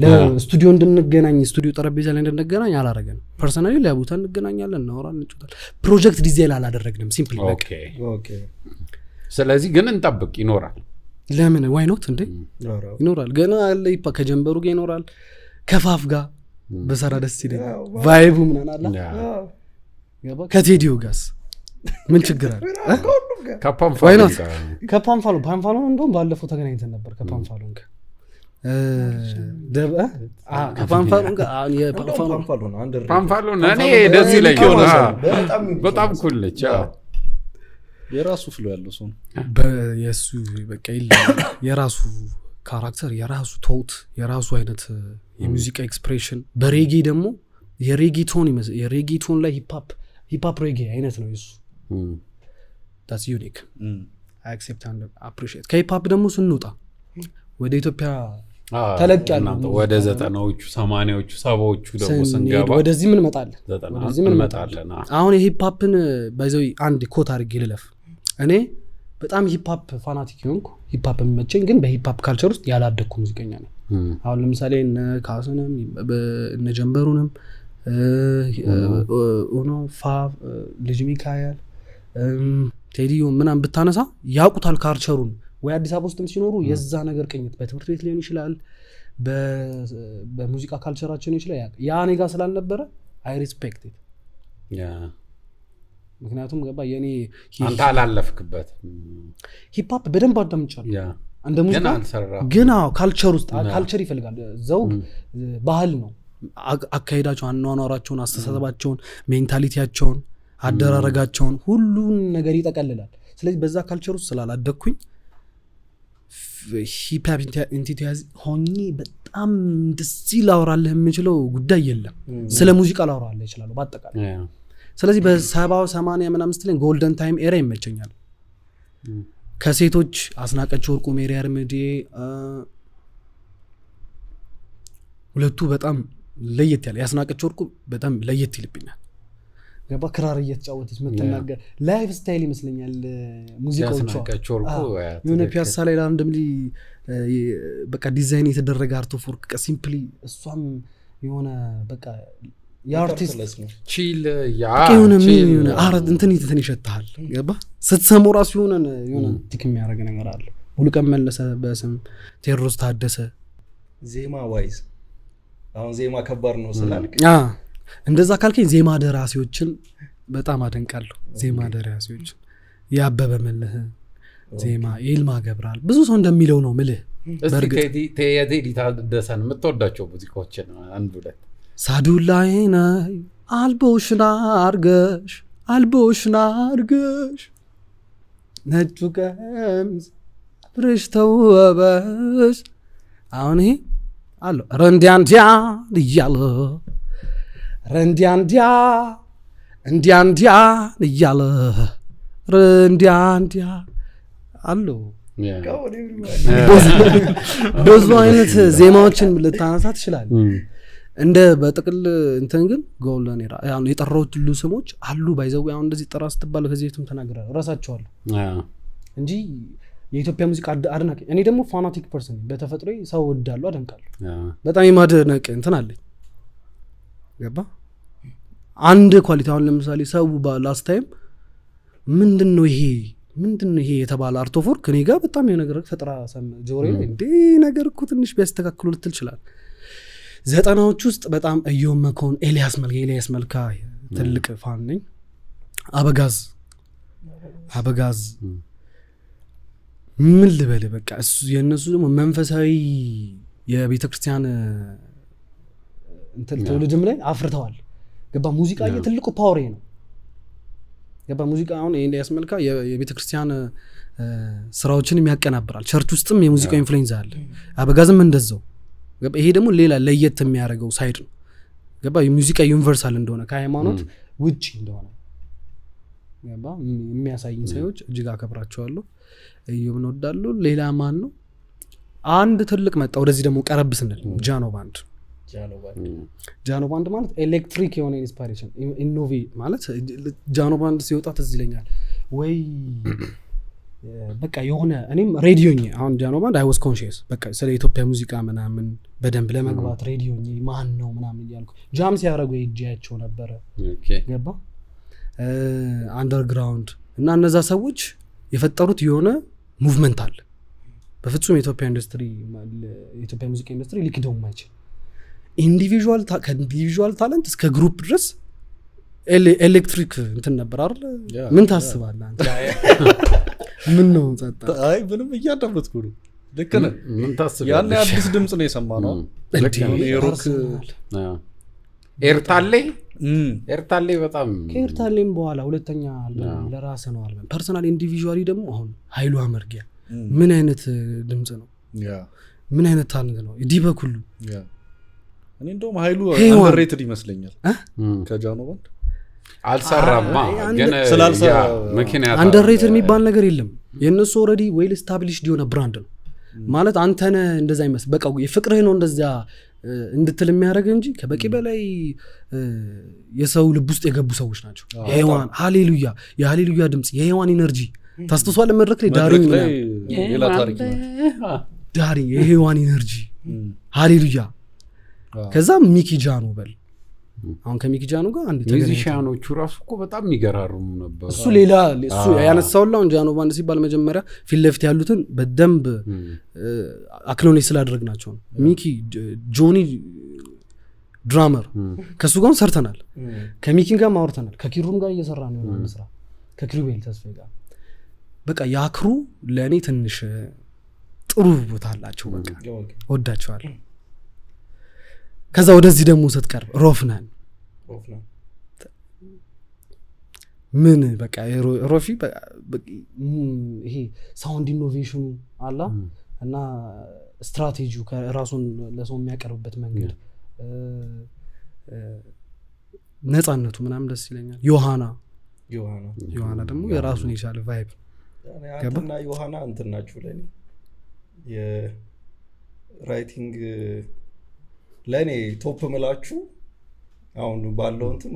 ለስቱዲዮ እንድንገናኝ ስቱዲዮ ጠረጴዛ ላይ እንድንገናኝ አላረገንም ፐርሰናሊ ለቦታ እንገናኛለን እናወራለን እንጫወታለን ፕሮጀክት ዲዛይን አላደረግንም ሲምፕሊ ኦኬ ስለዚህ ግን እንጠብቅ ይኖራል ለምን ዋይ ኖት እንዴ ይኖራል ገና አለ ከጀንበሩ ጋር ይኖራል ከፋፍ ጋር በሰራ ደስ ይለኛል ቫይቡ ምናምን አላ ገባ ከቴዲዮ ጋርስ ምን ችግር አለ ከፓንፋሎ እንደውም ባለፈው ተገናኝተን ነበር ከፓንፋሎ ጋር ፓንፋሎ እኔ ደስ ይለኛል በጣም ኩልች የራሱ ፍሎ ያለው ሰው የሱ በቃ የራሱ ካራክተር የራሱ ቶት የራሱ አይነት የሙዚቃ ኤክስፕሬሽን በሬጌ ደግሞ የሬጌ ቶን ላይ ሂፕ ሬጌ አይነት ነው እሱ that's unique I accept and appreciate ከሂፕ ደግሞ ስንወጣ ወደ ኢትዮጵያ ተለቅ ያለው ወደ 90ዎቹ 80ዎቹ 70ዎቹ ደግሞ ስንገባ ወደዚህ ምን መጣለን አሁን የሂፕ ባይዘው አንድ ኮት አድርጌ ልለፍ እኔ በጣም ሂፕ ፋናቲክ ሆንኩ ሂፕ የሚመቸኝ ግን በሂፕ ካልቸር ውስጥ ያላደኩ ሙዚቀኛ ነኝ አሁን ለምሳሌ እነ ካስንም እነ ጀንበሩንም ኦኖ ልጅ ሚካኤል ቴዲዮ ምናምን ብታነሳ ያውቁታል ካልቸሩን ወይ አዲስ አበባ ውስጥም ሲኖሩ የዛ ነገር ቅኝት በትምህርት ቤት ሊሆን ይችላል በሙዚቃ ካልቸራችን ይችላል ያ እኔ ጋር ስላልነበረ አይ ሪስፔክት ኢት ምክንያቱም ገባ የኔ አንተ አላለፍክበት ሂፕ ሆፕ በደንብ አዳምጫለሁ እንደ ሙዚቃ ግን ካልቸር ውስጥ ካልቸር ይፈልጋል ዘውግ ባህል ነው አካሄዳቸው አኗኗራቸውን አስተሳሰባቸውን ሜንታሊቲያቸውን አደራረጋቸውን ሁሉን ነገር ይጠቀልላል ስለዚህ በዛ ካልቸር ውስጥ ስላላደኩኝ ሂፕ ሆፕ ኢንቲቲያዝ ሆኜ በጣም እንደዚህ ላወራልህ የምችለው ጉዳይ የለም ስለ ሙዚቃ ላወራልህ ይችላል በአጠቃላይ ስለዚህ በ70 80 ምናምን ስትለኝ ጎልደን ታይም ኤራ ይመቸኛል ከሴቶች አስናቀች ወርቁ ሜሪያ አርምዴ ሁለቱ በጣም ለየት ያለ ያስናቀች ወርቁ በጣም ለየት ይልብኛል ገባ ክራር እየተጫወተች መተናገር ላይፍ ስታይል ይመስለኛል ሙዚቃዎቿ ያስናቀች ወርቁ የሆነ ፒያሳ ላይ ራንደምሊ በቃ ዲዛይን የተደረገ አርት ኦፍ ወርክ ሲምፕሊ እሷም የሆነ በቃ የአርቲስት ቺል የሆነ አራት እንትን ይሸታል ገባ ስትሰማው ራሱ የሆነ ቲክ የሚያደርግ ነገር አለ ሙሉቀን መለሰ በስም ቴዎድሮስ ታደሰ ዜማ ዋይዝ አሁን ዜማ ከባድ ነው ስላልክ እንደዛ ካልከኝ ዜማ ደራሲዎችን በጣም አደንቃለሁ ዜማ ደራሲዎችን ያበበ መልህ ዜማ ይልማ ገብራል ብዙ ሰው እንደሚለው ነው ምልህ እስቲ ቴዲ ታደሰን የምትወዳቸው ሙዚቃዎችን አንዱ ላይ ሳዱላይና አልቦሽና አርገሽ ነጩ ቀሚስ ብርሽ ተውበሽ አሁን ይሄ አሎ ረንዲያንዲያ እያለ ረንዲያንዲያ እንዲያንዲያ እያለ ረንዲያንዲያ አሎ ብዙ አይነት ዜማዎችን ልታነሳ ትችላለህ እንደ በጥቅል እንትን ግን ጎልደን ኤራ አሁን የጠራሁት ሁሉ ስሞች አሉ ባይዘው አሁን እንደዚህ ጠራ ስትባል ከዚህ በፊትም ተናግረናል እራሳቸዋለሁ እንጂ የኢትዮጵያ ሙዚቃ አድናቂ እኔ ደግሞ ፋናቲክ ፐርሰን በተፈጥሮ ሰው ወዳለሁ አደንቃለሁ በጣም የማድነቅ እንትን አለኝ ገባ አንድ ኳሊቲ አሁን ለምሳሌ ሰው ላስት ታይም ምንድነው ይሄ የተባለ አርቶፎር ከኔ ጋር በጣም የነገር ፈጥራ ጆሬ ላይ እንዴ ነገር እኮ ትንሽ ቢያስተካክሉ ልትል ይችላል 90ዎች ውስጥ በጣም እዮም መኮን ኤልያስ መልካ ትልቅ ፋን ነኝ አበጋዝ ምን ልበል በቃ እሱ የነሱ ደግሞ መንፈሳዊ የቤተክርስቲያን እንትን ትውልድም ላይ አፍርተዋል ገባ ሙዚቃ የትልቁ ፓወር ነው ገባ ሙዚቃ አሁን ኤልያስ መልካ የቤተክርስቲያን ስራዎችን የሚያቀናብራል ቸርች ውስጥም የሙዚቃ ኢንፍሉዌንስ አለ አበጋዝም እንደዛው ገባ ይሄ ደግሞ ሌላ ለየት የሚያደርገው ሳይድ ነው ገባ የሙዚቃ ዩኒቨርሳል እንደሆነ ከሃይማኖት ውጪ እንደሆነ ገባ የሚያሳይኝ ሰዎች እጅግ አከብራቸዋለሁ እዩም እንወዳለሁ ሌላ ማን ነው አንድ ትልቅ መጣ ወደዚህ ደግሞ ቀረብ ስንል ጃኖ ባንድ ማለት ኤሌክትሪክ የሆነ ኢንስፓይሬሽን ኢኖቬ ማለት ጃኖ ባንድ ሲወጣ ትዝ ይለኛል ወይ በቃ የሆነ እኔም ሬዲዮኝ አሁን ጃኖ ባንድ አይ ዋዝ ኮንሺየስ በቃ ስለ ኢትዮጵያ ሙዚቃ ምናምን በደንብ ለመግባት ሬዲዮኝ ማን ነው ምናምን እያልኩ ጃም ሲያደርጉ እጃቸው ነበረ ገባ አንደርግራውንድ እና እነዛ ሰዎች የፈጠሩት የሆነ ሙቭመንት አለ በፍጹም የኢትዮጵያ ሙዚቃ ኢንዱስትሪ ሊክደው ማይችል ኢንዲቪዥዋል ታለንት እስከ ግሩፕ ድረስ ኤሌክትሪክ እንትን ነበር አይደል ምን ታስባለህ አንተ ምን ነው ጸጣ አይ ምንም እያዳመጥኩ ነው ልክ ነህ ምን ታስባለህ ያን አዲስ ድምጽ ነው የሰማነው የሮክ ኤርታሌ በጣም ከኤርታሌም በኋላ ሁለተኛ አልበም ለራስ ነው አልበም ፐርሰናል ኢንዲቪዥዋሊ ደግሞ አሁን ኃይሉ አመርጊያ ምን አይነት ድምጽ ነው ምን አይነት ታለንት ነው ዲበኩሉ እኔ እንደውም ኃይሉ አንደርሬትድ ይመስለኛል ከጃኖ ባንድ አልሰራማ ግን ስላልሰራ ምክንያት አንደርሬትድ የሚባል ነገር የለም የነሱ ኦሬዲ ዌል ስታብሊሽድ የሆነ ብራንድ ነው ማለት አንተነ እንደዛ ይመስል በቃ የፍቅርህ ነው እንደዛ እንድትል የሚያደርግ እንጂ ከበቂ በላይ የሰው ልብ ውስጥ የገቡ ሰዎች ናቸው የሔዋን ሃሌሉያ የሃሌሉያ ድምጽ የሔዋን ኢነርጂ ታስተሷል መድረክ ላይ ዳሪንግ የሔዋን ኢነርጂ ሃሌሉያ ከዛ ሚኪ ጃኖ በል አሁን ከሚኪ ጃኖ ጋር አንድ ሚዚሻኖቹ ራሱ እኮ በጣም የሚገራርሙ ነበር እሱ ሌላ እሱ ያነሳውላው ጃኖ ባንድ ሲባል መጀመሪያ ፊት ለፊት ያሉትን በደንብ አክኖሌጅ ስላደረግናቸው ነው ሚኪ ጆኒ ድራመር ከሱ ጋር ሰርተናል ከሚኪን ጋር ማውርተናል ከኪሩም ጋር እየሰራን ነው አንድ ስራ ከክሩቤል ተስፋዬ ጋር በቃ ያክሩ ለኔ ትንሽ ጥሩ ቦታ አላቸው በቃ ወዳቸዋለሁ ከዛ ወደዚህ ደግሞ ስትቀርብ ሮፍናን ምን በቃ ሮፊ ይሄ ሳውንድ ኢኖቬሽኑ አላ እና ስትራቴጂው ከራሱን ለሰው የሚያቀርብበት መንገድ ነፃነቱ ምናምን ደስ ይለኛል ዮሐና ደግሞ የራሱን የቻለ ቫይብ ገባና ዮሐና እንትን ናችሁ ለኔ የራይቲንግ ለኔ ቶፕ ምላችሁ አሁን ባለው እንትን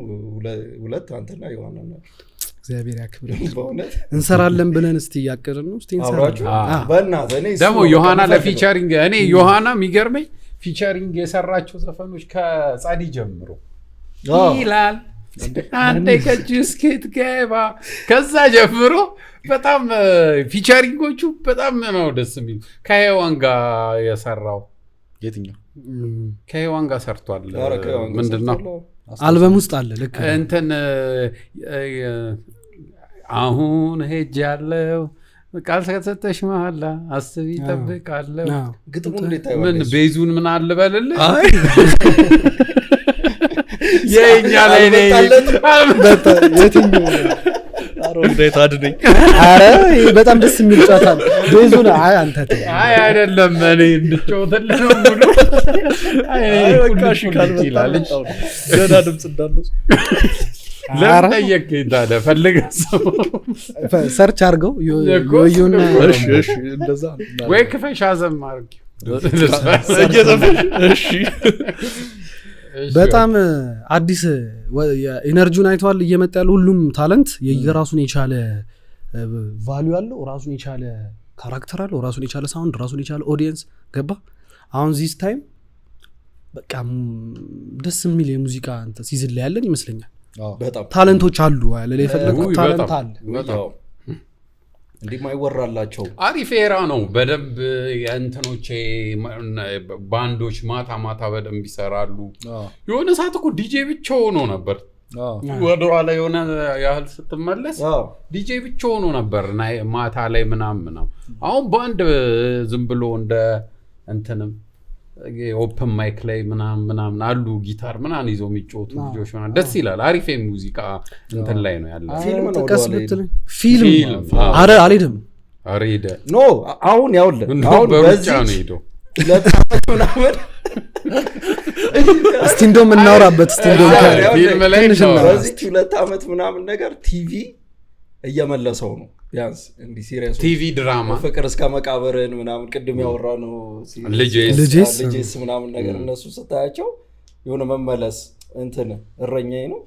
ሁለት አንተና ዮሐና ናችሁ እግዚአብሔር ያክብርህ በእውነት እንሰራለን ብለን እስቲ ያቀርን ነው እስቲ እንሰራለን በእናትህ እኔ ደግሞ ዮሐና ለፊቸሪንግ እኔ ዮሐና የሚገርመኝ ፊቸሪንግ የሰራቸው ዘፈኖች ከጻዲ ጀምሮ ይላል አንተ ከጁስኬት ገባ ከዛ ጀምሮ በጣም ፊቸሪንጎቹ በጣም ነው ደስ የሚል ከሔዋን ጋር የሰራው የትኛው ከሔዋን ጋር ሰርቷል ምንድነው አልበም ውስጥ አለ ልክ እንትን አሁን ሄጃለሁ ቃል ከተሰጠሽ መሐላ አስቢ ጠብቃለሁ ግጥሙ እንዴት ታይዋለሽ ምን ቤዙን ምን አልበልልህ የኛ ላይ ነኝ የትኛው እንዴት አድነኝ አረ በጣም ደስ የሚል ጫታ ነው ቤዙን አንተ አይ አይደለም እኔ እንድትጮተልህ ነው ሙሉ አይ ወቃሽ ካልመጣል ገና ድምጽ እንዳለው ለጠየቅኝ ታዲያ ፈልገህ ሰው ሰርች አድርገው ዮዮና እሺ እንደዛ ወይ ክፈሽ አዘም አድርጊው እሺ በጣም አዲስ ኢነርጂውን አይተዋል እየመጣ ያለው ሁሉም ታለንት የራሱን የቻለ ቫልዩ አለው ራሱን የቻለ ካራክተር አለው ራሱን የቻለ ሳውንድ ራሱን የቻለ ኦዲየንስ ገባ አሁን ዚስ ታይም በቃ ደስ የሚል የሙዚቃ ሲዝን ላይ ያለን ይመስለኛል በጣም ታለንቶች አሉ አይደል የፈለኩት ታለንት አለ እንዲህ ማይወራላቸው አሪፍ ኤራ ነው በደንብ የእንትኖቼ ባንዶች ማታ በደንብ ይሰራሉ የሆነ ሰዓት እኮ ዲጄ ብቻ ሆኖ ነበር ወደ ኋላ የሆነ ያህል ስትመለስ ዲጄ ብቻ ሆኖ ነበር ማታ ላይ ምናምን አሁን ባንድ ዝም ብሎ እንደ እንትንም ኦፕን ማይክ ላይ ምናምን አሉ ጊታር ምናምን ይዘው የሚጫወቱ ልጆች ምናምን ደስ ይላል አሪፍ ሙዚቃ እንትን ላይ ነው ያለው ፊልም ነው ፊልም አረ አልሄድም አረ ሄደ ኖ አሁን ያውልህ አሁን በዚህ ነው ሄዶ ምናምን እስቲ እንደውም እናወራበት እስቲ እንደውም ፊልም ላይ በዚህ 2 ዓመት ምናምን ነገር ቲቪ እየመለሰው ነው ቢያንስ እንዲህ ሲሪየስ ቲቪ ድራማ ፍቅር እስከ መቃብርን ምናምን ቅድም ያወራነው ልጄስ ምናምን ነገር እነሱ ስታያቸው የሆነ መመለስ እንትን እረኛዬ ነው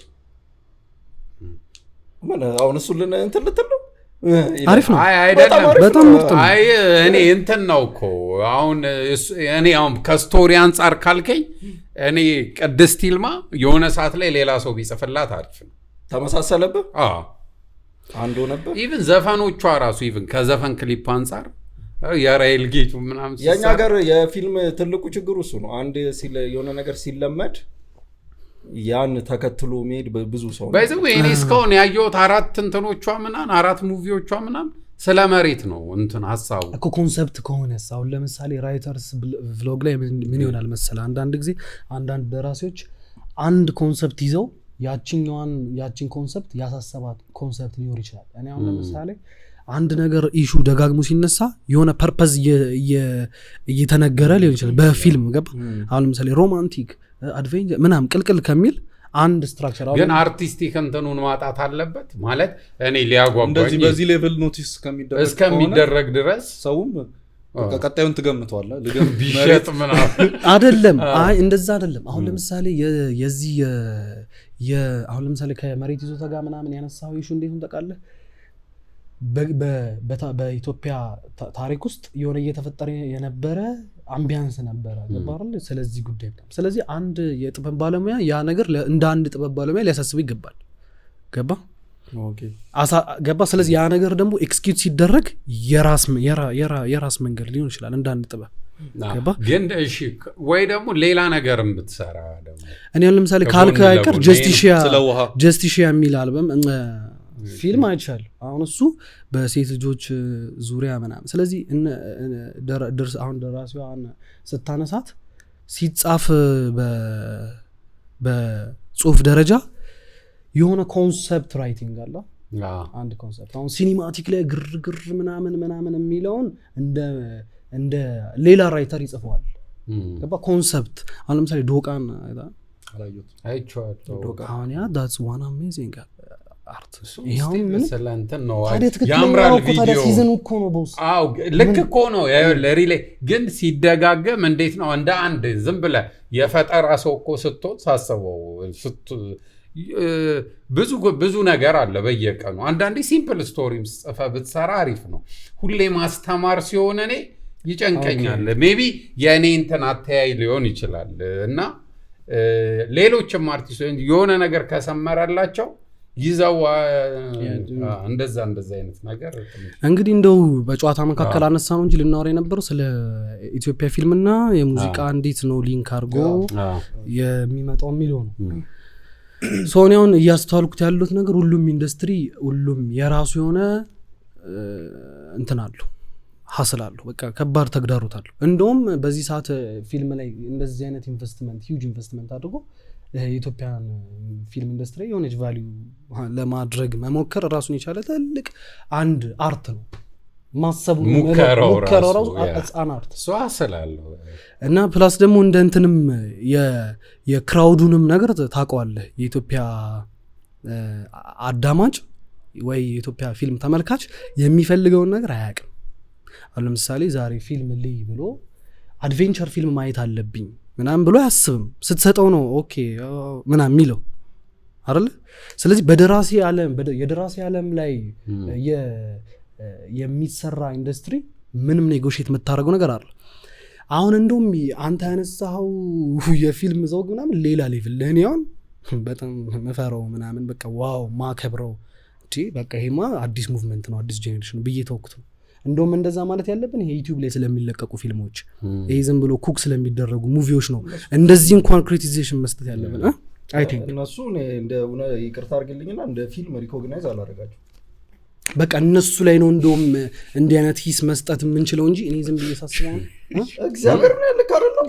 ምን አሁን እሱ እንትን ልትል ነው አሪፍ ነው አይደለም በጣም ምርጥ ነው አይ እኔ እንትን ነው እኮ አሁን እኔ አሁን ከስቶሪ አንፃር ካልከኝ እኔ ቅድስት ይልማ የሆነ ሰዓት ላይ ሌላ ሰው ቢጽፍላት አሪፍ ነው ተመሳሰለብህ አንዱ ነበር ኢቭን ዘፈኖቿ ራሱ ኢቭን ከዘፈን ክሊፕ አንፃር የራይል ጌቱ ምናምን የኛ ሀገር የፊልም ትልቁ ችግሩ እሱ ነው አንድ የሆነ ነገር ሲለመድ ያን ተከትሎ መሄድ ብዙ ሰው ነው ባይዘው እኔ እስካሁን ያየሁት 4 እንትኖቿ ምናምን 4 ሙቪዎቿ ምናምን ስለ መሬት ነው እንትን ሐሳቡ እኮ ኮንሰፕት ከሆነ አሁን ለምሳሌ ራይተርስ ቭሎግ ላይ ምን ይሆናል መሰለ አንዳንድ ጊዜ አንዳንድ ደራሲዎች አንድ ኮንሰፕት ይዘው ያቺን ኮንሰፕት ያሳሰባት ኮንሰፕት ሊኖር ይችላል እኔ አሁን ለምሳሌ አንድ ነገር ኢሹ ደጋግሞ ሲነሳ የሆነ ፐርፐዝ እየተነገረ ሊሆን ይችላል በፊልም ገባ አሁን ለምሳሌ ሮማንቲክ አድቬንቸር ምናምን ቅልቅል ከሚል አንድ ስትራክቸር ግን አርቲስቲክ እንትኑን ማጣት አለበት ማለት እኔ ሊያጓጓኝ እንደዚህ በዚህ ሌቭል ኖቲስ እስከሚደረግ ድረስ ሰውም ቀጣዩን ትገምተዋለህ ቢሸጥ ምናምን አይደለም አይ እንደዛ አይደለም አሁን ለምሳሌ የዚህ አሁን ለምሳሌ ከመሬት ይዞታ ጋር ምናምን ያነሳው ኢሹ እንዴት እንጠቃለህ በኢትዮጵያ ታሪክ ውስጥ የሆነ እየተፈጠረ የነበረ አምቢያንስ ነበር ገባራል ስለዚህ ጉዳይ ስለዚህ አንድ የጥበብ ባለሙያ ያ ነገር እንደ አንድ ጥበብ ባለሙያ ሊያሳስብ ይገባል ገባ ስለዚህ ያ ነገር ደግሞ ኤክስኪዩት ሲደረግ የራስ መንገድ ሊሆን ይችላል እንደ አንድ ጥበብ ገባ ግን እሺ ወይ ደግሞ ሌላ ነገርም ብትሰራ ደግሞ እኔ ለምሳሌ ካልከ አይቀር ጀስቲሺያ የሚል አልበም ፊልም አይቻል አሁን እሱ በሴት ልጆች ዙሪያ ምናምን ስለዚህ አሁን ደራሲዋን ስታነሳት ሲጻፍ በጽሁፍ ደረጃ የሆነ ኮንሰፕት ራይቲንግ አለ አንድ ኮንሰፕት አሁን ሲኒማቲክ ላይ ግርግር ምናምን የሚለውን እንደ ሌላ ራይተር ይጽፈዋል ገባ ኮንሰፕት አሁን ለምሳሌ ዶቃን አይቼዋለሁ ዶቃን ያ that's one amazing አርት ይሄው ምን ስለንተን ነው ያምራል ቪዲዮ ሲዝኑ እኮ ነው ቦስ አው ልክ እኮ ነው ለሪሌ ግን ሲደጋገም እንዴት ነው እንደ አንድ ዝም ብለ የፈጠራ ሰው እኮ ስትሆን ሳስበው ብዙ ነገር አለ በየቀኑ አንዳንዴ ሲምፕል ስቶሪም ጽፈ ብትሰራ አሪፍ ነው ሁሌ ማስተማር ሲሆን እኔ ይጨንቀኛል ሜቢ የኔ እንትን አተያይ ሊሆን ይችላል እና ሌሎችም አርቲስቶች የሆነ ነገር ከሰመረላቸው ይዛው እንደዛ አይነት ነገር እንግዲህ እንደው በጨዋታ መካከል አነሳ ነው እንጂ ልናወራ የነበረው ስለ ኢትዮጵያ ፊልምና የሙዚቃ እንዴት ነው ሊንክ አድርጎ የሚመጣው የሚለው ነው ሶኒያውን እያስተዋልኩት ያሉት ነገር ሁሉም ኢንዱስትሪ ሁሉም የራሱ የሆነ እንትን አለው ሐስላለሁ በቃ ከባድ ተግዳሮት አለው እንደውም በዚህ ሰዓት ፊልም ላይ እንደዚህ አይነት ኢንቨስትመንት ሂውጅ ኢንቨስትመንት አድርጎ የኢትዮጵያን ፊልም ኢንዱስትሪ የሆነች ቫልዩ ለማድረግ መሞከር ራሱን የቻለ ትልቅ አንድ አርት ነው ማሰቡ ሙከራው ራሱ አርት ስላለው እና ፕላስ ደግሞ እንደ እንትንም የክራውዱንም ነገር ታውቀዋለህ የኢትዮጵያ አዳማጭ ወይ የኢትዮጵያ ፊልም ተመልካች የሚፈልገውን ነገር አያውቅም አሁን ለምሳሌ ዛሬ ፊልም ልይ ብሎ አድቬንቸር ፊልም ማየት አለብኝ ምናምን ብሎ አያስብም። ስትሰጠው ነው ኦኬ ምናምን የሚለው አይደለ? ስለዚህ የደራሲ ዓለም ላይ የሚሰራ ኢንዱስትሪ ምንም ኔጎሽት የምታደርገው ነገር አለ። አሁን እንደውም አንተ ያነሳኸው የፊልም ዘውግ ምናምን ሌላ ሌቭል ለእኔ አሁን በጣም መፈራው ምናምን በቃ ዋው ማከብረው በቃ ይሄማ አዲስ ሙቭመንት ነው አዲስ ጄኔሬሽን ብዬ ተወክቱ። እንደውም እንደዛ ማለት ያለብን ይሄ ዩቲዩብ ላይ ስለሚለቀቁ ፊልሞች ይሄ ዝም ብሎ ኩክ ስለሚደረጉ ሙቪዎች ነው እንደዚህ እንኳን ክሪቲሲዜሽን መስጠት ያለብን። አይ ቲንክ እነሱ እንደ ይቅርታ አድርግልኝና እንደ ፊልም ሪኮግናይዝ አላደረጋቸው በቃ እነሱ ላይ ነው እንደውም እንዲህ አይነት ሂስ መስጠት የምንችለው እንጂ እኔ ዝም ብዬ ሳስበው እግዚአብሔር ነው ያልክ አይደለም።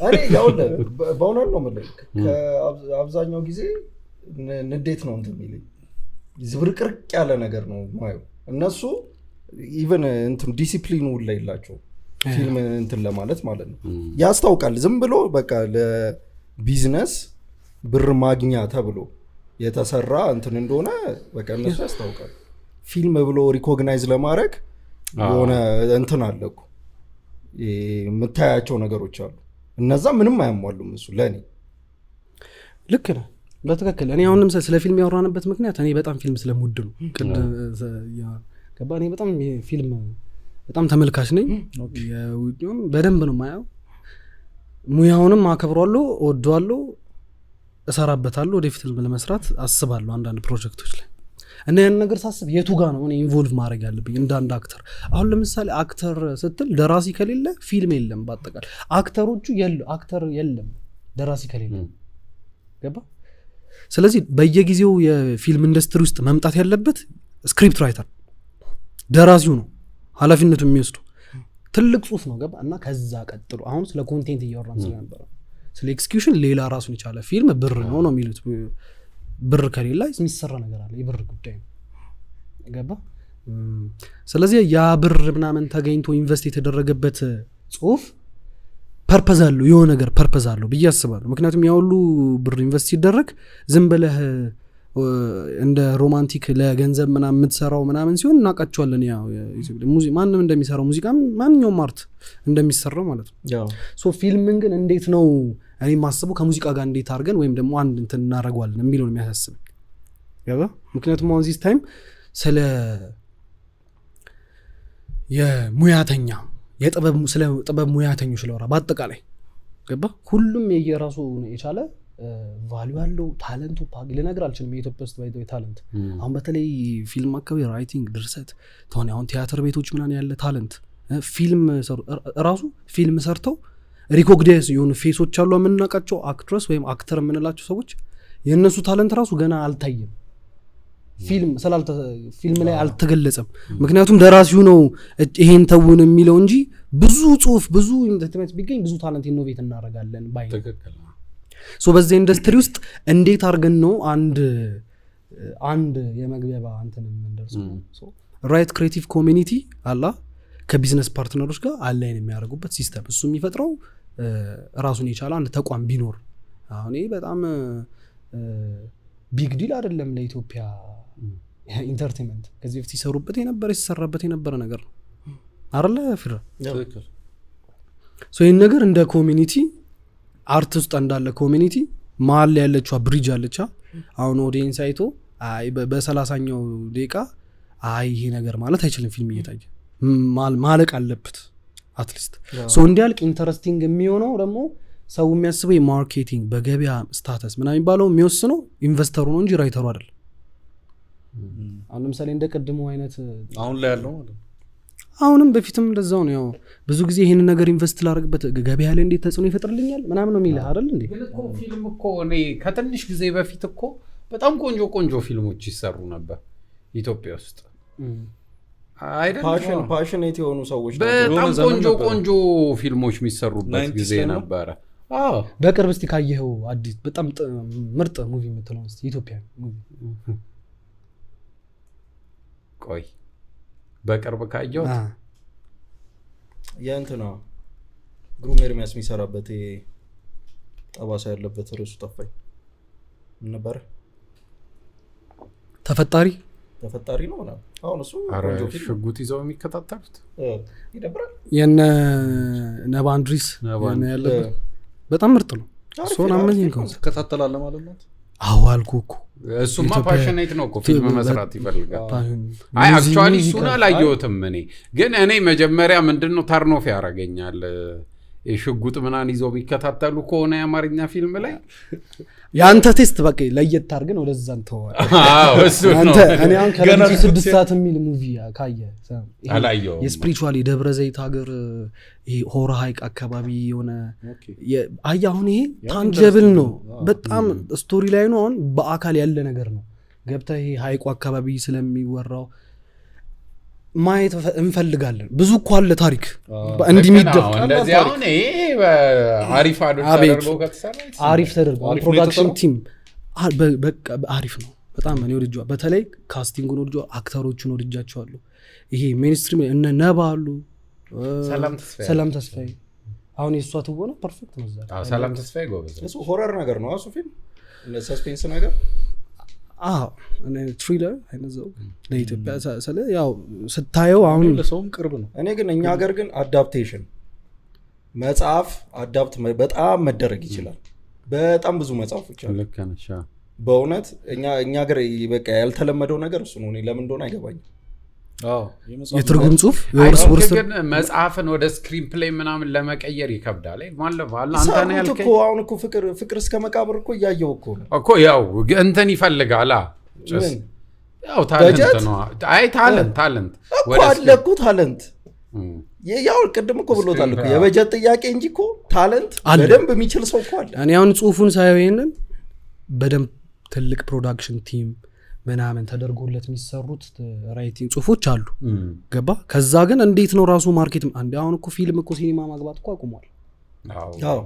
እኔ ያው በእውነት ነው የምልህ ከአብዛኛው ጊዜ ንዴት ነው እንትን የሚለኝ ዝብርቅርቅ ያለ ነገር ነው ማየው። እነሱ ኢቨን እንትን ዲሲፕሊኑ ላይ የላቸው ፊልም እንትን ለማለት ማለት ነው ያስታውቃል። ዝም ብሎ በቃ ለቢዝነስ ብር ማግኛ ተብሎ የተሰራ እንትን እንደሆነ በቃ እነሱ ያስታውቃል። ፊልም ብሎ ሪኮግናይዝ ለማድረግ የሆነ እንትን አለ እኮ የምታያቸው ነገሮች አሉ። እነዛ ምንም አያሟሉም። እሱ ለእኔ ልክ ነው በትክክል። እኔ አሁንም ስለ ፊልም ያወራንበት ምክንያት እኔ በጣም ፊልም ስለምወድ ነው። እኔ በጣም ፊልም በጣም ተመልካች ነኝ። የውጭውን በደንብ ነው የማየው። ሙያውንም አከብሯለሁ፣ እወደዋለሁ፣ እሰራበታለሁ። ወደፊት ለመስራት አስባለሁ አንዳንድ ፕሮጀክቶች ላይ እና ያን ነገር ሳስብ የቱ ጋር ነው እኔ ኢንቮልቭ ማድረግ ያለብኝ እንደ አንድ አክተር። አሁን ለምሳሌ አክተር ስትል ደራሲ ከሌለ ፊልም የለም። በአጠቃላይ አክተሮቹ አክተር የለም ደራሲ ከሌለ ገባ። ስለዚህ በየጊዜው የፊልም ኢንዱስትሪ ውስጥ መምጣት ያለበት ስክሪፕት ራይተር ደራሲው ነው ኃላፊነቱ የሚወስዱ ትልቅ ጽሁፍ ነው ገባ። እና ከዛ ቀጥሎ አሁን ስለ ኮንቴንት እያወራን ስለነበረ ስለ ኤክስኪዩሽን ሌላ ራሱን የቻለ ፊልም ብር ነው የሚሉት። ብር ከሌላ የሚሰራ ነገር አለ፣ የብር ጉዳይ ነው ገባ። ስለዚህ ያ ብር ምናምን ተገኝቶ ኢንቨስት የተደረገበት ጽሁፍ ፐርፐዝ አለው፣ የሆነ ነገር ፐርፐዝ አለው ብዬ አስባለሁ። ምክንያቱም ያ ሁሉ ብር ኢንቨስት ሲደረግ ዝም ብለህ እንደ ሮማንቲክ ለገንዘብ ምናምን የምትሰራው ምናምን ሲሆን እናውቃቸዋለን። ያው ማንም እንደሚሰራው ሙዚቃ ማንኛውም አርት እንደሚሰራው ማለት ነው። ሶ ፊልምን ግን እንዴት ነው እኔ ማስበው ከሙዚቃ ጋር እንዴት አድርገን ወይም ደግሞ አንድ እንትን እናደርገዋለን የሚለው ነው የሚያሳስበኝ ገባ። ምክንያቱም አሁን ዚስ ታይም ስለ የሙያተኛ ስለ ጥበብ ሙያተኞች ለወራ በአጠቃላይ ገባ። ሁሉም የየራሱ የቻለ ቫልዩ ያለው ታለንቱ ፓግ ልነግር አልችልም። የኢትዮጵያ ውስጥ ባይዘው ታለንት አሁን በተለይ ፊልም አካባቢ ራይቲንግ፣ ድርሰት ተሆነ አሁን ቲያትር ቤቶች ምናምን ያለ ታለንት ፊልም ራሱ ፊልም ሰርተው ሪኮግናይዝ የሆኑ ፌሶች አሉ የምናውቃቸው አክትረስ ወይም አክተር የምንላቸው ሰዎች የእነሱ ታለንት ራሱ ገና አልታየም። ፊልም ላይ አልተገለጸም። ምክንያቱም ደራሲው ነው ይሄን ተውን የሚለው እንጂ ብዙ ጽሁፍ ብዙ ኢንተርቴንመንት ቢገኝ ብዙ ታለንት ኢኖቬት እናደርጋለን ባይ ሶ በዚህ ኢንዱስትሪ ውስጥ እንዴት አድርገን ነው አንድ የመግቢያ እንትን የምንደርሰው? ሶ ራይት ክሬቲቭ ኮሚኒቲ አላ ከቢዝነስ ፓርትነሮች ጋር አላይን የሚያደርጉበት ሲስተም እሱ የሚፈጥረው ራሱን የቻለ አንድ ተቋም ቢኖር አሁን ይሄ በጣም ቢግ ዲል አይደለም ለኢትዮጵያ ኢንተርቴንመንት። ከዚህ በፊት ሲሰራበት የነበረ ነገር ነው አይደለ ፍራ ሶ ይሄን ነገር እንደ ኮሚኒቲ አርት ውስጥ እንዳለ ኮሚኒቲ መሀል ላይ ያለችዋ ብሪጅ አለቻ። አሁን ኦዲየንስ አይቶ አይ በ30ኛው ደቂቃ አይ ይሄ ነገር ማለት አይችልም ፊልም እየታየ ማለቅ አለበት አትሊስት ሶ እንዲያልቅ ኢንተረስቲንግ የሚሆነው ደግሞ ሰው የሚያስበው የማርኬቲንግ በገበያ ስታተስ ምናምን የሚባለው የሚወስነው ኢንቨስተሩ ነው እንጂ ራይተሩ አይደለም። አሁን ለምሳሌ እንደ ቀድሞ አይነት አሁን ላይ ያለው ማለት አሁንም በፊትም እንደዛው ነው። ያው ብዙ ጊዜ ይሄን ነገር ኢንቨስት ላደርግበት ገበያ ላይ እንዴት ተጽዕኖ ይፈጥርልኛል ምናምን ነው የሚልህ አይደል እንዴ? ግን እኮ ፊልም እኮ እኔ ከትንሽ ጊዜ በፊት እኮ በጣም ቆንጆ ፊልሞች ይሰሩ ነበር ኢትዮጵያ ውስጥ አይደል? ፓሽኔት የሆኑ ሰዎች በጣም ቆንጆ ፊልሞች የሚሰሩበት ጊዜ ነበረ። በቅርብ እስቲ ካየኸው አዲስ በጣም ምርጥ ሙቪ የምትለው እስቲ ኢትዮጵያ ሙቪ ቆይ በቅርብ ካየሁት የእንትና ግሩም ኤርሚያስ የሚሰራበት ጠባሳ ያለበት ርዕሱ ጠፋኝ። ምን ነበር? ተፈጣሪ ነው ማለት አሁን እሱ ሽጉጥ ይዘው የሚከታተሉት ይደብራል። የነ ነባ አንድሪስ ያለበት በጣም ምርጥ ነው። ሶን አመዚንግ ኮንሰፕት ትከታተላለህ ማለት ነው? አዎ አልኩህ እኮ እሱማ ፓሽኔት ነው እኮ ፊልም መስራት ይፈልጋል። አይ አክቹዋሊ እሱን አላየሁትም እኔ ግን እኔ መጀመሪያ ምንድነው ተርኖፍ ያደርገኛል የሽጉጥ ምናምን ይዘው ቢከታተሉ ከሆነ የአማርኛ ፊልም ላይ ያንተ ቴስት በቃ ለየት አድርገን ወደዛ እንተዋለን። አዎ እሱ ነው። አንተ እኔ አሁን ከለምጂ 6 ሰዓት የሚል ሙቪ ካየ አላየሁም። የስፒሪቹዋሊ ደብረ ዘይት ሀገር ይሄ ሆራ ሀይቅ አካባቢ የሆነ አይ አሁን ይሄ ታንጀብል ነው በጣም ስቶሪ ላይ ነው። አሁን በአካል ያለ ነገር ነው። ገብተህ ይሄ ሀይቁ አካባቢ ስለሚወራው ማየት እንፈልጋለን። ብዙ እኮ አለ ታሪክ እንዲሚደፍ እንደዚህ አሁን ይሄ አሪፍ አድርጎ ከተሰራ አሪፍ ተደርጎ ፕሮዳክሽን ቲም በቃ አሪፍ ነው በጣም እኔ ወድጄዋለሁ። በተለይ ካስቲንጉን ወድጄዋለሁ፣ አክተሮቹን ወድጃቸዋለሁ። ይሄ ሜንስትሪም እነ ነባ አሉ፣ ሰላም ተስፋዬ አሁን የሷ ትወና ፐርፌክት ነው። ሰላም ተስፋዬ ጎበዝ እሱ ሆረር ነገር ነው። እሱ ፊልም ሰስፔንስ ነገር እኔ ትሪለር አይነዘው ለኢትዮጵያ ሰለ ያው ስታየው አሁን ለሰውም ቅርብ ነው። እኔ ግን እኛ ሀገር ግን አዳፕቴሽን መጽሐፍ አዳፕት በጣም መደረግ ይችላል። በጣም ብዙ መጽሐፎች አሉ። ልክ ነሽ። በእውነት እኛ ሀገር በቃ ያልተለመደው ነገር እሱ ነው። እኔ ለምን እንደሆነ አይገባኝም። የትርጉም ጽሁፍ የወርስ ወርስ ግን መጽሐፍን ወደ ስክሪን ፕሌይ ምናምን ለመቀየር ይከብዳል። ማለት አንተ ነው ያልከኝ እኮ አሁን እኮ ፍቅር እስከ መቃብር እኮ ያየው እኮ ያው እንትን ይፈልጋል። ያው ታለንት ነው። አይ ታለንት ወደ አለኩ ታለንት ያው ቅድም እኮ ብሎታል እኮ የበጀት ጥያቄ እንጂ እኮ ታለንት በደንብ የሚችል ሰው እኮ አለ። እኔ አሁን ጽሁፉን ሳይሆን ይሄንን በደንብ ትልቅ ፕሮዳክሽን ቲም ምናምን ተደርጎለት የሚሰሩት ራይቲንግ ጽሁፎች አሉ። ገባ ከዛ ግን እንዴት ነው ራሱ ማርኬት አንዴ አሁን እኮ ፊልም እኮ ሲኒማ ማግባት እኮ አቁሟል። አዎ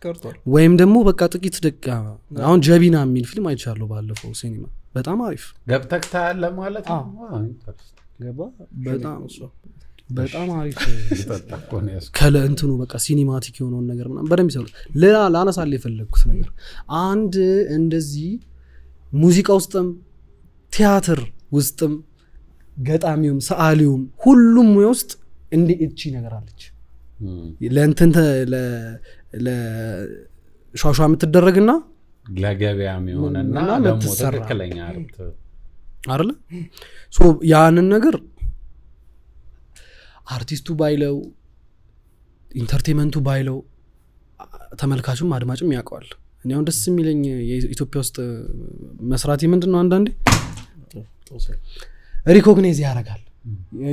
ቀርቷል። ወይም ደግሞ በቃ ጥቂት ደቂቃ አሁን ጀቢና የሚል ፊልም አይቻለሁ ባለፈው ሲኒማ በጣም አሪፍ ገብተክታ ያለ ማለት ነው። ገባ በጣም አሪፍ ከለ እንትኑ በቃ ሲኒማቲክ የሆነውን ነገር ምናምን በደንብ ይሰሩት። ሌላ ላነሳል የፈለግኩት ነገር አንድ እንደዚህ ሙዚቃ ውስጥም ቲያትር ውስጥም ገጣሚውም ሰዓሊውም ሁሉም ውስጥ እንደ እቺ ነገር አለች ለእንትን ለሻሻ የምትደረግና ለገበያ የሚሆንና ደግሞ ትክክለኛ አይደለ ሶ ያንን ነገር አርቲስቱ ባይለው ኢንተርቴይንመንቱ ባይለው ተመልካቹም አድማጭም ያውቀዋል። እኔ አሁን ደስ የሚለኝ የኢትዮጵያ ውስጥ መስራት ምንድነው አንዳንዴ ሪኮግናይዝ ያደርጋል።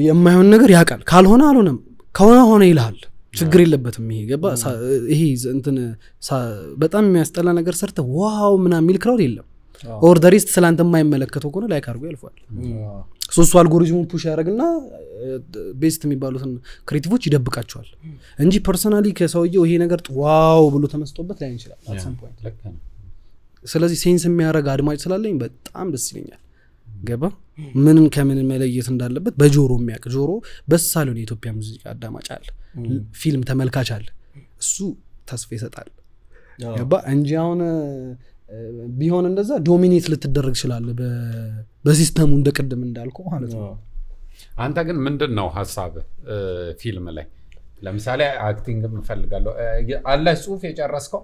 የማይሆን ነገር ያውቃል። ካልሆነ አልሆነም ከሆነ ሆነ ይልሃል። ችግር የለበትም። ይሄ ገባ ይሄ እንትን በጣም የሚያስጠላ ነገር ሰርተ ዋው ምናምን የሚል ክራውድ የለም። ኦር ዘ ሪስት ስላንተ የማይመለከተው ከሆነ ላይክ አድርጎ ያልፋል። ሶስቱ አልጎሪዝሙን ፑሽ ያደርግና ቤስት የሚባሉትን ክሬቲቮች ይደብቃቸዋል እንጂ ፐርሰናሊ ከሰውየው ይሄ ነገር ዋው ብሎ ተመስጦበት ላይ ይችላል at some point። ስለዚህ ሴንስ የሚያደርግ አድማጭ ስላለኝ በጣም ደስ ይለኛል። ገባ ምንን ከምን መለየት እንዳለበት በጆሮ የሚያውቅ ጆሮ በሳሉን የኢትዮጵያ ሙዚቃ አዳማጭ አለ፣ ፊልም ተመልካች አለ። እሱ ተስፋ ይሰጣል። ገባ እንጂ አሁን ቢሆን እንደዛ ዶሚኔት ልትደረግ ይችላል በሲስተሙ እንደቀደም እንዳልከው ማለት ነው። አንተ ግን ምንድነው ሐሳብ ፊልም ላይ ለምሳሌ አክቲንግ እንፈልጋለሁ አለ ጽሁፍ የጨረስከው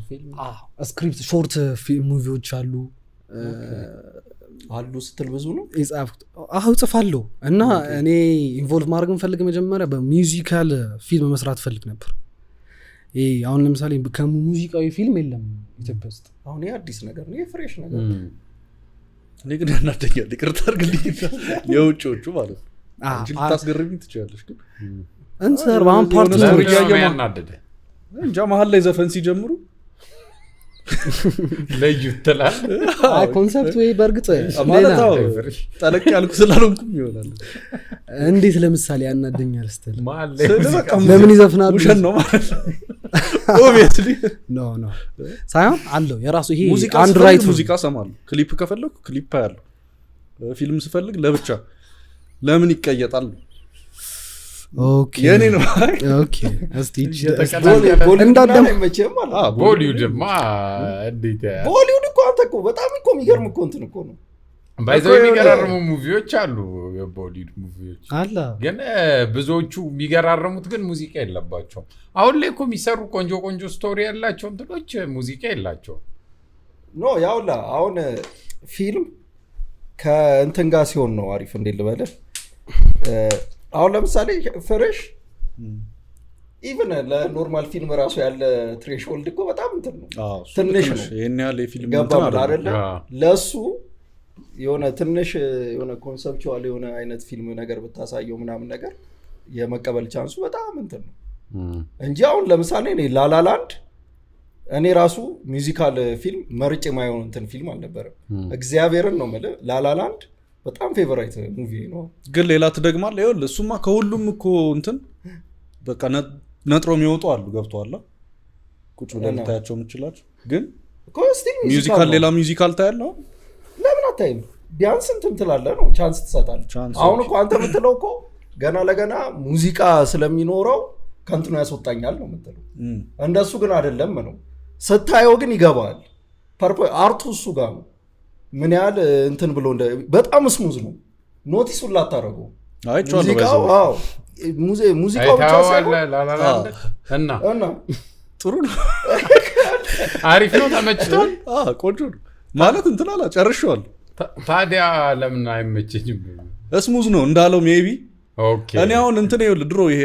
ፊልም? ስክሪፕት ሾርት ሙቪዎች አሉ ስትል ብዙ ነው ይጻፍኩት። ጽፋለሁ እና እኔ ኢንቮልቭ ማድረግ እንፈልግ መጀመሪያ በሚውዚካል ፊልም መስራት ፈልግ ነበር። አሁን ለምሳሌ ከሙዚቃዊ ፊልም የለም ኢትዮጵያ ውስጥ። አሁን ይሄ አዲስ ነገር ነው፣ ፍሬሽ ነገር እኔ ግን ያናደኛል። ይቅርታ አድርግልኝ የውጭዎቹ ማለት ነው እንጂ ልታስገርምኝ ትችላለሽ። ግን እንሰር ባን ፓርት ነው ያናደደ እንጃ መሀል ላይ ዘፈን ሲጀምሩ ለዩትላል ኮንሰፕት ወይ በርግጥ ማለት ነው ጠለቅ ያልኩ ስላልሆንኩም ይሆናል። እንዴት ለምሳሌ ያናደኛል ስትል ማለት ለምን ይዘፍናሉ? ውሸት ነው ማለት ኦብቪየስሊ ኖ ሳይሆን አለው የራሱ ይሄ አንድ ራይት ሙዚቃ ሰማለሁ። ክሊፕ ከፈለኩ ክሊፕ ያለው ፊልም ስፈልግ ለብቻ ለምን ይቀየጣል? ኦኬ የኔ ነው። ኦኬ እስቲ ቦሊውድ ማ እንዴት ቦሊውድ እኮ አንተ እኮ በጣም እኮ የሚገርም እኮ እንትን እኮ ነው። ባይዘው የሚገራርሙ ሙቪዎች አሉ የቦሊውድ ሙቪዎች አለ ግን ብዙዎቹ የሚገራርሙት ግን ሙዚቃ የለባቸውም አሁን ላይ እኮ የሚሰሩ ቆንጆ ስቶሪ ያላቸው እንትኖች ሙዚቃ የላቸው ኖ ያውላ አሁን ፊልም ከእንትን ጋር ሲሆን ነው አሪፍ እንዴ ልበልህ አሁን ለምሳሌ ፍሬሽ ኢቭን ለኖርማል ፊልም ራሱ ያለ ትሬሽሆልድ እኮ በጣም እንትን ነው ትንሽ ነው ይሄን ያለ ፊልም እንትን አይደለ ለሱ የሆነ ትንሽ የሆነ ኮንሰፕቹዋል የሆነ አይነት ፊልም ነገር ብታሳየው ምናምን ነገር የመቀበል ቻንሱ በጣም እንትን ነው እንጂ አሁን ለምሳሌ እኔ ላላላንድ እኔ ራሱ ሚውዚካል ፊልም መርጬ የማይሆን እንትን ፊልም አልነበረም እግዚአብሔርን ነው የምልህ ላላላንድ በጣም ፌቨራይት ሙቪ ነው ግን ሌላ ትደግማለህ ይኸውልህ እሱማ ከሁሉም እኮ እንትን በቃ ነጥሮ የሚወጡ አሉ ገብቶሃል ቁጭ ብለህ ልታያቸው የምትችላቸው ግን ሚውዚካል ሌላ ሚውዚካል ታያለህ ለምን አታይም ቢያንስ እንትን ትላለህ ነው ቻንስ ትሰጣለህ አሁን እኮ አንተ የምትለው እኮ ገና ለገና ሙዚቃ ስለሚኖረው ከንትኑ ያስወጣኛል ነው የምትለው እንደሱ ግን አይደለም ነው ስታየው ግን ይገባል አርቱ እሱ ጋር ነው ምን ያህል እንትን ብሎ በጣም ስሙዝ ነው ኖቲሱን ላታረገው ሙዚቃው አዎ ሙዚቃው ብቻ ሳይሆን እና ጥሩ ነው አሪፍ ነው ተመችቷል ቆንጆ ነው ማለት እንትን አላ ጨርሻለሁ ታዲያ ለምን አይመቸኝም ስሙዝ ነው እንዳለው ሜቢ ኦኬ እኔ አሁን እንትን ይኸውልህ ድሮ ይሄ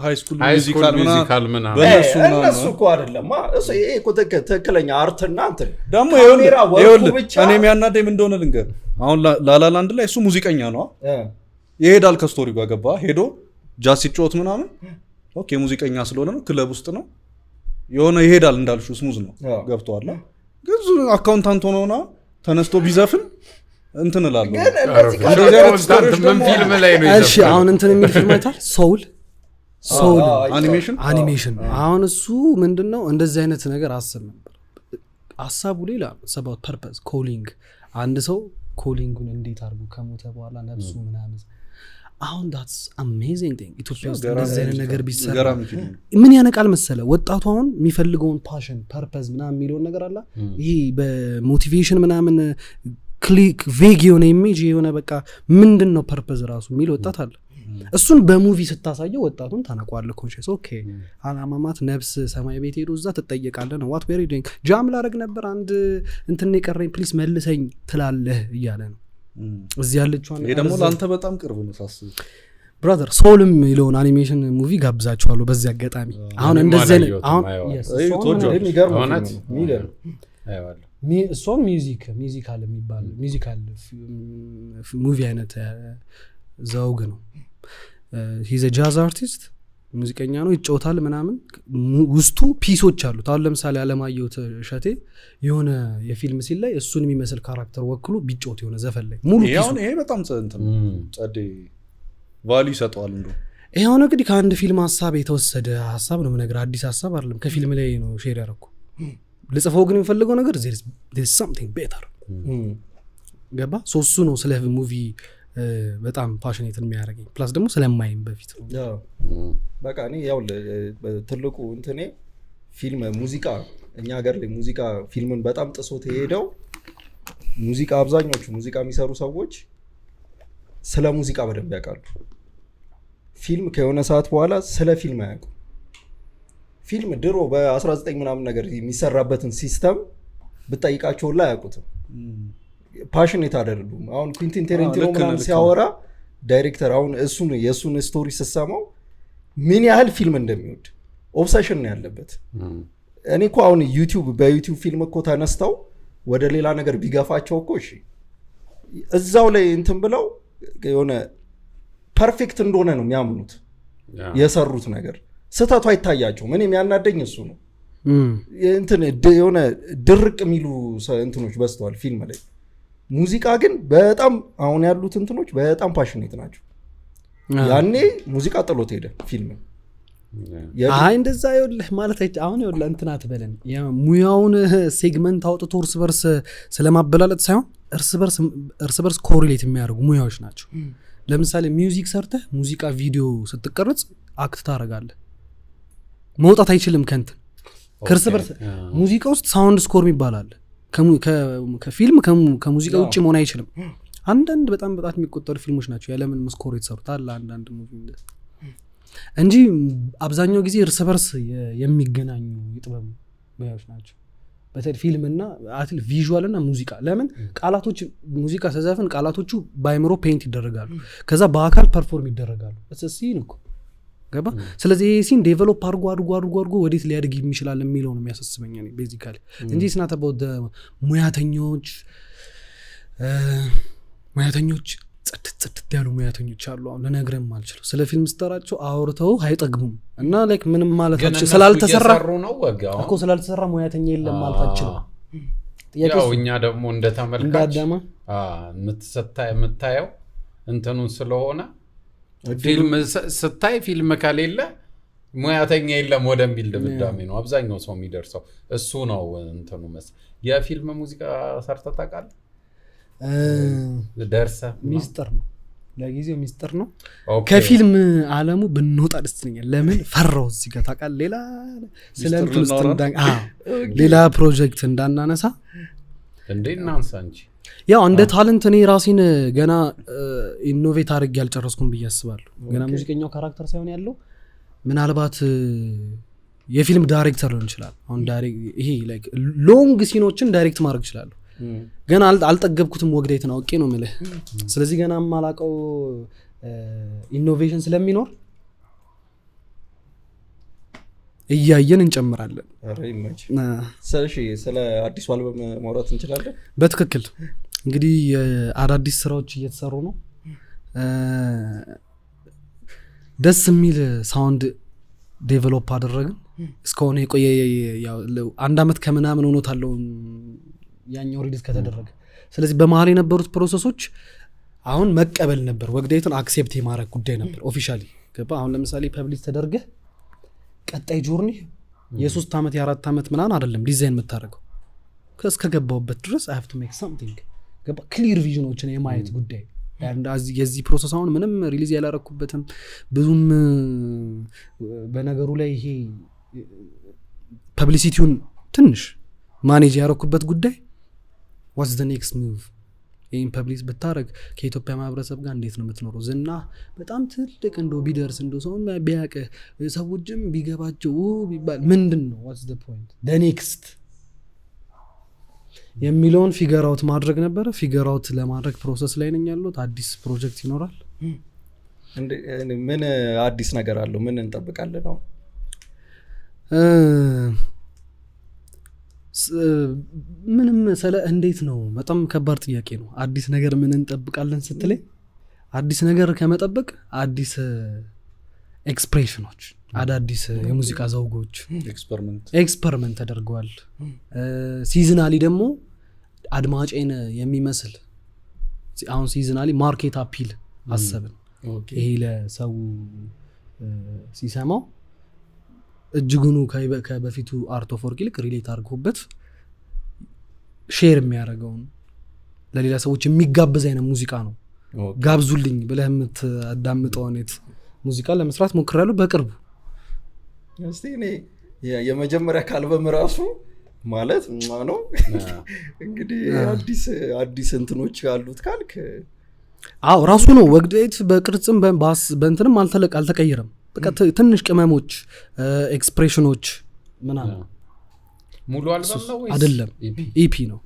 ሃይ ስኩል ሚውዚካል ምናምን እነሱ እኮ አይደለም እሱ ይሄ እኮ ትክክለኛ አርትና እንትን ደግሞ ይኸውልህ እኔ የሚያናደኝ ምን እንደሆነ ልንገር አሁን ላላላንድ ላይ እሱ ሙዚቀኛ ነው ይሄዳል ከስቶሪ ጋር ገባ ሄዶ ጃዝ ሲጫወት ምናምን ኦኬ ሙዚቀኛ ስለሆነ ነው ክለብ ውስጥ ነው የሆነ ይሄዳል እንዳልሹ ስሙዝ ነው ገብቷል ግን አካውንታንት ሆኖና ተነስቶ ቢዘፍን እንትን እላለሁ ምን ፊልም ላይ ነው እሺ አሁን እንትን የሚል ፊልም አይታል ሶል አኒሜሽን አሁን እሱ ምንድነው እንደዚህ አይነት ነገር አስብ ነበር ሐሳቡ ሌላ ሰባው ፐርፐዝ ኮሊንግ አንድ ሰው ኮሊንጉን እንዴት አድርጎ ከሞተ በኋላ ነፍሱ ምናምን አሁን that's amazing thing ኢትዮጵያ ውስጥ እንደዚህ አይነት ነገር ቢሰራ ምን ያነቃል መሰለ ወጣቱ አሁን የሚፈልገውን ፓሽን ፐርፐዝ ምናምን የሚለውን ነገር አለ ይሄ በሞቲቬሽን ምናምን ክሊክ ቬግ የሆነ ኢሜጅ የሆነ በቃ ምንድነው ፐርፐዝ ራሱ የሚል ወጣት አለ እሱን በሙቪ ስታሳየው ወጣቱን ታነቋለህ ኮንሺየስ ኦኬ አላማማት ነፍስ ሰማይ ቤት ሄዶ እዛ ትጠየቃለህ ነው what were you doing ጃም ላረግ ነበር አንድ እንትን የቀረኝ ፕሊስ መልሰኝ ትላለህ እያለ ነው እዚህ ያለችው ይሄ ደግሞ ላንተ በጣም ቅርብ ነው ሳስብ ብራዘር ሶልም ይለውን አኒሜሽን ሙቪ ጋብዛችኋለሁ በዚህ አጋጣሚ አሁን እንደዚህ አሁን እሷም ሚውዚካል የሚባል ሚውዚካል ሙቪ አይነት ዘውግ ነው he's a jazz artist ሙዚቀኛ ነው ይጫወታል ምናምን ውስጡ ፒሶች አሉት አሁን ለምሳሌ አለማየሁ እሸቴ የሆነ የፊልም ሲል ላይ እሱን የሚመስል ካራክተር ወክሎ ቢጫወት የሆነ ዘፈን ላይ ሙሉ ፒስ ይሄ በጣም ጸዴ ቫልዩ ይሰጠዋል እንደው ይሄው ነው እንግዲህ ከአንድ ፊልም ሐሳብ የተወሰደ ሐሳብ ነው ነገር አዲስ ሐሳብ አይደለም ከፊልም ላይ ነው ሼር ያደረኩ ልጽፈው ግን የሚፈልገው ነገር there's something better ገባ ሶሱ ነው ስለ ሙቪ በጣም ፓሽኔት የሚያደርገኝ ፕላስ ደግሞ ስለማይም በፊት ነው በቃ እኔ ያው ትልቁ እንትኔ ፊልም ሙዚቃ እኛ ሀገር ላይ ሙዚቃ ፊልምን በጣም ጥሶት ሄደው ሙዚቃ አብዛኞቹ ሙዚቃ የሚሰሩ ሰዎች ስለ ሙዚቃ በደንብ ያውቃሉ ፊልም ከሆነ ሰዓት በኋላ ስለ ፊልም አያውቁም ፊልም ድሮ በ19 ምናምን ነገር የሚሰራበትን ሲስተም ብጠይቃቸው ላይ አያውቁትም ፓሽኔት አይደሉም አሁን ኩዊንቲን ቴሬንቲኖ ምናምን ሲያወራ ዳይሬክተር አሁን የእሱን ስቶሪ ስሰማው ምን ያህል ፊልም እንደሚወድ ኦብሰሽን ነው ያለበት እኔ እኮ አሁን በዩቲዩብ ፊልም እኮ ተነስተው ወደ ሌላ ነገር ቢገፋቸው እኮ እሺ እዛው ላይ እንትን ብለው የሆነ ፐርፌክት እንደሆነ ነው የሚያምኑት የሰሩት ነገር ስህተቱ አይታያቸውም እኔ የሚያናደኝ እሱ ነው እንትን የሆነ ድርቅ የሚሉ እንትኖች በስተዋል ፊልም ላይ ሙዚቃ ግን በጣም አሁን ያሉት እንትኖች በጣም ፓሽኔት ናቸው ያኔ ሙዚቃ ጥሎት ሄደ ፊልም አይ እንደዛ ይኸውልህ ማለት አሁን ይኸውልህ እንትን አትበለን ሙያውን ሴግመንት አውጥቶ እርስ በርስ ስለማበላለጥ ሳይሆን እርስ በርስ ኮሪሌት የሚያደርጉ ሙያዎች ናቸው ለምሳሌ ሚውዚክ ሰርተህ ሙዚቃ ቪዲዮ ስትቀርጽ አክት ታደርጋለህ መውጣት አይችልም ከእንትን ከእርስ በርስ ሙዚቃ ውስጥ ሳውንድ ስኮር ይባላል ከፊልም ከሙዚቃ ውጪ መሆን አይችልም አንዳንድ በጣም የሚቆጠሩ ፊልሞች ናቸው ያለምን መስኮር የተሰሩት አለ አንዳንድ ሙቪ እንጂ አብዛኛው ጊዜ እርስ በርስ የሚገናኙ የጥበብ ሙያዎች ናቸው። በተለይ ፊልምና አትል ቪዥዋልና ሙዚቃ ለምን ቃላቶች ሙዚቃ ሲዘፍን ቃላቶቹ በአይምሮ ፔይንት ይደረጋሉ ከዛ በአካል ፐርፎርም ይደረጋሉ ሲን እኮ ገባ። ስለዚህ ይሄ ሲን ዴቨሎፕ አድርጎ ወዴት ሊያድግ ይችላል የሚለው ነው የሚያሳስበኝ እኔ ቤዚካሊ እንጂ ስናት አባውት ሙያተኞች ጽድት ያሉ ሙያተኞች አሉ። አሁን ልነግርህም አልችልም ስለ ፊልም ስተራቸው አውርተው አይጠግቡም እና ላይክ ምንም ማለታቸው ስላልተሰራ እኮ ስላልተሰራ ሙያተኛ የለም ማለታቸው ያው እኛ ደግሞ እንደ ተመልካች የምታየው እንትኑን ስለሆነ ፊልም ስታይ ፊልም ከሌለ ሙያተኛ የለም ወደሚል ድምዳሜ ነው አብዛኛው ሰው የሚደርሰው። እሱ ነው እንትኑ የፊልም ሙዚቃ ሰርተህ ታውቃለህ? ደርሰ ሚስጥር ነው ለጊዜው ሚስጥር ነው። ከፊልም ዓለሙ ብንወጣ ደስ ይለኛል። ለምን ፈራው እዚህ ጋር ታውቃለህ ሌላ ሌላ ፕሮጀክት እንዳናነሳ እንዴ እናንሳ እንጂ ያው እንደ ታለንት እኔ ራሴን ገና ኢኖቬት አድርጌ ያልጨረስኩም ብዬ አስባለሁ። ገና ሙዚቀኛው ካራክተር ሳይሆን ያለው ምናልባት የፊልም ዳይሬክተር ሊሆን ይችላል። አሁን ይሄ ላይክ ሎንግ ሲኖችን ዳይሬክት ማድረግ ይችላል። ገና አልጠገብኩትም ወግዴትን አውቄ ነው የምልህ። ስለዚህ ገና ማላቀው ኢኖቬሽን ስለሚኖር እያየን እንጨምራለን። ስለ አዲሱ አልበም ማውራት እንችላለን? በትክክል እንግዲህ አዳዲስ ስራዎች እየተሰሩ ነው። ደስ የሚል ሳውንድ ዴቨሎፕ አደረግን። እስካሁን የቆየ አንድ አመት ከምናምን ሆኖታል ያኛው ሪሊዝ ከተደረገ። ስለዚህ በመሀል የነበሩት ፕሮሰሶች አሁን መቀበል ነበር፣ ወግዴቱን አክሴፕት የማድረግ ጉዳይ ነበር ኦፊሻሊ ገባ። አሁን ለምሳሌ ፐብሊክ ተደርገህ ቀጣይ ጆርኒ የ3 አመት የ4 አመት ምናምን አይደለም ዲዛይን የምታደርገው ከገባውበት ድረስ I have to make something ገባ። ክሊር ቪዥኖችን የማየት ጉዳይ የዚህ ፕሮሰስ አሁን ምንም ሪሊዝ ያላረኩበትም ብዙም በነገሩ ላይ ይሄ ፐብሊሲቲውን ትንሽ ማኔጅ ያረኩበት ጉዳይ what's the next move ይህን ፐብሊስ ብታረግ ከኢትዮጵያ ማህበረሰብ ጋር እንዴት ነው የምትኖረው? ዝና በጣም ትልቅ እንደው ቢደርስ እንደው ሰው ቢያቀህ ሰዎችም ቢገባቸው ቢባል ምንድን ነው what's the point the next የሚለውን ፊገር አውት ማድረግ ነበር። ፊገር አውት ለማድረግ ፕሮሰስ ላይ ነኝ ያለሁት። አዲስ ፕሮጀክት ይኖራል። ምን አዲስ ነገር አለው? ምን እንጠብቃለን ነው? ምንም ስለ እንዴት ነው በጣም ከባድ ጥያቄ ነው። አዲስ ነገር ምን እንጠብቃለን ስትለኝ አዲስ ነገር ከመጠበቅ አዲስ ኤክስፕሬሽኖች አዳዲስ የሙዚቃ ዘውጎች ኤክስፐሪመንት ተደርገዋል። ሲዝናሊ ደግሞ አድማጬን የሚመስል አሁን ሲዝናሊ ማርኬት አፒል አሰብን። ይሄ ለሰው ሲሰማው እጅጉኑ ከበፊቱ አርት ኦፍ ወርክ ይልቅ ሪሌት አድርጎበት ሼር የሚያደርገውን ለሌላ ሰዎች የሚጋበዝ አይነት ሙዚቃ ነው። ጋብዙልኝ ብለህ የምታዳምጠው አይነት ሙዚቃ ለመስራት ሞክራለሁ በቅርቡ። እስቲ እኔ የመጀመሪያ ካልበም ራሱ ማለት ነው እንግዲህ አዲስ እንትኖች ያሉት ካልክ አዎ ራሱ ነው ወግዴት በቅርጽም በእንትንም አልተቀየረም። በቃ ትንሽ ቅመሞች ኤክስፕሬሽኖች ምናምን ሙሉ አልበም ነው ወይስ አይደለም? ኢፒ ነው።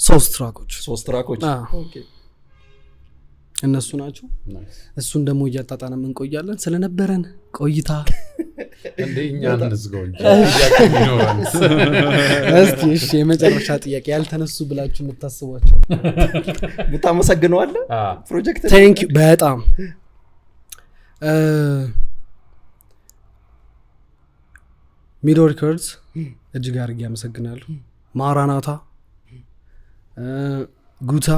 ሶስት ትራኮች ኦኬ እነሱ ናቸው። እሱን ደግሞ እያጣጣን እንቆያለን። ስለነበረን ቆይታ እንደኛ እንዝጋው እንጂ እስቲ እሺ የመጨረሻ ጥያቄ ያልተነሱ ብላችሁ የምታስቧቸው ብታመሰግነው አለ ፕሮጀክት ቴንክ ዩ በጣም ሚዶ ሪከርድስ እጅግ አድርጌ አመሰግናለሁ። ማራናታ ጉታ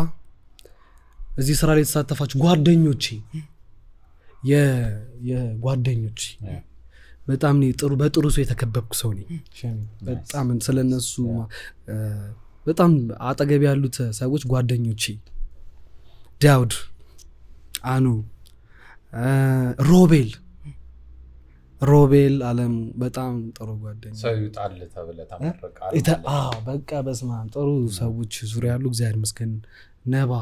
እዚህ ስራ ላይ የተሳተፋችሁ ጓደኞቼ የጓደኞቼ በጣም ጥሩ በጥሩ ሰው የተከበብኩ ሰው ነኝ። በጣም ስለነሱ በጣም አጠገብ ያሉት ሰዎች ጓደኞቼ ዳውድ፣ አኑ፣ ሮቤል አለም በጣም ጥሩ ጓደኛ ሰው ይጣል ተብለ ተመረቃል። በቃ በስማም ጥሩ ሰዎች ዙሪያ ያሉ እግዚአብሔር ይመስገን ነባ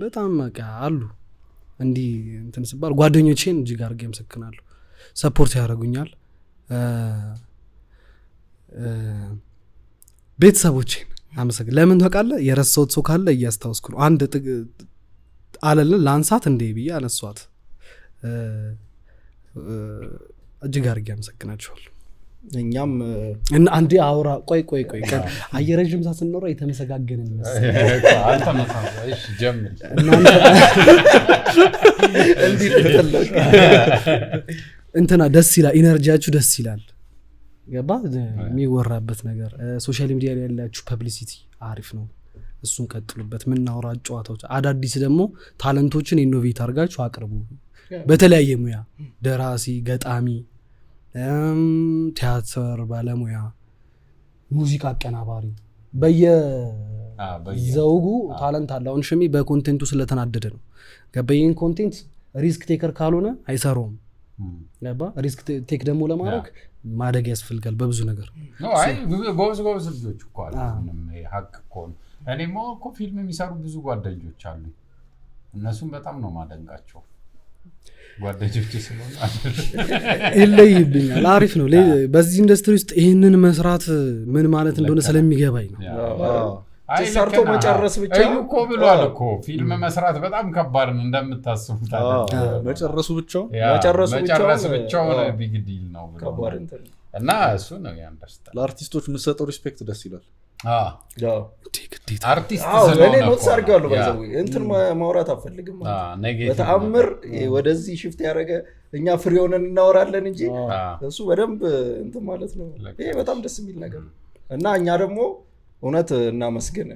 በጣም በቃ አሉ እንዲህ እንትን ሲባል ጓደኞቼን እጅግ አድርጌ አመሰግናለሁ። ሰፖርት ያደርጉኛል። ቤተሰቦቼን አመሰግናለሁ። ለምን ታውቃለህ? የረሳሁት ሰው ካለ እያስታወስኩ ነው። አንድ አለልን ላንሳት እንዴ ብዬ አነሷት። እጅግ አድርጌ አመሰግናቸዋለሁ። እኛም እና አንዴ አውራ ቆይ አየረጅም ሰዓት ስንኖር የተመሰጋገንን ይመስል እሺ ጀምር እንትና ደስ ይላል። ኢነርጂያችሁ ደስ ይላል። ገባ የሚወራበት ነገር ሶሻል ሚዲያ ላይ ያላችሁ ፐብሊሲቲ አሪፍ ነው። እሱን ቀጥሉበት። ምናወራ ጨዋታዎች አዳዲስ ደግሞ ታለንቶችን ኢኖቬት አድርጋችሁ አቅርቡ። በተለያየ ሙያ ደራሲ፣ ገጣሚ፣ ቲያትር ባለሙያ፣ ሙዚቃ አቀናባሪ በየዘውጉ ታለንት አለ። አሁን ሽሚ በኮንቴንቱ ስለተናደደ ነው። ገባይን ኮንቴንት ሪስክ ቴከር ካልሆነ አይሰራውም። ገባ ሪስክ ቴክ ደግሞ ለማድረግ ማደግ ያስፈልጋል በብዙ ነገር። አይ ጎበዝ ልጆች እኮ አሉ። ምንም ሀቅ እኮ ነው። እኔማ እኮ ፊልም የሚሰሩ ብዙ ጓደኞች አሉ። እነሱም በጣም ነው ማደንቃቸው። ጓደኞች ስለሆነ ይለይብኛል። አሪፍ ነው። በዚህ ኢንዱስትሪ ውስጥ ይህንን መስራት ምን ማለት እንደሆነ ስለሚገባኝ ነው። ሰርቶ መጨረስ ብቻ እኮ ብሏል እኮ ፊልም መስራት በጣም ከባድ ነው እንደምታስቡት። መጨረሱ ብቻው ቢግ ዲል ነው እና እሱ ነው ያንደርስታል። ለአርቲስቶች የምትሰጠው ሪስፔክት ደስ ይላል። አርቲስት እኔ ኖትስ አድርጌዋለሁ። ባይዘው እንትን ማውራት አልፈልግም በተአምር ወደዚህ ሽፍት ያደረገ እኛ ፍሪ ሆነን እናወራለን እንጂ እሱ በደንብ እንትን ማለት ነው። ይሄ በጣም ደስ የሚል ነገር እና እኛ ደግሞ እውነት እናመስግን።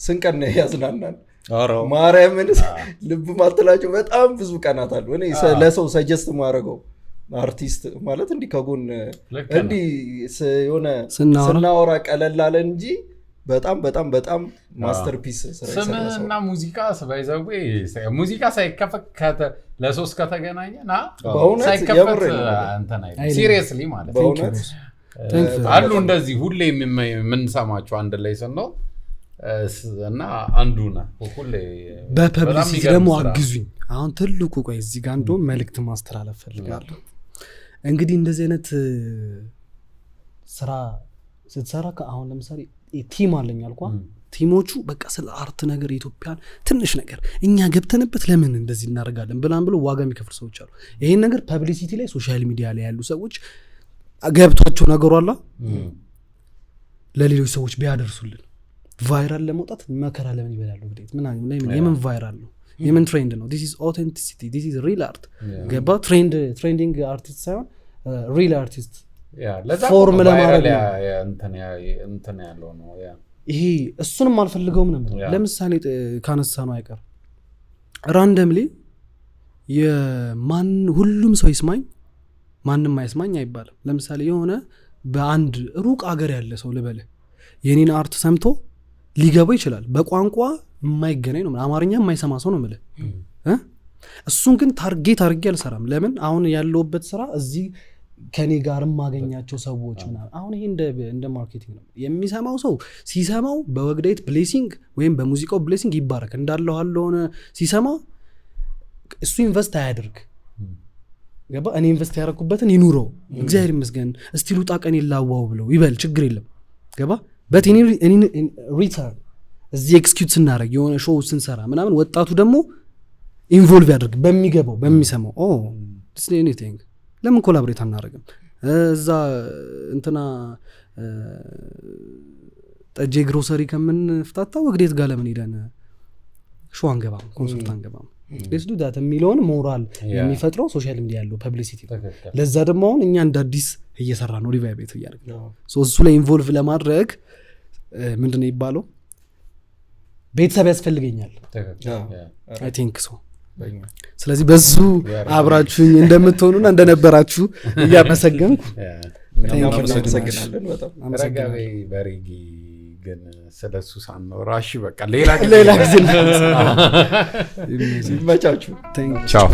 ስንቀን ያዝናናን ማርያምን ልብ ማትላቸው በጣም ብዙ ቀናት አሉ። እኔ ለሰው ሰጀስት ማድረገው አርቲስት ማለት እንዲህ ከጎን እንዲህ የሆነ ስናወራ ቀለል አለ እንጂ በጣም ማስተርፒስ ስምና ሙዚቃ ባይዘው ሙዚቃ ሳይከፈት ለሶስት ከተገናኘና ሳይከፈት እንተና ሲሪየስሊ ማለት አሉ እንደዚህ ሁሌ የምንሰማቸው አንድ ላይ ሰነው እና አንዱ ነው ሁሌ በፐብሊሲቲ ደግሞ አግዙኝ። አሁን ትልቁ ቆይ እዚህ ጋር እንደው መልእክት ማስተላለፍ ፈልጋለሁ። እንግዲህ እንደዚህ አይነት ስራ ስትሰራ አሁን ለምሳሌ ቲም አለኝ አልኳ ቲሞቹ በቃ ስለ አርት ነገር ኢትዮጵያን ትንሽ ነገር እኛ ገብተንበት ለምን እንደዚህ እናደርጋለን ብሎ ዋጋ የሚከፍሉ ሰዎች አሉ። ይሄን ነገር ፐብሊሲቲ ላይ ሶሻል ሚዲያ ላይ ያሉ ሰዎች ገብቷቸው ነገሩ አላ ለሌሎች ሰዎች ቢያደርሱልን ቫይራል ለመውጣት መከራ ለምን ይበላሉ? ግዴት ምን የምን ቫይራል ነው? የምን ትሬንድ ነው? this is authenticity, this is real art ገባ ትሬንዲንግ አርቲስት ሳይሆን ሪል አርቲስት ፎርም ለማድረግ እንትን ያለው ነው። ይሄ እሱንም አልፈልገውም ነው። ለምሳሌ ካነሳ ነው አይቀር ራንደምሊ የማን ሁሉም ሰው ይስማኝ ማንንም አይስማኝ አይባልም። ለምሳሌ የሆነ በአንድ ሩቅ አገር ያለ ሰው ልበለ የኔን አርት ሰምቶ ሊገባው ይችላል። በቋንቋ የማይገናኝ ነው፣ አማርኛ የማይሰማ ሰው ነው ማለት እሱን ግን ታርጌት አድርጌ አልሰራም። ለምን አሁን ያለውበት ስራ እዚህ ከኔ ጋር ማገኛቸው ሰዎች ምናምን አሁን ይሄ እንደ ማርኬቲንግ ነው። የሚሰማው ሰው ሲሰማው በወግዳይት ብሌሲንግ ወይም በሙዚቃው ብሌሲንግ ይባረክ እንዳለው አለሆነ ሲሰማ እሱ ኢንቨስት አያድርግ ገባ። እኔ ኢንቨስት ያደረኩበትን ይኑረው እግዚአብሔር ይመስገን እስቲ ሉጣ ቀን ይላዋው ብለው ይበል ችግር የለም ገባ። በት እኔ ሪተርን እዚህ ኤክስኪዩት ስናደርግ የሆነ ሾው ስንሰራ ምናምን ወጣቱ ደግሞ ኢንቮልቭ ያደርግ በሚገባው በሚሰማው this is anything ለምን ኮላቦሬት አናደርግም? እዛ እንትና ጠጄ ግሮሰሪ ከምን ፍታታው ወግዴት ጋር ለምን ሄደን ሾው አንገባም ኮንሰርት አንገባም? let's do that የሚለውን ሞራል የሚፈጥረው ሶሻል ሚዲያ ያለው ፐብሊሲቲ ነው። ለዛ ደግሞ አሁን እኛ እንደ አዲስ እየሰራ ነው ሪቫይቭ እያደረግን ሶ እሱ ላይ ኢንቮልቭ ለማድረግ ምንድነው ይባለው ቤተሰብ ያስፈልገኛል። I think so። ስለዚህ በሱ አብራችሁኝ እንደምትሆኑና እንደነበራችሁ እያመሰገንኩ እናመሰግናለን በጣም ረጋቤ በሬጊ ግን ስለሱ ሳንኖር እሺ በቃ ሌላ ጊዜ ይመቻችሁ። ቻው